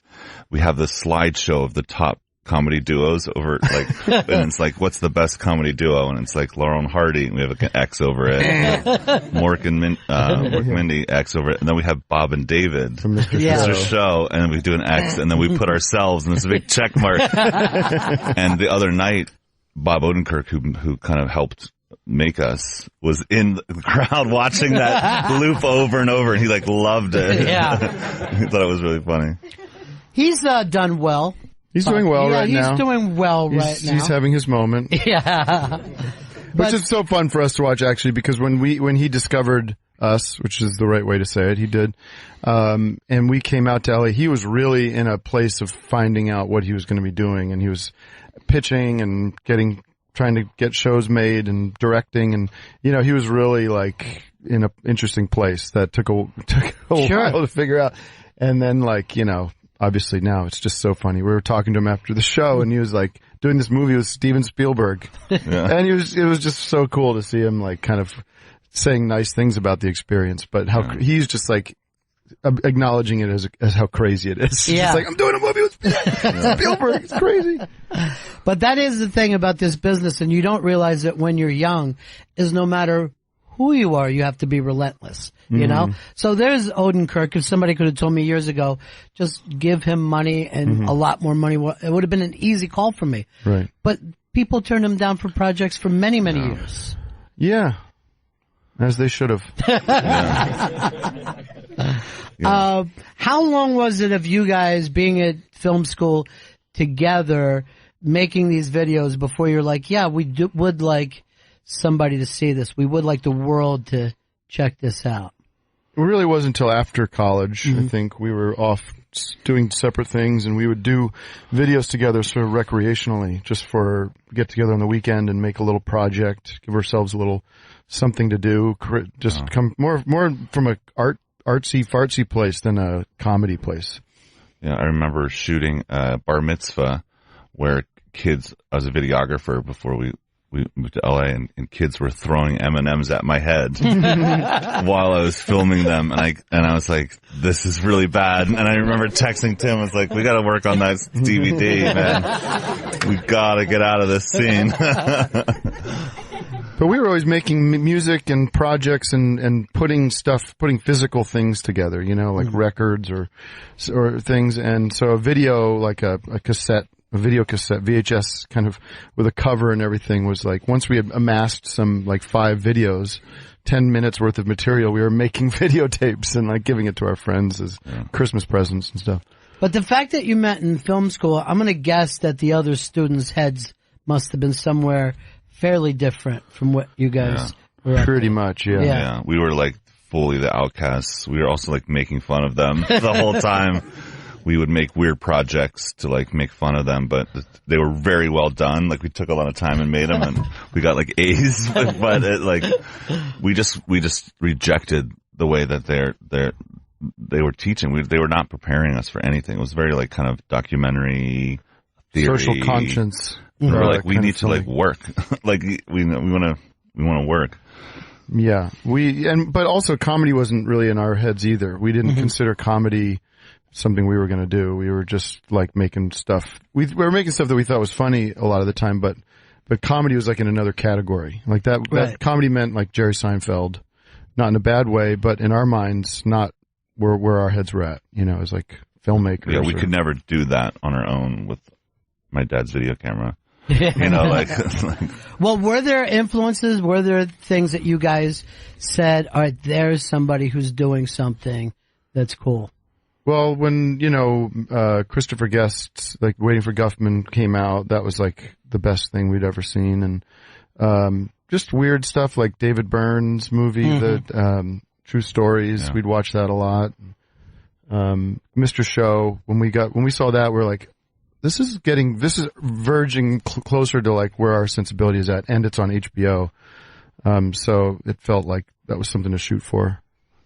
we have this slideshow of the top comedy duos over and it's like, what's the best comedy duo? And it's like Laurel and Hardy, and we have an X over it. Mork and Mindy, X over it. And then we have Bob and David from Mr. Show, and then we do an X, and then we put ourselves in this big check mark. And the other night, Bob Odenkirk, who kind of helped make us, was in the crowd watching that loop over and over, and he loved it. Yeah. He thought it was really funny. He's done well. He's doing well right now. He's doing well right now. He's having his moment. Yeah. Which is so fun for us to watch, actually, because when he discovered us, which is the right way to say it, he did, and we came out to LA, he was really in a place of finding out what he was going to be doing, and he was pitching and trying to get shows made and directing, and he was really in an interesting place that took a while to figure out. And then obviously now it's just so funny. We were talking to him after the show, and he was like doing this movie with Steven Spielberg, and it was just so cool to see him like kind of saying nice things about the experience, but how he's just like acknowledging it as how crazy it is. Yeah. He's like, I'm doing a movie with Spielberg. It's crazy. But that is the thing about this business, and you don't realize it when you're young, is no matter who you are, you have to be relentless, you know? So there's Odenkirk. If somebody could have told me years ago, just give him money and a lot more money, it would have been an easy call for me. Right. But people turned him down for projects for many, many years. Yeah. As they should have. How long was it of you guys being at film school together, making these videos before you're like, yeah, would like somebody to see this. We would like the world to check this out. It really wasn't until after college. I think we were off doing separate things, and we would do videos together sort of recreationally, just for get together on the weekend and make a little project, give ourselves a little something to do, just come more from a artsy fartsy place than a comedy place. Yeah, I remember shooting a bar mitzvah where kids, I was a videographer before we moved to LA, and kids were throwing M&Ms at my head while I was filming them, and I was like, this is really bad. And I remember texting Tim, I was like, we gotta work on that DVD, man. We gotta get out of this scene. But we were always making music and projects and putting physical things together, you know, like records or things. And so a video, like a video cassette, VHS kind of with a cover and everything, was like, once we had amassed some like 5 videos, 10 minutes worth of material, we were making videotapes and like giving it to our friends as Christmas presents and stuff. But the fact that you met in film school, I'm going to guess that the other students' heads must have been somewhere fairly different from what you guys were up Pretty to. much, yeah. We were like fully the outcasts. We were also like making fun of them the whole time. We would make weird projects to like make fun of them, but they were very well done. Like we took a lot of time and made them, and we got like A's. But it, like we just rejected the way that they were teaching. They were not preparing us for anything. It was very like kind of documentary theory, social conscience. We were like, we need to like work. Like we want to work. Yeah, but also comedy wasn't really in our heads either. We didn't consider comedy something we were going to do. We were just like making stuff. We were making stuff that we thought was funny a lot of the time, but comedy was like in another category. Like that comedy meant like Jerry Seinfeld, not in a bad way, but in our minds, not where our heads were at. You know, as like filmmakers. Yeah, we could never do that on our own with my dad's video camera. You know, like Well, were there influences? Were there things that you guys said, all right, there's somebody who's doing something that's cool? Well, when, you know, Christopher Guest's, like, Waiting for Guffman came out, that was, like, the best thing we'd ever seen. And just weird stuff like David Byrne's movie, the True Stories. We'd watch that a lot. Mr. Show, when we saw that, we were like, this is verging closer to, like, where our sensibility is at, and it's on HBO. So it felt like that was something to shoot for.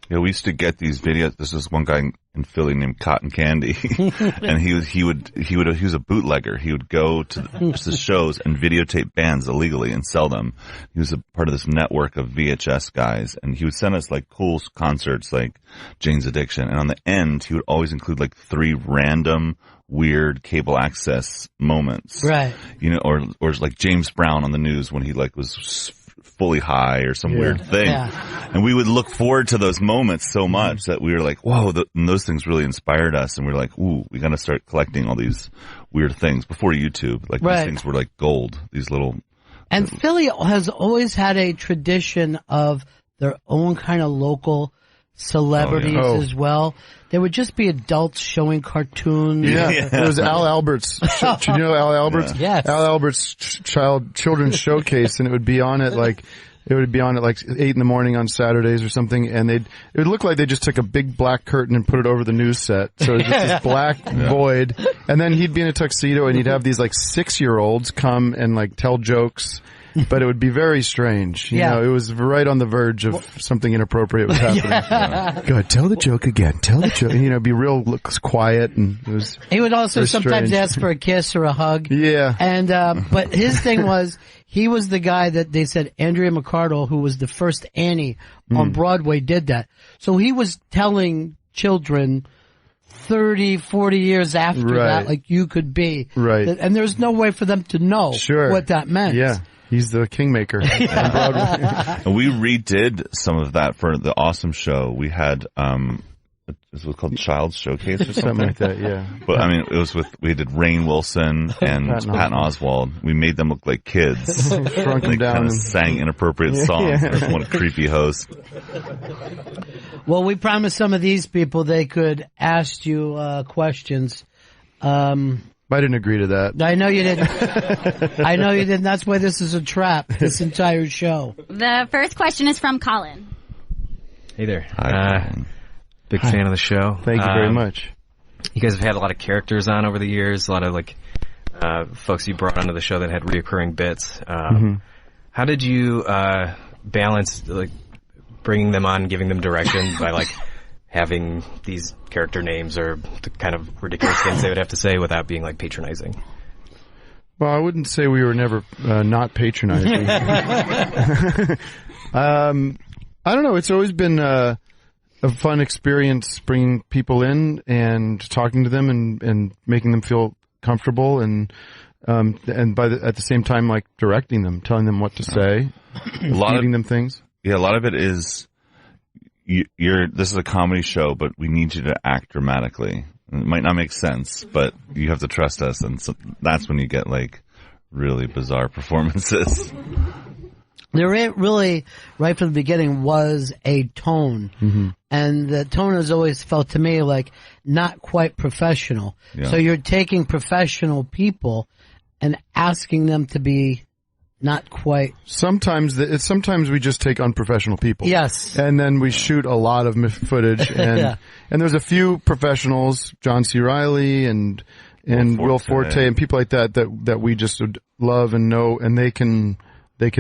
Yeah, we used to get these videos. This is one guy in Philly named Cotton Candy, and he was a bootlegger. He would go to the shows and videotape bands illegally and sell them. He was a part of this network of VHS guys, and he would send us like cool concerts like Jane's Addiction, and on the end he would always include like 3 random weird cable access moments, right? You know, or like James Brown on the news when he like was fully high or some weird thing. And we would look forward to those moments so much that we were like, whoa, and those things really inspired us. And we were like, ooh, we got to start collecting all these weird things before YouTube. Like these things were like gold, these little. And Philly has always had a tradition of their own kind of local celebrities as well. There would just be adults showing cartoons. It was Al Albert's. Do you know Al Albert's? Yes. Al Albert's children's showcase, and it would be on at like 8 in the morning on Saturdays or something, and it would look like they just took a big black curtain and put it over the news set. So it was just this black void, and then he'd be in a tuxedo, and he'd have these like 6-year-olds come and like tell jokes. but it would be very strange. You know, it was right on the verge of something inappropriate was happening. Go ahead, tell the joke again. Tell the joke. You know, be real quiet, and it was. He would also sometimes strange. ask for a kiss or a hug. Yeah. And but his thing was he was the guy that they said Andrea McArdle, who was the first Annie on Broadway, did that. So he was telling children 30, 40 years after that, like you could be. Right. And there's no way for them to know what that meant. Yeah. He's the kingmaker on Broadway. And we redid some of that for the Awesome Show. We had, it was called Child's Showcase or something like that, yeah. But I mean, it was we did Rainn Wilson and Patton Oswalt. We made them look like kids. Shrunk them down. Kind of sang inappropriate songs. There's one creepy host. Well, we promised some of these people they could ask you questions. I didn't agree to that. I know you didn't. I know you didn't. That's why this is a trap, this entire show. The first question is from Colin. Hey there. Hi, big fan of the show. Thank you very much. You guys have had a lot of characters on over the years, a lot of like folks you brought onto the show that had reoccurring bits. How did you balance like bringing them on, giving them direction by like having these character names or the kind of ridiculous things they would have to say without being like patronizing? Well, I wouldn't say we were never not patronizing. I don't know. It's always been a fun experience bringing people in and talking to them and making them feel comfortable and at the same time like directing them, telling them what to say, feeding them things. Yeah, a lot of it is this is a comedy show, but we need you to act dramatically. It might not make sense, but you have to trust us, and so that's when you get like really bizarre performances. There really, right from the beginning, was a tone, and the tone has always felt to me like not quite professional. Yeah. So you're taking professional people and asking them to be not quite. Sometimes we just take unprofessional people. Yes. And then we shoot a lot of footage and and there's a few professionals, John C. Reilly and Will Forte and people like that we just love and know, and they can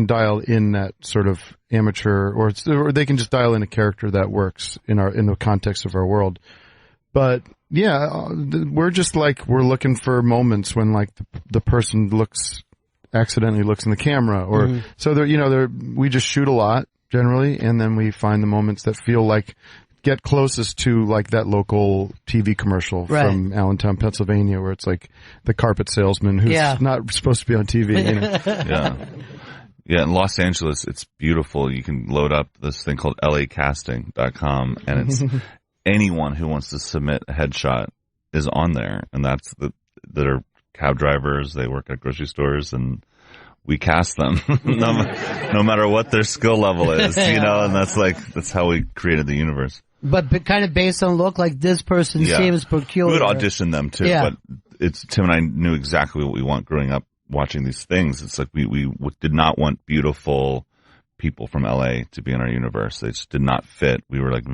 dial in that sort of amateur or they can just dial in a character that works in the context of our world. But yeah, we're just like we're looking for moments when like the person accidentally looks in the camera or so we just shoot a lot generally, and then we find the moments that feel like get closest to like that local TV commercial from Allentown, Pennsylvania, where it's like the carpet salesman who's not supposed to be on TV. You know? Yeah, in Los Angeles, it's beautiful. You can load up this thing called LAcasting.com, and it's anyone who wants to submit a headshot is on there, and that are cab drivers. They work at grocery stores, and we cast them no matter what their skill level is, and that's how we created the universe. But kind of based on look, like this person seems peculiar. We would audition them too, but Tim and I knew exactly what we want growing up watching these things. It's like we did not want beautiful people from LA to be in our universe. They just did not fit. We were like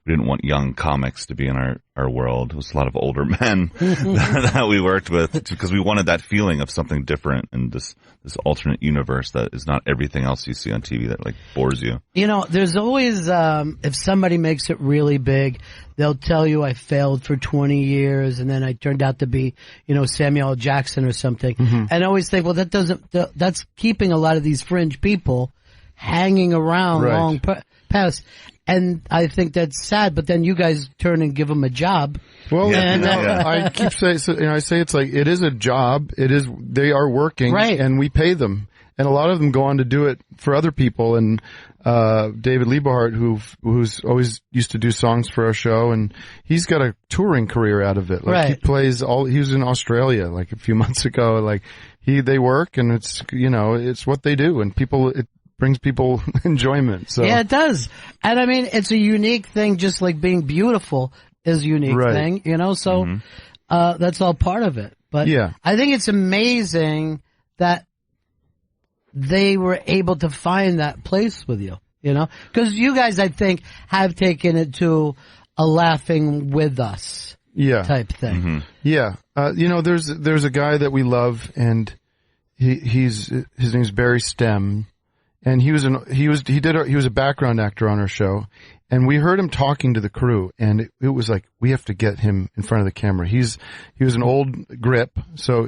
we didn't want young comics to be in our world. It was a lot of older men that we worked with because we wanted that feeling of something different in this alternate universe that is not everything else you see on TV that like bores you. There's always, if somebody makes it really big, they'll tell you I failed for 20 years and then I turned out to be, Samuel L. Jackson or something. And I always think, well, that's keeping a lot of these fringe people hanging around long past. And I think that's sad, but then you guys turn and give them a job. Well, I keep saying, I say it's like, it is a job. They are working and we pay them. And a lot of them go on to do it for other people. And, David Liebehart, who's always used to do songs for our show, and he's got a touring career out of it. Like he plays he was in Australia like a few months ago. Like they work and it's, it's what they do, and it brings people enjoyment. So yeah, it does. And I mean, it's a unique thing, just like being beautiful is a unique thing, so that's all part of it. But I think it's amazing that they were able to find that place with you, because you guys, I think, have taken it to a laughing with us type thing. Yeah. There's a guy that we love, and his name's Barry Stem, and he was a background actor on our show, and we heard him talking to the crew, and it was like, we have to get him in front of the camera. He was an old grip, so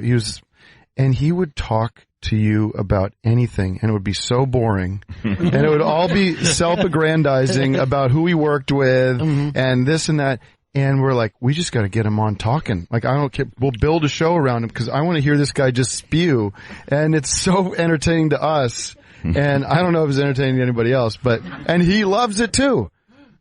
and he would talk to you about anything, and it would be so boring, and it would all be self-aggrandizing about who he worked with, and this and that. And we're like, we just got to get him on talking. Like, I don't care. We'll build a show around him because I want to hear this guy just spew. And it's so entertaining to us. And I don't know if it's entertaining to anybody else, and he loves it too.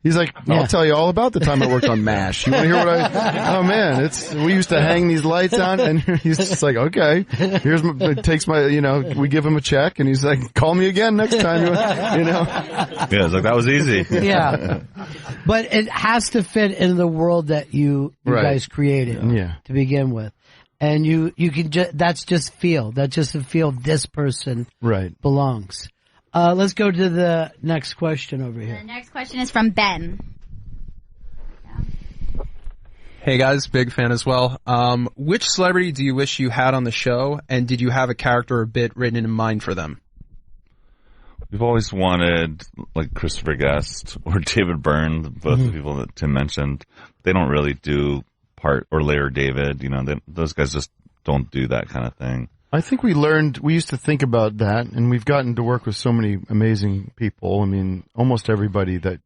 He's like, I'll tell you all about the time I worked on MASH. You want to hear oh man, we used to hang these lights on, and he's just like, okay, we give him a check, and he's like, call me again next time, Yeah, it's like, that was easy. Yeah. But it has to fit in the world that you guys created to begin with. And you can that's just feel this person belongs. Let's go to the next question over here. The next question is from Ben. Hey guys, big fan as well. Which celebrity do you wish you had on the show, and did you have a character or bit written in mind for them? We've always wanted, like, Christopher Guest or David Byrne, both the people that Tim mentioned. They don't really do or Larry David. Those guys just don't do that kind of thing. I think we used to think about that, and we've gotten to work with so many amazing people. I mean, almost everybody that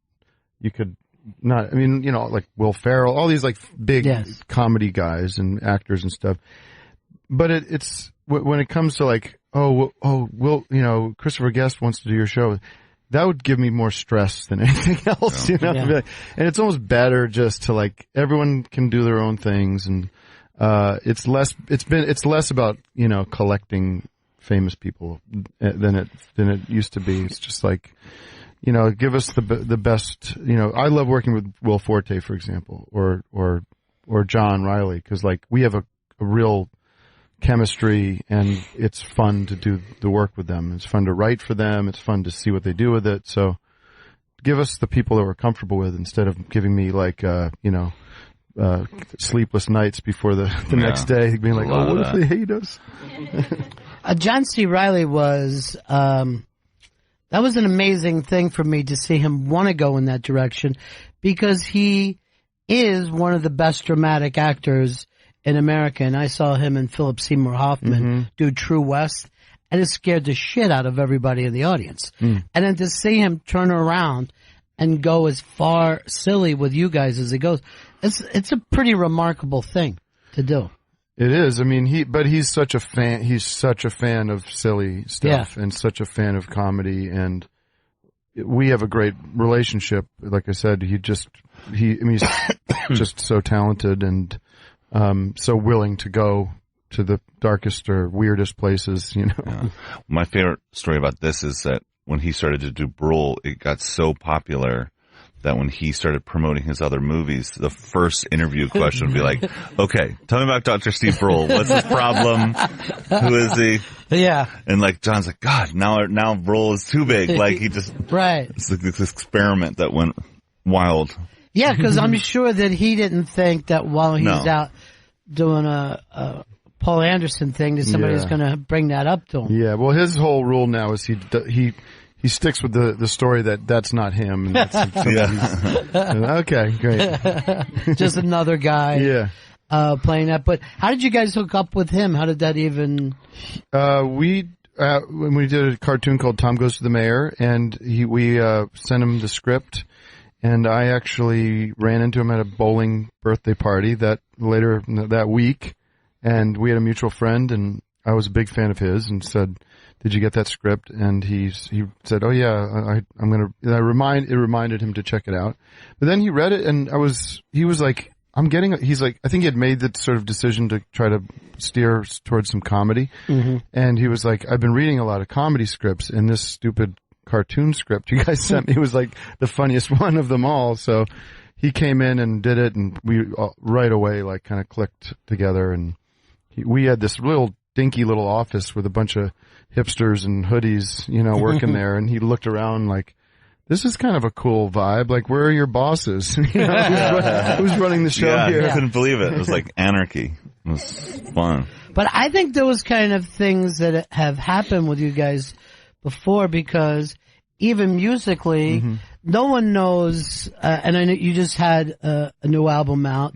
you could like Will Ferrell, all these like big comedy guys and actors and stuff. But it's when it comes to like, Christopher Guest wants to do your show, that would give me more stress than anything else, And it's almost better just to like, everyone can do their own things, and it's less about, collecting famous people than it used to be. It's just like, give us the best, I love working with Will Forte, for example, or John Riley, because like we have a real chemistry, and it's fun to do the work with them. It's fun to write for them. It's fun to see what they do with it. So give us the people that we're comfortable with, instead of giving me like, sleepless nights before the next day, being like, what if they hate us? John C. Reilly was, that was an amazing thing for me to see him want to go in that direction, because he is one of the best dramatic actors in America. And I saw him and Philip Seymour Hoffman do True West, and it scared the shit out of everybody in the audience. And then to see him turn around and go as far silly with you guys as he goes, it's a pretty remarkable thing to do. It is. I mean, he's such a fan. He's such a fan of silly stuff and such a fan of comedy, and we have a great relationship. Like I said, he's just so talented and so willing to go to the darkest or weirdest places. Yeah. My favorite story about this is that when he started to do Brule, it got so popular that when he started promoting his other movies, the first interview question would be like, okay, tell me about Dr. Steve Brule. What's his problem? Who is he? Yeah. And like, John's like, God, now Brule is too big. Like, he just, it's like this experiment that went wild. Yeah, because I'm sure that he didn't think that while he was out doing a Paul Anderson thing, that somebody's going to bring that up to him. Yeah, well, his whole rule now is he sticks with the story that's not him. And that's okay, great. Just another guy. Playing that. But how did you guys hook up with him? How did that even? When we did a cartoon called Tom Goes to the Mayor, and we sent him the script. And I actually ran into him at a bowling birthday party that week, and we had a mutual friend, and I was a big fan of his, and said, "Did you get that script?" And he said, "Oh yeah, I'm gonna." It reminded him to check it out, but then he read it, and he was like, he's like, I think he had made the sort of decision to try to steer towards some comedy, and he was like, I've been reading a lot of comedy scripts, and this stupid cartoon script you guys sent me was like the funniest one of them all. So he came in and did it, and we right away like kind of clicked together, and we had this little dinky little office with a bunch of hipsters and hoodies, working there, and he looked around like, this is kind of a cool vibe. Like, where are your bosses? Who's running the show here? I couldn't believe it. It was like anarchy. It was fun. But I think those kind of things that have happened with you guys before, because even musically, no one knows, and I know you just had a new album out.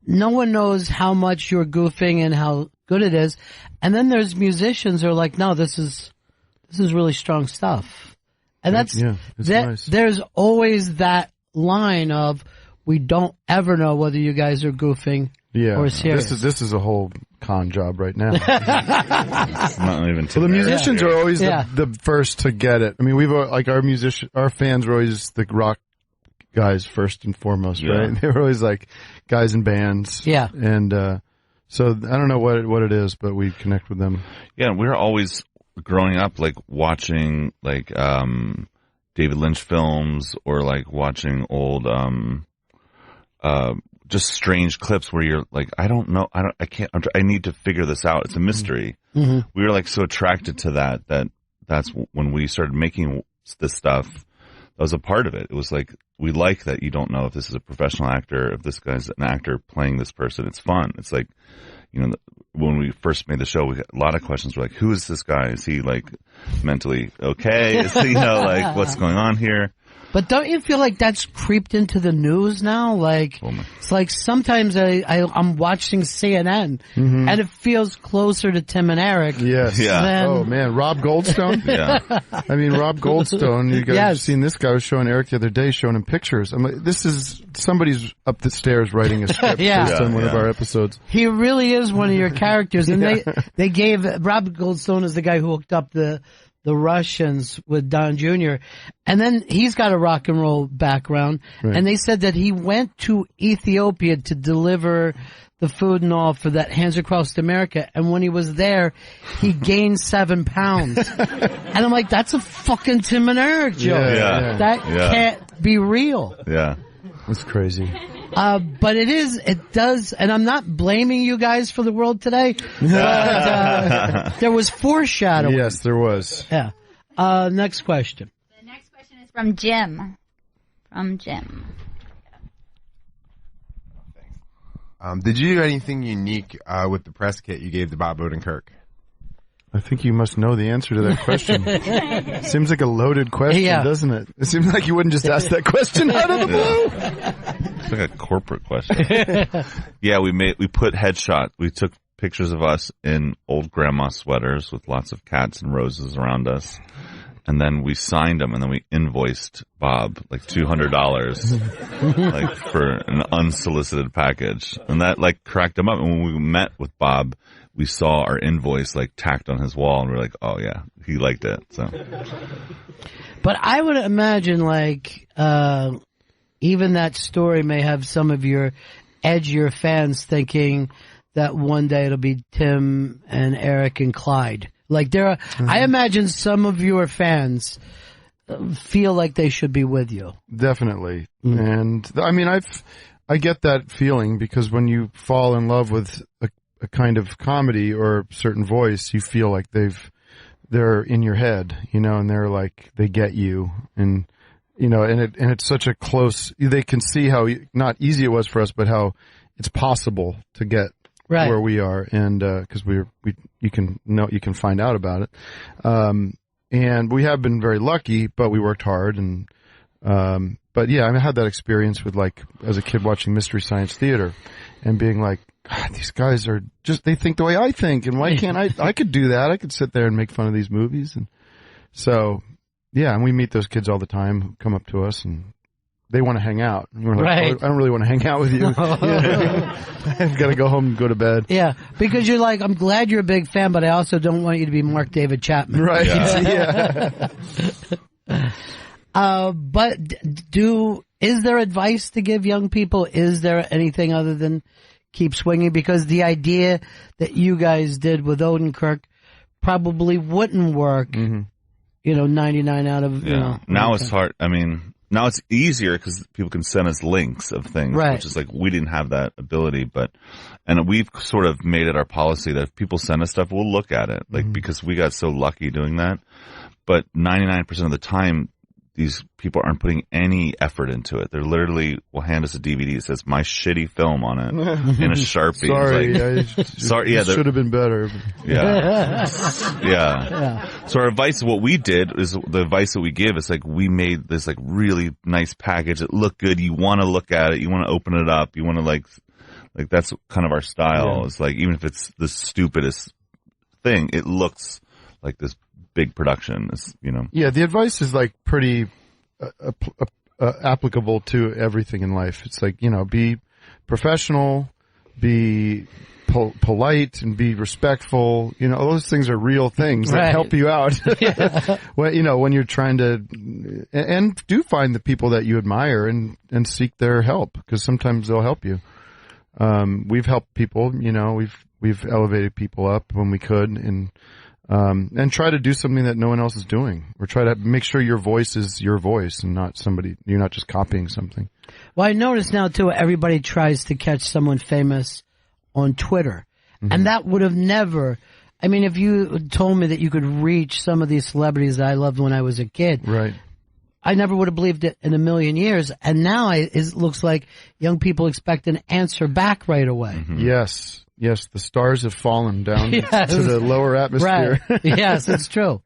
No one knows how much you're goofing and how good it is. And then there's musicians who are like, no, this is really strong stuff. And that's nice. There's always that line of, we don't ever know whether you guys are goofing or serious. This is a whole con job right now. It's not even so the musicians are always the first to get it. I mean, we've like our fans were always the rock guys first and foremost, right? They were always like guys in bands. Yeah. And so I don't know what it is, but we connect with them. Yeah, we were always growing up like watching like David Lynch films or like watching old just strange clips where you're like, I don't know, I need to figure this out. It's a mystery. We were like so attracted to that's when we started making this stuff. That was a part of it. It was like, we like that you don't know if this is a professional actor, if this guy's an actor playing this person. It's fun. It's like, you know, when we first made the show, we got a lot of questions. We're like, who is this guy? Is he like mentally okay? Is he, like, what's going on here? But don't you feel like that's creeped into the news now? Like, it's like sometimes I'm watching CNN and it feels closer to Tim and Eric. Yes. Yeah. Oh man, Rob Goldstone. I mean, Rob Goldstone. You guys have seen this guy. I was showing Eric the other day, showing him pictures. I'm like, this is somebody's up the stairs writing a script based on one of our episodes. He really is one of your characters, and they gave Rob Goldstone is the guy who hooked up the Russians with Don Jr. And then he's got a rock and roll background. Right. And they said that he went to Ethiopia to deliver the food and all for that Hands Across America. And when he was there, he gained 7 pounds. And I'm like, that's a fucking Tim and Eric joke. That can't be real. Yeah. That's crazy. But it does, and I'm not blaming you guys for the world today, but, there was foreshadowing. Yes, there was. Yeah. Next question. The next question is from Jim. Did you do anything unique, with the press kit you gave to Bob Odenkirk? I think you must know the answer to that question. Seems like a loaded question, doesn't it? It seems like you wouldn't just ask that question out of the blue. It's like a corporate question. Yeah, we put headshot. We took pictures of us in old grandma sweaters with lots of cats and roses around us. And then we signed them, and then we invoiced Bob like $200, like for an unsolicited package. And that like cracked him up. And when we met with Bob, we saw our invoice like tacked on his wall, and we were like, oh yeah, he liked it. So, but I would imagine like, even that story may have some of your edgier fans thinking that one day it'll be Tim and Eric and Clyde. Like I imagine some of your fans feel like they should be with you. Definitely. And I mean, I get that feeling because when you fall in love with a kind of comedy or a certain voice, you feel like they're in your head, you know, and they're like, they get you. And, you know, and it's such a close, they can see how not easy it was for us, but how it's possible to get where we are. And, cause you can find out about it. And we have been very lucky, but we worked hard and, but yeah, I had that experience with like, as a kid watching Mystery Science Theater and being like, God, these guys are just, they think the way I think, and why can't I could do that. I could sit there and make fun of these movies. And so, yeah, and we meet those kids all the time who come up to us and they want to hang out. And we're like, oh, I don't really want to hang out with you. I've got to go home and go to bed. Yeah, because you're like, I'm glad you're a big fan, but I also don't want you to be Mark David Chapman. Right. Yeah. But is there advice to give young people? Is there anything other than keep swinging? Because the idea that you guys did with Odenkirk probably wouldn't work, 99 out of, Now it's hard. I mean, now it's easier because people can send us links of things, which is like, we didn't have that ability, and we've sort of made it our policy that if people send us stuff, we'll look at it, like, because we got so lucky doing that. But 99% of the time, these people aren't putting any effort into it. They're literally will hand us a DVD that says "my shitty film" on it in a Sharpie. Sorry, yeah, should have been better. Yeah. So our advice, what we did is the advice that we give is like we made this like really nice package that looked good. You want to look at it, you want to open it up, you want to like that's kind of our style. It's like even if it's the stupidest thing, it looks like this big production. Yeah, the advice is like pretty applicable to everything in life. It's like, be professional, be polite, and be respectful. Those things are real things that help you out. When you're trying to, and do find the people that you admire and seek their help, because sometimes they'll help you. We've helped people, we've elevated people up when we could, and try to do something that no one else is doing, or try to make sure your voice is your voice and not you're not just copying something. Well, I notice now too, everybody tries to catch someone famous on Twitter. Mm-hmm. And that would have never, if you told me that you could reach some of these celebrities that I loved when I was a kid. Right. I never would have believed it in a million years. And now it looks like young people expect an answer back right away. Mm-hmm. Yes, the stars have fallen down to the lower atmosphere. Right. Yes, it's true.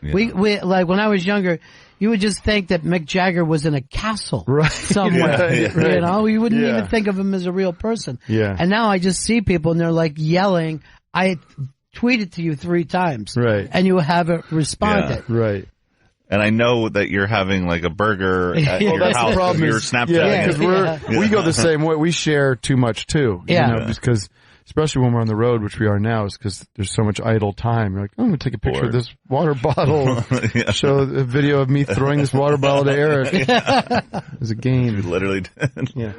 Yeah. We like when I was younger, you would just think that Mick Jagger was in a castle somewhere. You wouldn't even think of him as a real person. Yeah. And now I just see people and they're like yelling, I tweeted to you 3 times. Right. And you haven't responded. Yeah. Right. And I know that you're having like a burger at your house. The problem you're Snapchatting. Because we go the same way. We share too much too. Because especially when we're on the road, which we are now, is because there's so much idle time. You're like, I'm going to take a picture of this water bottle. Show a video of me throwing this water bottle to Eric. As a game. You literally did. Yeah.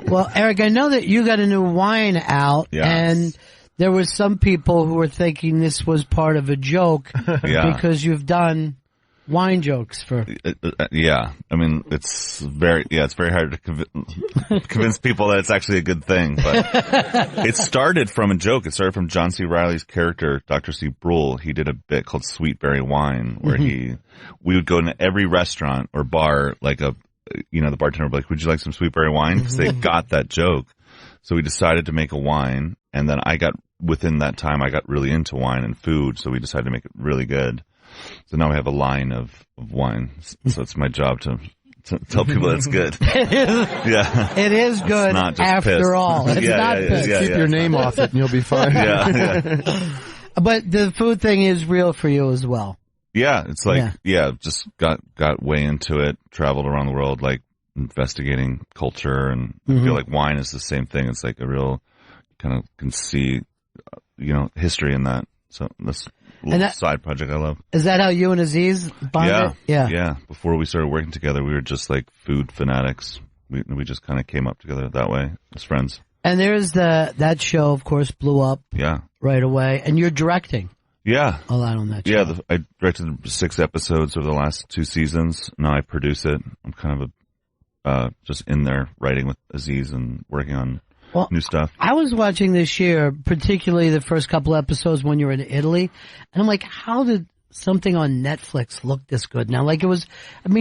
Well, Eric, I know that you got a new wine out, and there were some people who were thinking this was part of a joke because you've done wine jokes for. It's very hard to convince people that it's actually a good thing. But it started from a joke. It started from John C. Reilly's character, Dr. C. Brule. He did a bit called Sweetberry Wine, where we would go into every restaurant or bar, like the bartender would be like, "Would you like some Sweetberry wine?" Because they got that joke. So we decided to make a wine, and then within that time, I got really into wine and food, so we decided to make it really good. So now we have a line of wine. So it's my job to tell people that's good. It is good not just after pissed. all. It's not pissed. Keep your name off it and you'll be fine. But the food thing is real for you as well. Yeah, it's like, just got way into it, traveled around the world, like investigating culture, and I feel like wine is the same thing. It's like a real kind of can see, history in that. So this side project I love. Is that how you and Aziz bonded? Yeah. Before we started working together, we were just like food fanatics. We just kind of came up together that way as friends. And there's that show, of course, blew up. Right away. And you're directing. Yeah. A lot on that show. Yeah, I directed 6 episodes over the last 2 seasons. Now I produce it. I'm kind of just in there writing with Aziz and working on new stuff. I was watching this year, particularly the first couple episodes when you were in Italy, and I'm like, how did something on Netflix look this good? Now, like it was,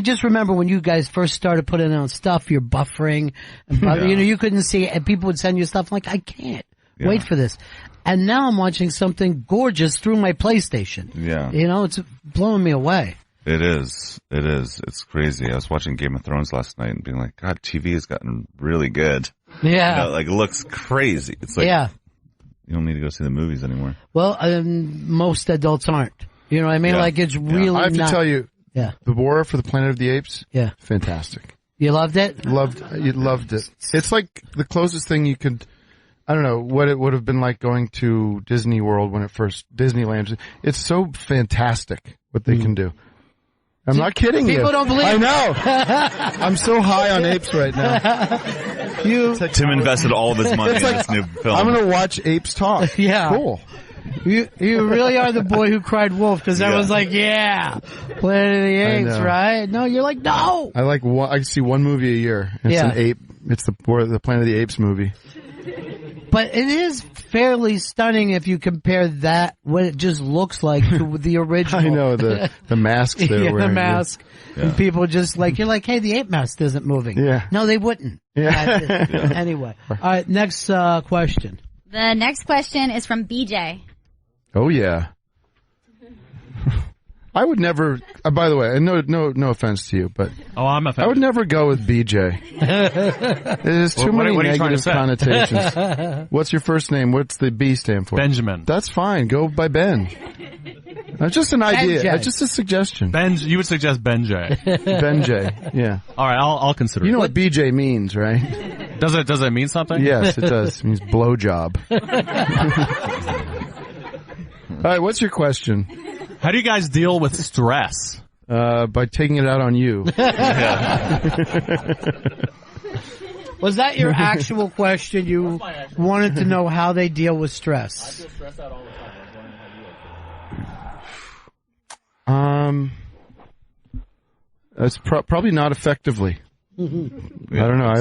just remember when you guys first started putting out stuff, you're buffering, and you couldn't see it, and people would send you stuff. I'm like, I can't wait for this. And now I'm watching something gorgeous through my PlayStation. Yeah. It's blowing me away. It is. It's crazy. I was watching Game of Thrones last night and being like, God, TV has gotten really good. Yeah. It looks crazy. It's like, you don't need to go see the movies anymore. Well, most adults aren't. You know what I mean? Like it's really I have to tell you, the War for the Planet of the Apes, fantastic. You loved it? You loved it. It's like the closest thing you could, I don't know, what it would have been like going to Disney World when it first, Disneyland. It's so fantastic what they can do. I'm not kidding you. People don't believe I know. I'm so high on apes right now. Tim invested all of his money in this new film. I'm going to watch apes talk. Cool. You really are the boy who cried wolf, because everyone's like, Planet of the Apes, right? No, you're like, no. I see one movie a year. It's an ape. It's the Planet of the Apes movie. But it is fairly stunning if you compare that, what it just looks like, to the original. I know, the masks they're wearing. The mask. Yeah. And people just you're like, hey, the ape mask isn't moving. Yeah. No, they wouldn't. Yeah. Anyway. All right, next question. The next question is from BJ. Oh, yeah. I would never, by the way, and no offense to you, but I'm offended. I would never go with BJ. There's too many negative connotations. What's your first name? What's the B stand for? Benjamin. That's fine. Go by Ben. That's just an idea. Benjay. Just a suggestion. You would suggest Benjay. Benjay. Yeah. All right, I'll consider it. You know what BJ means, right? Does it mean something? Yes, it does. It means blowjob. All right, what's your question? How do you guys deal with stress? By taking it out on you. Was that your actual question? You wanted to know how they deal with stress? I feel stressed out all the time. It's probably not effectively. I don't know.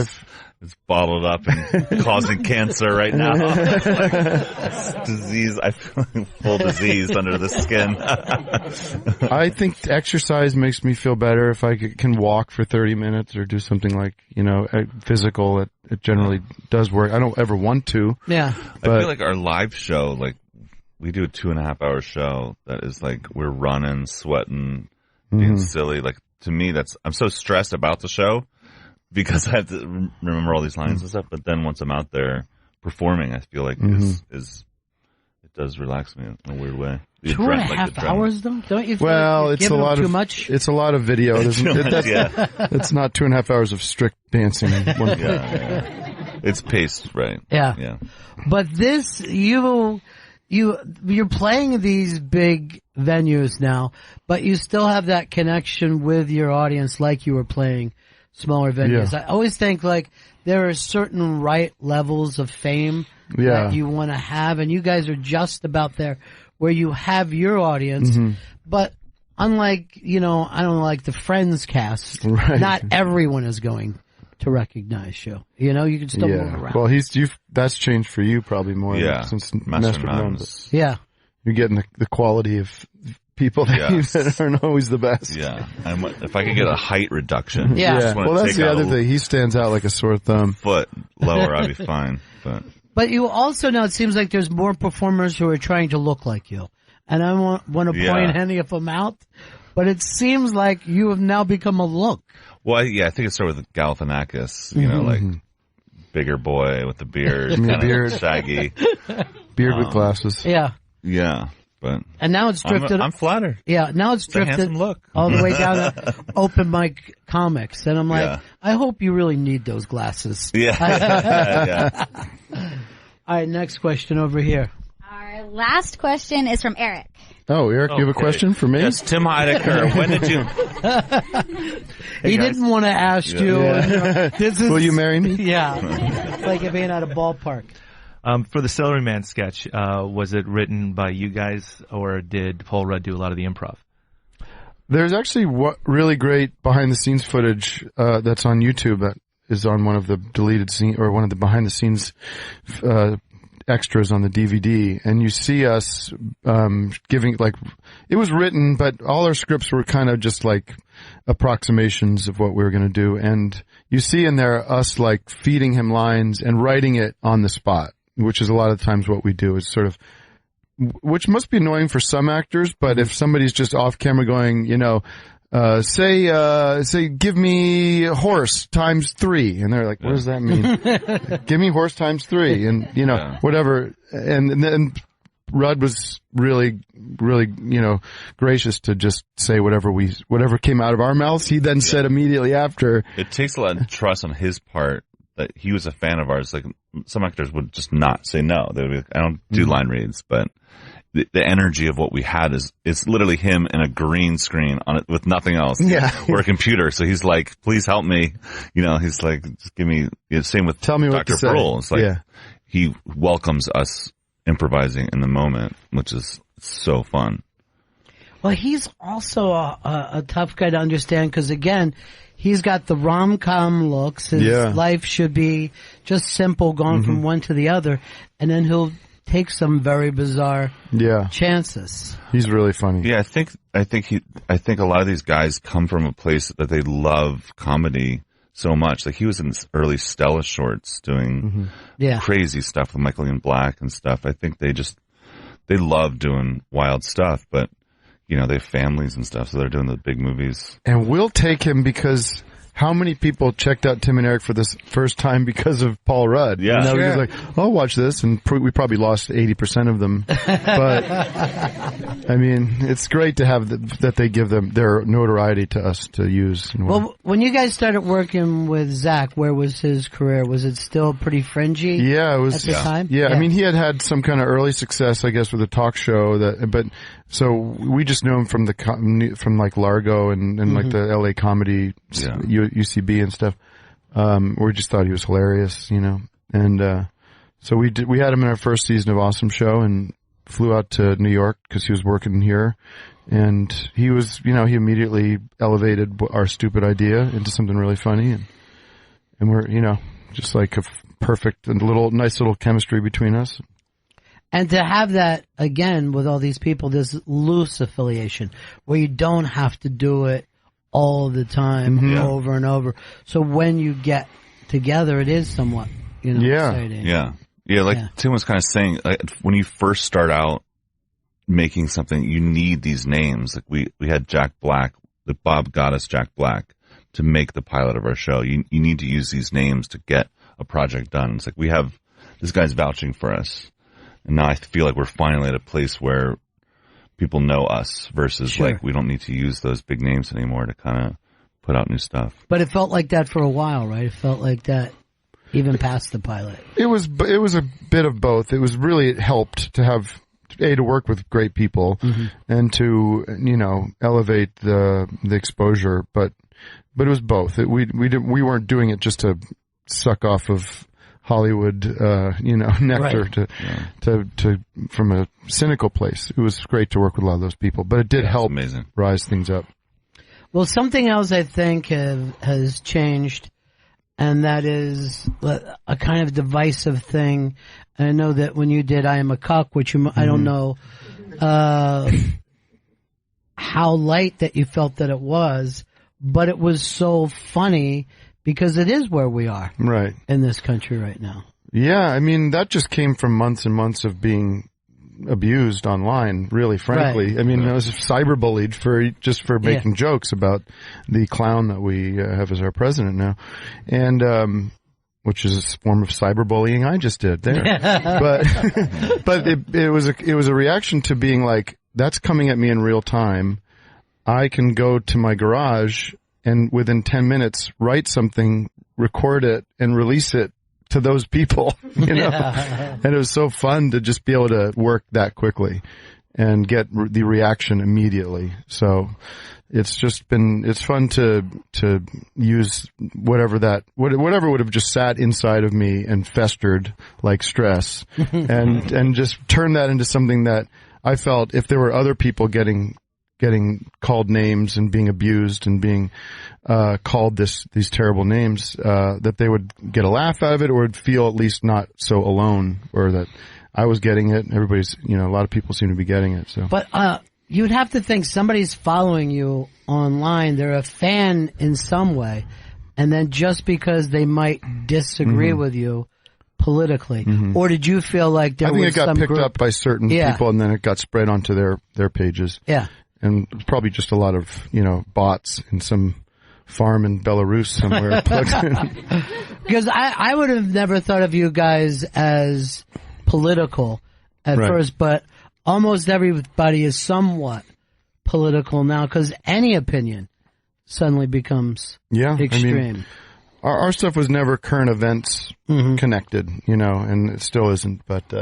It's bottled up and causing cancer right now. It's disease. I feel like full disease under the skin. I think exercise makes me feel better if I can walk for 30 minutes or do something like, physical. It generally does work. I don't ever want to. Yeah. I feel like our live show, we do a 2.5 hour show that is we're running, sweating, being silly. To me, I'm so stressed about the show because I have to remember all these lines and stuff. But then once I'm out there performing, I feel like it does relax me in a weird way. 2.5 hours though? Don't you feel it's giving a lot too of much? It's a lot of video. It's not 2.5 hours of strict dancing. It's paced right. Yeah. But this, you're playing these big venues now, but you still have that connection with your audience like you were playing smaller venues. Yeah. I always think there are certain right levels of fame that you want to have, and you guys are just about there where you have your audience. But unlike, I don't like the Friends cast, not everyone is going to recognize you. You can still move around. Well, that's changed for you probably more since Master Mountains. Yeah. You're getting the quality of people that aren't always the best. Yeah. If I could get a height reduction. Well, that's the other thing. He stands out like a sore thumb. Foot lower, I'd be fine. But you also know it seems like there's more performers who are trying to look like you. And I want to point any of them out. But it seems like you have now become a look. Well, I think it started with Galifianakis, bigger boy with the beard, shaggy. Beard with glasses. Yeah. Yeah. But and now it's drifted. I'm flattered. Yeah, now it's drifted all the way down to open mic comics. And I'm like, I hope you really need those glasses. Yeah. All right, next question over here. Our last question is from Eric. Oh, Eric, you have a question for me? Yes, Tim Heidecker. When did you... He didn't want to ask you. Will you marry me? Yeah. It's like it being at a ballpark. For the Celery Man sketch, was it written by you guys, or did Paul Rudd do a lot of the improv? There's actually really great behind-the-scenes footage that's on YouTube that is on one of the deleted scene or one of the behind-the-scenes extras on the DVD, and you see us giving it was written, but all our scripts were kind of just approximations of what we were going to do, and you see in there us feeding him lines and writing it on the spot, which is a lot of times what we do, is sort of, which must be annoying for some actors, but if somebody's just off camera going, say, give me horse times 3. And they're like, what does that mean? Give me horse times 3. And, whatever. And then Rudd was really, really, gracious to just say whatever came out of our mouths. He then said immediately after. It takes a lot of trust on his part that he was a fan of ours. Some actors would just not say no. They would be like, I don't do line reads, but the energy of what we had is literally him in a green screen on it with nothing else. Yeah. Or a computer. So he's like, please help me. He's like, just give me, same with Tell me Dr. what to Pearl. say. It's he welcomes us improvising in the moment, which is so fun. Well, he's also a tough guy to understand because, again, he's got the rom-com looks. His life should be just simple, going from one to the other, and then he'll take some very bizarre chances. He's really funny. Yeah, I think a lot of these guys come from a place that they love comedy so much. Like he was in early Stella shorts doing crazy stuff with Michael Ian Black and stuff. I think they love doing wild stuff, but you know, they have families and stuff, so they're doing the big movies. And we'll take him because how many people checked out Tim and Eric for this first time because of Paul Rudd? Yeah. You know, just like, I'll watch this, and we probably lost 80% of them. But, I mean, it's great to have that they give them their notoriety to us to use. Well, when you guys started working with Zach, where was his career? Was it still pretty fringy? Yeah, it was. At the time? Yeah, I mean, he had some kind of early success, I guess, with a talk show but so we just knew him from like Largo and like the LA comedy, UCB and stuff. We just thought he was hilarious, you know. And so we had him in our first season of Awesome Show and flew out to New York because he was working here. And he was, you know, he immediately elevated our stupid idea into something really funny. And we're, you know, just like a perfect and nice little chemistry between us. And to have that, again, with all these people, this loose affiliation, where you don't have to do it all the time, over and over. So when you get together, it is somewhat, you know, exciting. Yeah. Like Tim was kind of saying, when you first start out making something, you need these names. Like we had Jack Black, that Bob got us Jack Black to make the pilot of our show. You need to use these names to get a project done. It's like we have this guy's vouching for us. And now I feel like we're finally at a place where people know us versus like we don't need to use those big names anymore to kind of put out new stuff. But it felt like that for a while, right? It felt like that even past the pilot. It was a bit of both. It was really, it helped to have to work with great people and to, you know, elevate the exposure. But it was both. We weren't doing it just to suck off of Hollywood, you know, nectar to from a cynical place. It was great to work with a lot of those people, but it did help rise things up. Well, something else I think has changed, and that is a kind of divisive thing. And I know that when you did I Am a Cuck, which I don't know how light that you felt that it was, but it was so funny. Because it is where we are. Right. In this country right now. Yeah, I mean, that just came from months and months of being abused online, really, frankly. Right. I mean, I was cyberbullied for making jokes about the clown that we have as our president now. And, which is a form of cyberbullying I just did there. but it was a reaction to being like, that's coming at me in real time. I can go to my garage and within 10 minutes, write something, record it, and release it to those people, you know? And it was so fun to just be able to work that quickly and get the reaction immediately. So it's fun to use whatever would have just sat inside of me and festered like stress and just turn that into something that I felt if there were other people getting called names and being abused and being called these terrible names, that they would get a laugh out of it or would feel at least not so alone, or that I was getting it. Everybody's, you know, a lot of people seem to be getting it. So, but you'd have to think somebody's following you online. They're a fan in some way, and then just because they might disagree with you politically, or did you feel like there was some I think it got picked up by certain Yeah. people, and then it got spread onto their pages. Yeah. And probably just a lot of, you know, bots in some farm in Belarus somewhere plugged in. Because I would have never thought of you guys as political at first, but almost everybody is somewhat political now because any opinion suddenly becomes extreme. I mean, our stuff was never current events connected, you know, and it still isn't, but,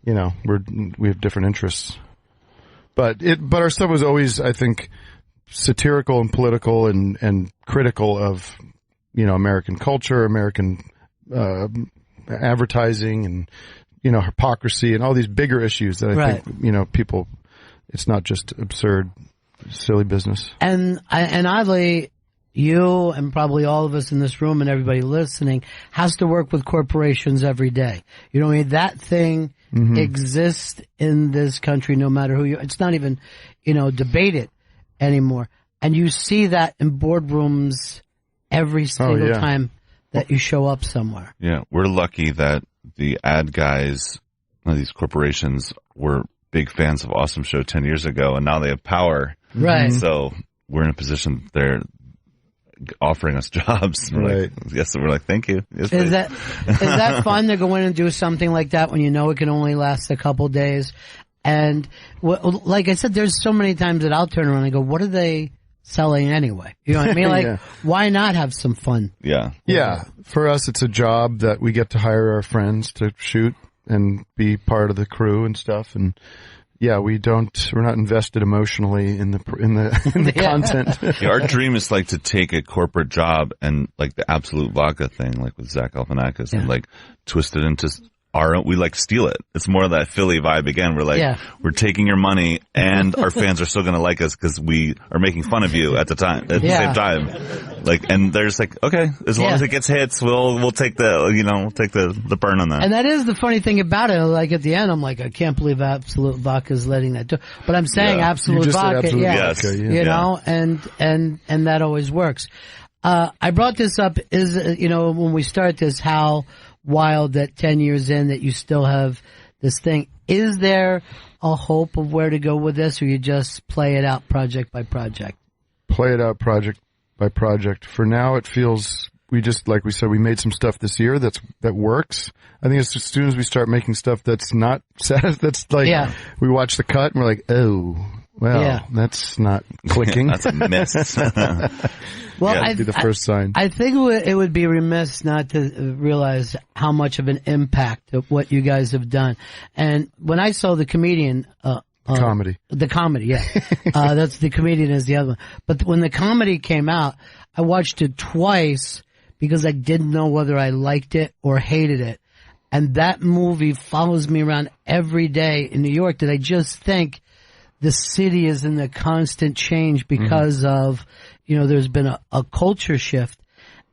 you know, we have different interests. But our stuff was always, I think, satirical and political and critical of, you know, American culture, American advertising, and, you know, hypocrisy and all these bigger issues that I think, you know, people. It's not just absurd, silly business. And oddly, you and probably all of us in this room and everybody listening has to work with corporations every day. You know what I mean? That thing exists in this country no matter who you, it's not even, debated anymore. And you see that in boardrooms every single time that you show up somewhere. Yeah, we're lucky that the ad guys, these corporations, were big fans of Awesome Show 10 years ago, and now they have power. Right. So we're in a position they're offering us jobs. We're like, thank you. Yes, is that fun to go in and do something like that when you know it can only last a couple days? And like I said, there's so many times that I'll turn around and go, what are they selling anyway? You know what I mean? Like, why not have some fun? Yeah. Yeah. For us, it's a job that we get to hire our friends to shoot and be part of the crew and stuff. And yeah, we're not invested emotionally in the content. Our dream is like to take a corporate job and like the Absolute Vodka thing, like with Zach Galifianakis, and like twist it into our own. We like steal it. It's more of that Philly vibe again. We're like, we're taking your money and our fans are still going to like us because we are making fun of you at the same time. Like, and they're just like, okay, as long as it gets hits, we'll take the burn on that. And that is the funny thing about it. Like at the end, I'm like, I can't believe Absolute Vodka is letting that do. But I'm saying Absolute Vodka, you know, and that always works. I brought this up when we start this, how wild that 10 years in that you still have this thing. Is there a hope of where to go with this, or you just play it out project by project? Play it out project by project. For now, it feels like we said, we made some stuff this year that works. I think as soon as we start making stuff that's not that's like we watch the cut and we're like, oh, well, that's not clicking. That's a miss. Well, that'd be the first sign. I think it would be remiss not to realize how much of an impact of what you guys have done. And when I saw the comedian, comedy, that's the comedian is the other one. But when the comedy came out, I watched it twice because I didn't know whether I liked it or hated it. And that movie follows me around every day in New York, that I just think the city is in a constant change because of, there's been a culture shift.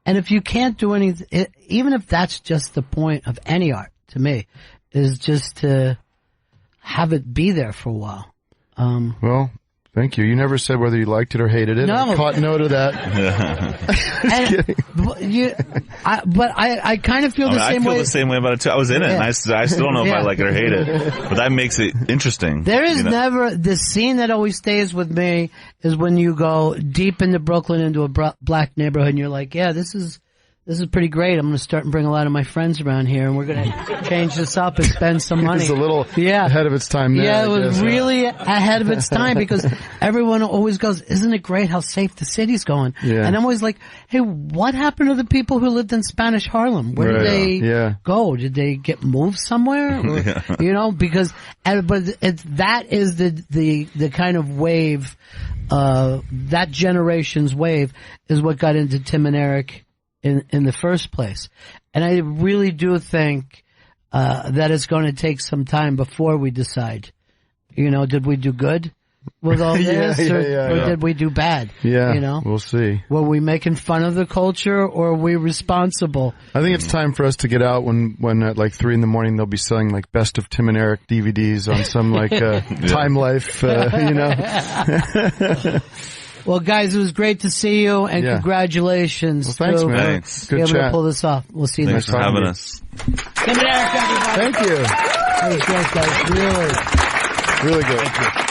And if you can't do anything, even if that's just the point of any art, to me, is just to have it be there for a while. Well, thank you. You never said whether you liked it or hated it. No. I caught note of that. But I kind of feel the same way. I feel the same way about it too. I was in it, and I still don't know if I like it or hate it. But that makes it interesting. There is never the scene that always stays with me is when you go deep into Brooklyn into a black neighborhood, and you're like, yeah, this is pretty great. I'm going to start and bring a lot of my friends around here, and we're going to change this up and spend some money. It's a little ahead of its time there. Yeah, it was really ahead of its time because everyone always goes, isn't it great how safe the city's going? Yeah. And I'm always like, hey, what happened to the people who lived in Spanish Harlem? Where did they go? Did they get moved somewhere? Or, because, that is the kind of wave, that generation's wave is what got into Tim and Eric in the first place. And I really do think that it's going to take some time before we decide, did we do good with all this or did we do bad? Yeah, we'll see. Were we making fun of the culture or are we responsible? I think it's time for us to get out when at like 3 a.m. they'll be selling like best of Tim and Eric DVDs on some like Time Life, Well, guys, it was great to see you, and congratulations. Well, thanks, man. Thanks. Good chat. Able to pull this off. We'll see you next time. Thanks for having us. Tim and Eric, everybody. Thank you. That was great, guys. Really good. Thank you.